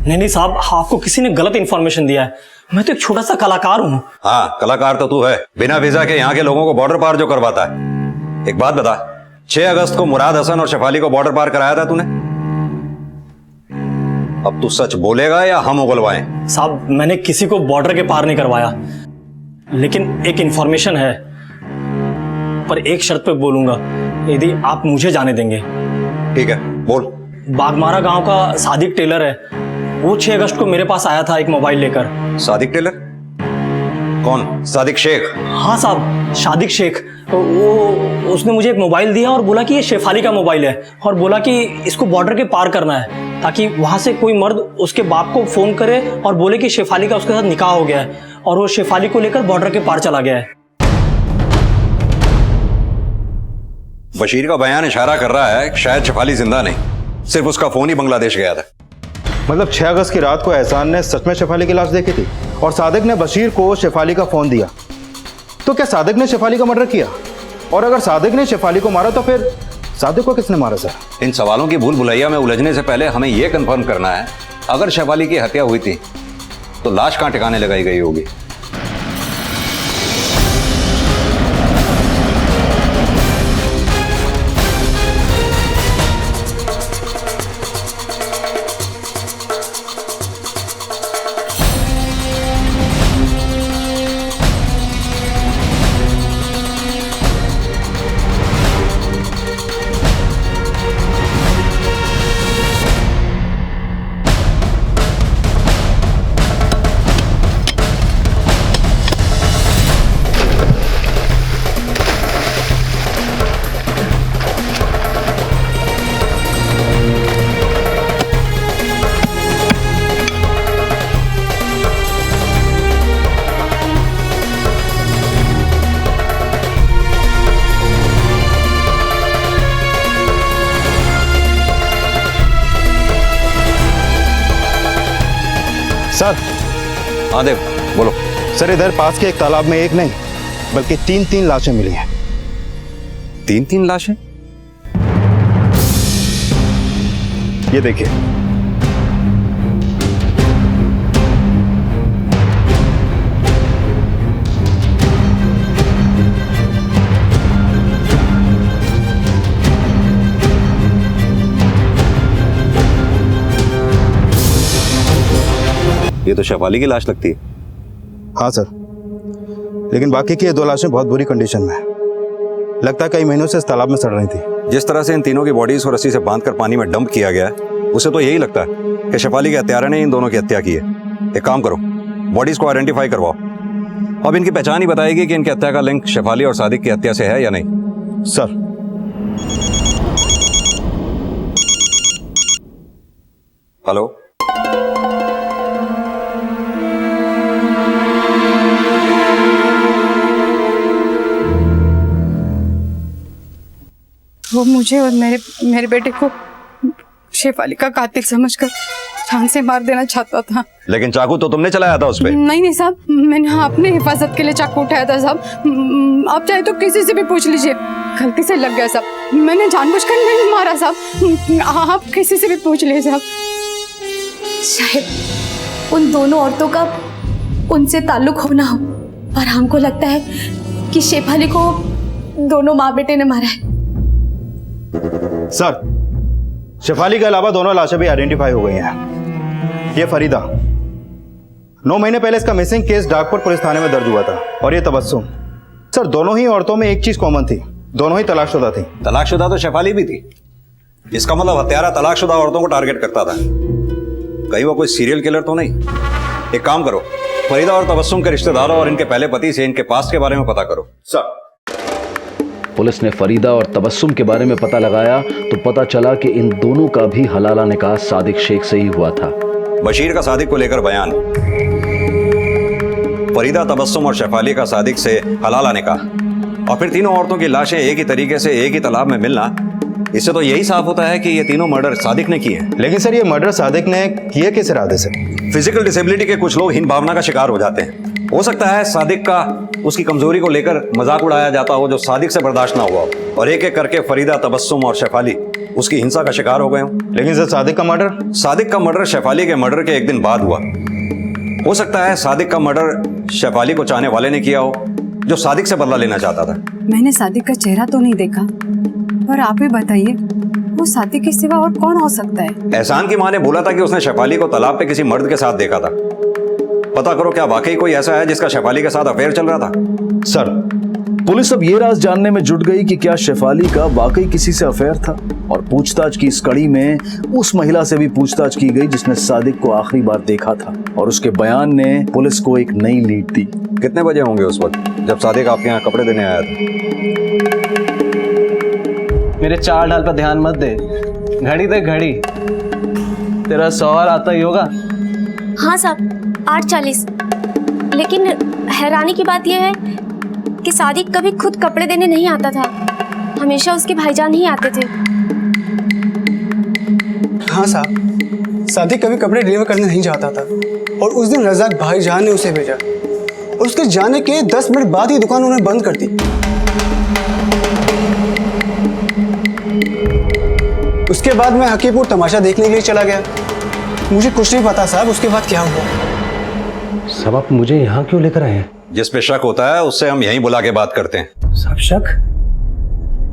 नहीं साहब, आपको किसी ने गलत इंफॉर्मेशन दिया है। मैं तो एक छोटा सा कलाकार हूँ।
हाँ, कलाकार तो तू है। बिना वीजा के यहाँ के लोगों को बॉर्डर पार जो करवाता है। एक बात बता, 6 अगस्त को मुराद हसन और शेफाली को बॉर्डर पार कराया था तूने? अब तू सच बोलेगा या हम उगलवाएं?
साहब, मैंने किसी को बॉर्डर के पार नहीं करवाया, लेकिन एक इंफॉर्मेशन है। पर एक शर्त पे बोलूंगा, यदि आप मुझे जाने देंगे।
ठीक है, बोल।
बागमारा गांव का सादिक टेलर है, वो 6 अगस्त को मेरे पास आया था एक मोबाइल लेकर।
सादिक टेलर? कौन? सादिक शेख?
हाँ साहब, सादिक शेख। वो उसने मुझे एक मोबाइल दिया और बोला कि ये शेफाली का मोबाइल है, और बोला कि इसको बॉर्डर के पार करना है ताकि वहां से कोई मर्द उसके बाप को फोन करे और बोले कि शेफाली का उसके साथ निकाह हो गया है और वो शेफाली को लेकर बॉर्डर के पार चला गया है।
बशीर का बयान इशारा कर रहा है कि शायद शेफाली जिंदा नहीं, सिर्फ उसका फोन ही बांग्लादेश गया था।
मतलब 6 अगस्त की रात को एहसान ने सच में शेफाली की लाश देखी थी और सादिक ने बशीर को शेफाली का फोन दिया। तो क्या सादिक ने शेफाली का मर्डर किया? और अगर सादिक ने शेफाली को मारा तो फिर सादिक को किसने मारा? सर,
इन सवालों की भूल भुलैया में उलझने से पहले हमें यह कंफर्म करना है, अगर शेफाली की हत्या हुई थी तो लाश कहां ठिकाने लगाई गई होगी?
सर।
हाँ देव, बोलो।
सर इधर पास के एक तालाब में एक नहीं बल्कि 3-3 लाशें मिली हैं।
3-3 लाशें?
ये देखिए।
ये तो शेफाली की लाश लगती है।
हाँ सर, लेकिन बाकी की ये 2 लाशें बहुत बुरी कंडीशन में हैं। लगता है कई महीनों से इस तालाब में सड़ रही थी।
जिस तरह से इन तीनों की बॉडीज को रस्सी से बांधकर पानी में डंप किया गया है, उसे तो यही लगता है कि शेफाली के हत्यारे ने इन दोनों की हत्या की है। एक काम करो, बॉडीज को आइडेंटिफाई करवाओ। अब इनकी पहचान ही बताएगी कि इनकी हत्या का लिंक शेफाली और सादिक की हत्या से है या नहीं।
सर।
हेलो।
वो मुझे और मेरे बेटे को शेफाली का कातिल समझकर जान से मार देना चाहता था।
लेकिन चाकू तो तुमने चलाया था उस पे।
नहीं साहब, मैंने अपने हिफाजत के लिए चाकू उठाया था साहब। आप चाहे तो किसी से भी पूछ लीजिए, गलती से लग गया साहब। मैंने जानबूझकर नहीं मारा साहब। आप किसी से भी पूछ लीजिए साहब।
शायद उन दोनों औरतों का उनसे ताल्लुक हो ना हो, पर हमको लगता है कि शेफाली को दोनों माँ बेटे ने मारा है।
सर, शेफाली के अलावा दोनों लाशें भी आइडेंटिफाई हो गई हैं। ये फरीदा, 9 महीने पहले इसका मिसिंग केस डाकपुर पुलिस थाने में दर्ज हुआ था, और ये तबस्सुम। सर, दोनों ही औरतों में एक चीज कॉमन थी, दोनों ही तलाकशुदा थी।
तलाकशुदा तो शेफाली भी थी। इसका मतलब हत्यारा तलाकशुदा औरतों को टारगेट करता था। कहीं वो कोई सीरियल किलर तो नहीं? एक काम करो, फरीदा और तबस्सुम के रिश्तेदारों और इनके पहले पति से इनके पास्ट के बारे में पता करो।
सर।
पुलिस ने फरीदा और तबस्सुम के बारे में पता लगाया तो पता चला कि इन दोनों का भी हलाला निकाह सादिक शेख से ही हुआ था।
बशीर का सादिक को लेकर बयान, फरीदा, तबस्सुम और शेफाली का सादिक से हलाला निकाह, और फिर तीनों औरतों की लाशें एक ही तरीके से एक ही तालाब में मिलना, इससे तो यही साफ होता है कि ये तीनों मर्डर सादिक ने किए हैं।
लेकिन सर, ये मर्डर सादिक ने किए किस इरादे से?
फिजिकल डिसेबिलिटी के कुछ लोग हीन भावना का शिकार हो जाते हैं। हो सकता है सादिक का उसकी कमजोरी को लेकर मजाक उड़ाया जाता हो जो सादिक से बर्दाश्त ना हुआ हो, और एक एक करके फरीदा, तबस्सुम और शेफाली उसकी हिंसा का शिकार हो गए हों।
लेकिन सर, सादिक का मर्डर
शेफाली के मर्डर के एक दिन बाद हुआ। हो सकता है सादिक का मर्डर शेफाली को चाहने वाले ने किया हो, जो सादिक से बदला लेना चाहता था।
मैंने सादिक का चेहरा तो नहीं देखा, पर आप ही बताइए, वो सादिक के सिवा और कौन हो सकता है?
एहसान की मां ने बोला था कि उसने शेफाली को तालाब पे किसी मर्द के साथ देखा था। पता करो, क्या वाकई कोई ऐसा है जिसका शेफाली के साथ अफेयर चल रहा था?
सर, पुलिस अब ये राज जानने में जुट गई कि क्या शेफाली का वाकई किसी से अफेयर था, और पूछताछ की इस कड़ी में उस महिला से भी पूछताछ की गई जिसने सादिक को आखिरी बार देखा था, और उसके बयान ने पुलिस को एक नई लीड दी।
कितने बजे होंगे उस वक्त जब सादिक आपके यहाँ कपड़े देने आया था?
मेरे चाल ढाल पर ध्यान मत दे, घड़ी दे घड़ी। तेरा सवाल आता ही होगा।
हाँ साहब, 8:40। लेकिन हैरानी की बात यह है कि सादिक कभी खुद कपड़े देने नहीं आता था, हमेशा उसके भाईजान ही आते थे।
हाँ साहब, सादिक कभी कपड़े डिलीवर करने नहीं जाता था, और उस दिन रज़ाक भाईजान ने उसे भेजा, और उसके जाने के 10 मिनट बाद ही दुकान उन्होंने बंद कर दी। उसके बाद मैं हकीपुर तमाशा देखने के लिए चला गया। मुझे कुछ नहीं पता साहब उसके बाद क्या हुआ।
सब आप मुझे यहाँ क्यों लेकर आए हैं?
जिस पे शक होता है उससे हम यहीं बुला के बात करते हैं।
साहब, शक?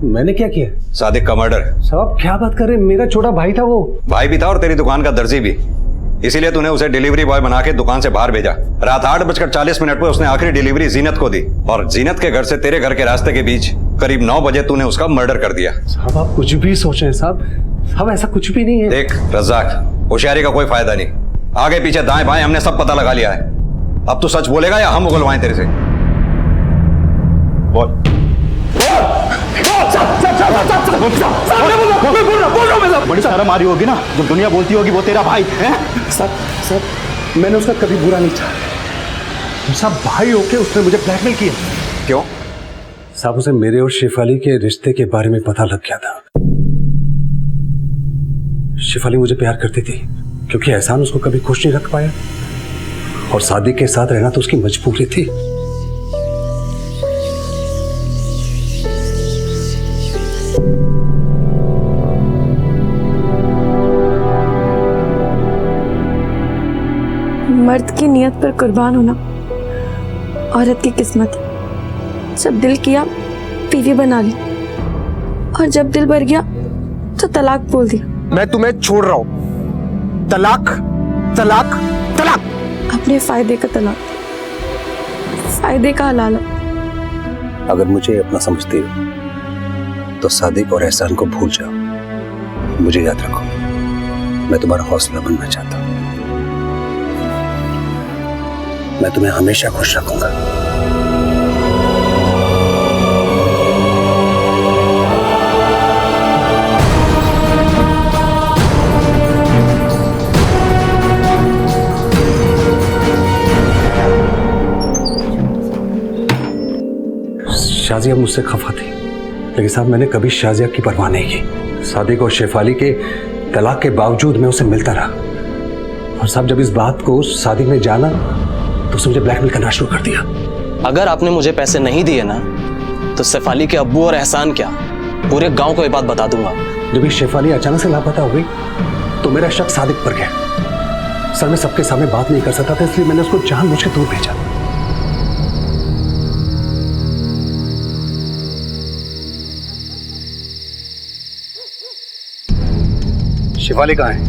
मैंने क्या किया?
सादिक का मर्डर।
साहब क्या बात कर रहे हैं? मेरा छोटा भाई था वो।
भाई भी था और तेरी दुकान का दर्जी भी, इसीलिए तूने उसे डिलीवरी बॉय बना के दुकान से बाहर भेजा। रात 8:40 पर उसने आखिरी डिलीवरी जीनत को दी, और जीनत के घर से तेरे घर के रास्ते के बीच करीब 9 बजे तूने उसका मर्डर कर दिया।
साहब आप कुछ भी सोच रहे हैं साहब, ऐसा कुछ भी नहीं है।
देख रज़ाक, होशियारी का कोई फायदा नहीं, आगे पीछे दाएं बाएं हमने सब पता लगा लिया है। अब तू सच बोलेगा या हम उगलवाएं तेरे से? बोल।
बड़ी शर्म आ रही होगी ना जब दुनिया बोलती होगी वो तेरा भाई है।
सर, मैंने उसका कभी बुरा नहीं चाहा।
साहब भाई होके उसने मुझे ब्लैकमेल किया।
क्यों?
साहब उसे मेरे और शेफाली के रिश्ते के बारे में पता लग गया था। शेफाली मुझे प्यार करती थी, क्योंकि एहसान उसको कभी खुश नहीं रख पाया,
और सादिक के साथ रहना तो उसकी मजबूरी थी।
मर्द की नियत पर कुर्बान होना औरत की किस्मत है। जब दिल किया बीवी बना ली, और जब दिल भर गया तो तलाक बोल दिया।
मैं तुम्हें छोड़ रहा हूं। तलाक तलाक तलाक।
अपने फायदे का तलाक, फायदे का हलाला।
अगर मुझे अपना समझती हो तो सादिक और एहसान को भूल जाओ। मुझे याद रखो, मैं तुम्हारा हौसला बनना चाहता हूं। मैं तुम्हें हमेशा खुश रखूंगा। शाजिया मुझसे खफा थी, लेकिन साहब मैंने कभी शाजिया की परवाह नहीं की। सादिक और शेफाली के तलाक के बावजूद मैं उसे मिलता रहा, और साहब जब इस बात को सादिक ने जाना तो उसने मुझे ब्लैकमेल करना शुरू कर दिया।
अगर आपने मुझे पैसे नहीं दिए ना, तो शेफाली के अब्बू और एहसान क्या, पूरे गांव को ये बात बता दूंगा।
जब ये शेफाली अचानक से लापता हो गई तो मेरा शक सादिक पर गया। सर मैं सबके सामने बात नहीं कर सकता था, इसलिए मैंने उसको जानबूझ के दूर भेजा। शेफाली कहाँ है?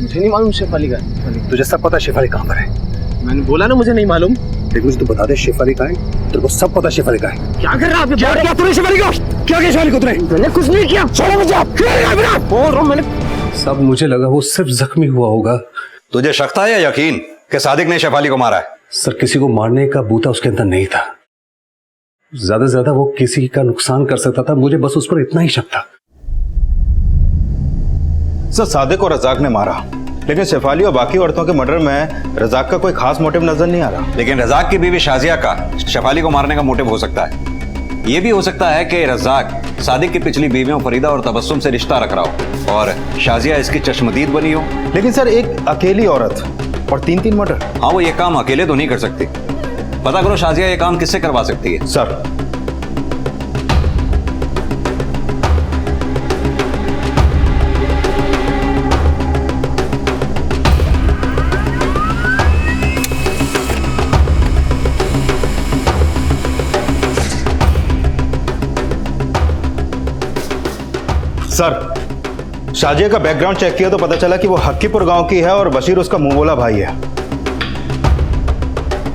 मुझे नहीं मालूम शेफाली का है।
तुझे सब पता शेफाली कहाँ पर है?
मैंने बोला ना मुझे नहीं मालूम।
देख मुझे तू बता दे शेफाली कहाँ है? तेरे को सब पता शेफाली कहाँ है?
क्या कर रहा है?
क्या किया तूने शेफाली को? क्या किया शेफाली को तूने?
मैंने कुछ नहीं किया।
छोड़ो मुझे।
बोल रहा हूं मैंने।
सब मुझे लगा वो सिर्फ जख्मी हुआ होगा।
तुझे शक था या यकीन कि सादिक ने शेफाली को मारा है?
सर किसी को मारने का बूता उसके अंदर नहीं था। ज्यादा से ज्यादा वो किसी का नुकसान कर सकता था, मुझे बस उस पर इतना ही शक था।
सर सादिक और रजाक ने मारा, लेकिन शेफाली और बाकी औरतों के मर्डर में रजाक का कोई खास मोटिव नजर नहीं आ रहा।
लेकिन रजाक की बीवी शाजिया का शेफाली को मारने का मोटिव हो सकता है। यह भी हो सकता है कि रजाक सादिक की पिछली बीवियों फरीदा और तबस्सुम से रिश्ता रख रहा हो और शाजिया इसकी चश्मदीद बनी हो।
लेकिन सर एक अकेली औरत और 3-3 मर्डर।
हाँ वो ये काम अकेले तो नहीं कर सकती। पता करो शाजिया ये काम किससे करवा सकती है।
सर सर शाजिया का बैकग्राउंड चेक किया तो पता चला कि वो हक्कीपुर गांव की है और बशीर उसका मुंह बोला भाई है।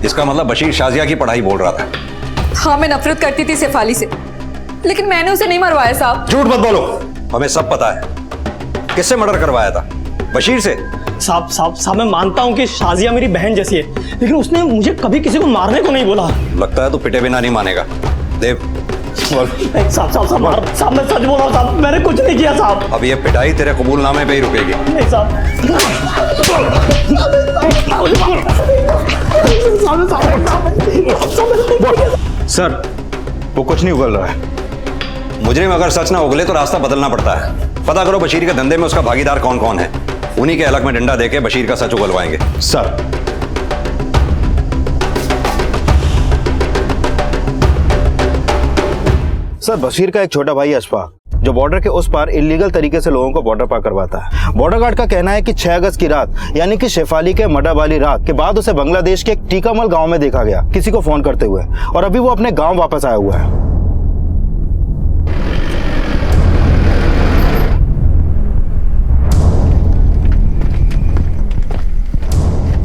इसका मतलब बशीर शाजिया की पढ़ाई बोल रहा था।
हाँ मैं नफरत करती थी शेफाली से, लेकिन मैंने उसे नहीं मरवाया साहब।
झूठ मत बोलो, हमें सब पता है। किससे मर्डर करवाया था? बशीर से?
साहब मैं मानता हूँ कि शाजिया मेरी बहन जैसी है, लेकिन उसने मुझे कभी किसी को मारने को नहीं बोला।
लगता है तो पिटे बिना नहीं मानेगा। देव
साहब मैं सच बोल रहा हूँ साहब, मैंने कुछ नहीं किया साहब।
अब ये पिटाई तेरे कबूलनामे पे ही रुकेगी।
नहीं साहब।
सर वो कुछ नहीं उगल रहा है।
मुजरिम अगर सच ना उगले तो रास्ता बदलना पड़ता है। पता करो बशीर के धंधे में उसका भागीदार कौन कौन है, उन्हीं के अलग में डंडा देके बशीर का सच उगलवाएंगे।
सर बशीर का एक छोटा भाई अशफाक जो बॉर्डर के उस पार इलीगल तरीके से लोगों को बॉर्डर पार करवाता है। बॉर्डर गार्ड का कहना है कि 6 अगस्त की रात यानी कि शेफाली के मर्डर वाली रात के बाद उसे बांग्लादेश के एक टीकामल गांव में देखा गया किसी को फोन करते हुए, और अभी वो अपने गांव वापस आया हुआ है।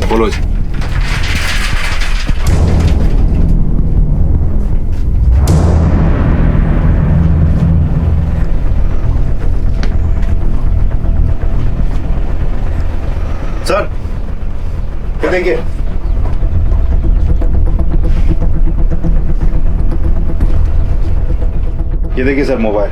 बोलो जी।
सर ये देखिए, सर मोबाइल।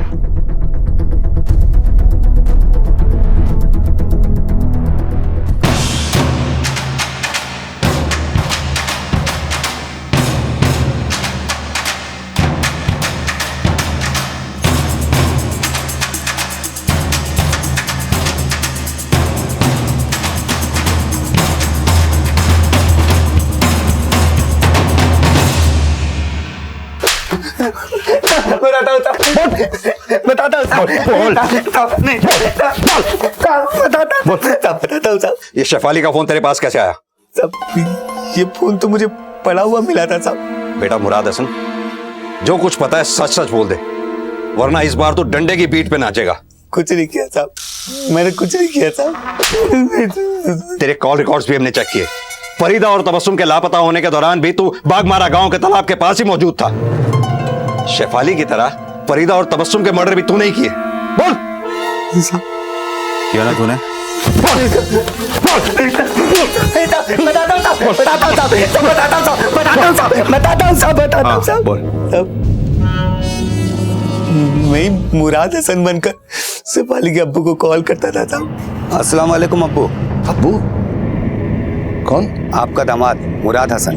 ये शेफाली का फोन तेरे पास कैसे आया?
साहब ये फोन तो मुझे पड़ा हुआ मिला था साहब।
बेटा मुराद हसन, जो कुछ पता है सच सच बोल दे, वरना इस बार तो डंडे की पीठ पे नाचेगा।
कुछ नहीं किया साहब, मैंने कुछ नहीं किया साहब।
तेरे कॉल रिकॉर्ड्स भी हमने चेक किए। फरीदा और तबस्सुम के लापता होने के दौरान भी तू बागमारा गांव के तालाब के पास ही मौजूद था। शेफाली की तरह फरीदा और तबस्सुम के मर्डर भी तूने ही किए। बोल किया ना तूने?
मैं मुराद हसन बनकर शेफाली के अब्बू को कॉल करता था साहब।
अस्सलाम वालेकुम अब्बू।
अब्बू कौन?
आपका दामाद मुराद हसन।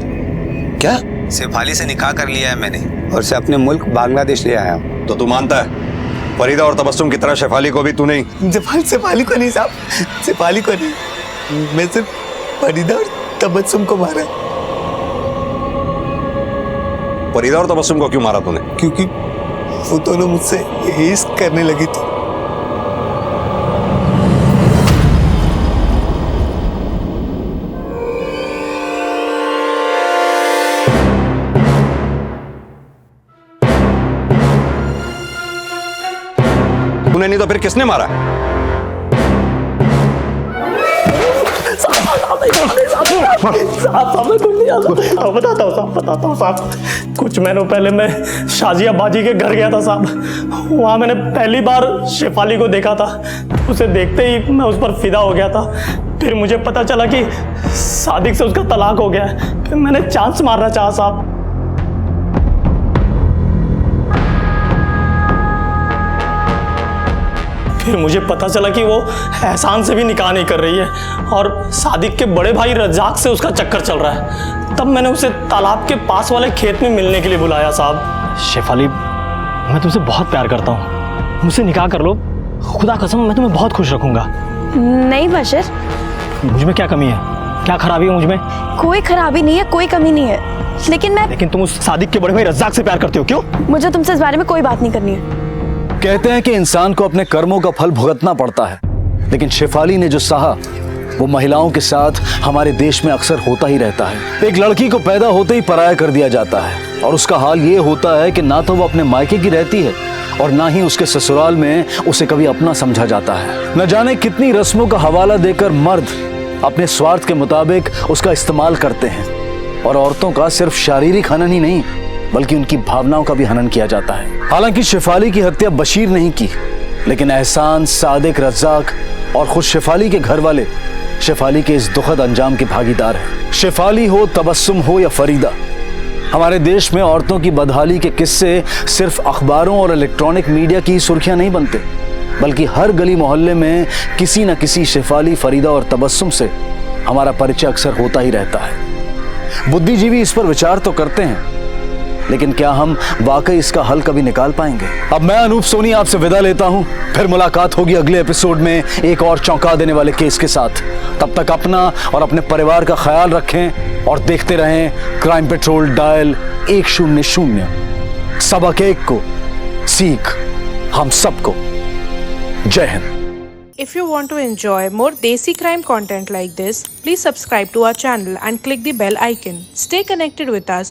क्या?
शेफाली से निकाह कर लिया है मैंने और से अपने मुल्क बांग्लादेश ले आया हूँ।
तो तू मानता है फरीदा और तबस्सुम की तरह शेफाली को भी तू नहीं?
शेफाली को नहीं साहब, शेफाली को नहीं, मैं सिर्फ फरीदा और तबस्सुम को मारा।
फरीदा और तबस्सुम को क्यों मारा तूने?
क्योंकि वो दोनों मुझसे इश्क करने लगी थी।
तूने नहीं तो फिर किसने मारा?
बताता हूँ साहब। कुछ महीनों पहले मैं शाजिया बाजी के घर गया था साहब। वहाँ मैंने पहली बार शेफाली को देखा था। उसे देखते ही मैं उस पर फिदा हो गया था। फिर मुझे पता चला कि सादिक से उसका तलाक हो गया है। फिर मैंने चांस मारना चाहा साहब। फिर मुझे पता चला कि वो एहसान से भी निकाह नहीं कर रही है और सादिक के बड़े भाई रज्जाक से उसका चक्कर चल रहा है। तब मैंने उसे तालाब के पास वाले खेत में मिलने के लिए बुलाया साहब। शेफाली, मैं तुमसे बहुत प्यार करता हूँ, मुझसे निकाह कर लो। खुदा कसम मैं तुम्हें बहुत खुश रखूंगा।
नहीं बशर,
मुझ में क्या कमी है? क्या खराबी है मुझ में?
कोई खराबी नहीं है, कोई कमी नहीं है। लेकिन
तुम उस सादिक के बड़े भाई रज्जाक से प्यार करते हो, क्यों?
मुझे तुमसे इस बारे में कोई बात नहीं करनी है।
कहते हैं कि इंसान को अपने कर्मों का फल भुगतना पड़ता है, लेकिन शेफाली ने जो सहा वो महिलाओं के साथ हमारे देश में अक्सर होता ही रहता है। एक लड़की को पैदा होते ही पराया कर दिया जाता है और उसका हाल ये होता है कि ना तो वो अपने मायके की रहती है और ना ही उसके ससुराल में उसे कभी अपना समझा जाता है। न जाने कितनी रस्मों का हवाला देकर मर्द अपने स्वार्थ के मुताबिक उसका इस्तेमाल करते हैं और औरतों का सिर्फ शारीरिक हनन ही नहीं बल्कि उनकी भावनाओं का भी हनन किया जाता है। हालांकि शेफाली की हत्या बशीर नहीं की, लेकिन एहसान, सादिक, रज्जाक और खुद शेफाली के घर वाले शेफाली के इस दुखद अंजाम के भागीदार हैं। शेफाली हो, तबस्सुम हो या फरीदा, हमारे देश में औरतों की बदहाली के किस्से सिर्फ अखबारों और इलेक्ट्रॉनिक मीडिया की सुर्खियां नहीं बनते, बल्कि हर गली मोहल्ले में किसी न किसी शेफाली, फरीदा और तबस्सुम से हमारा परिचय अक्सर होता ही रहता है। बुद्धिजीवी इस पर विचार तो करते हैं, लेकिन क्या हम वाकई इसका हल कभी निकाल पाएंगे? अब मैं अनूप सोनी आपसे विदा लेता हूं, फिर मुलाकात होगी अगले एपिसोड में एक और चौंका देने वाले केस के साथ। तब तक अपना और अपने परिवार का ख्याल रखें और देखते रहें क्राइम पेट्रोल डायल 100। सबक एक को सीख हम सबको। जय Hind.
If you want to enjoy more Desi crime content like this, please subscribe to our channel and click the bell icon. Stay connected with us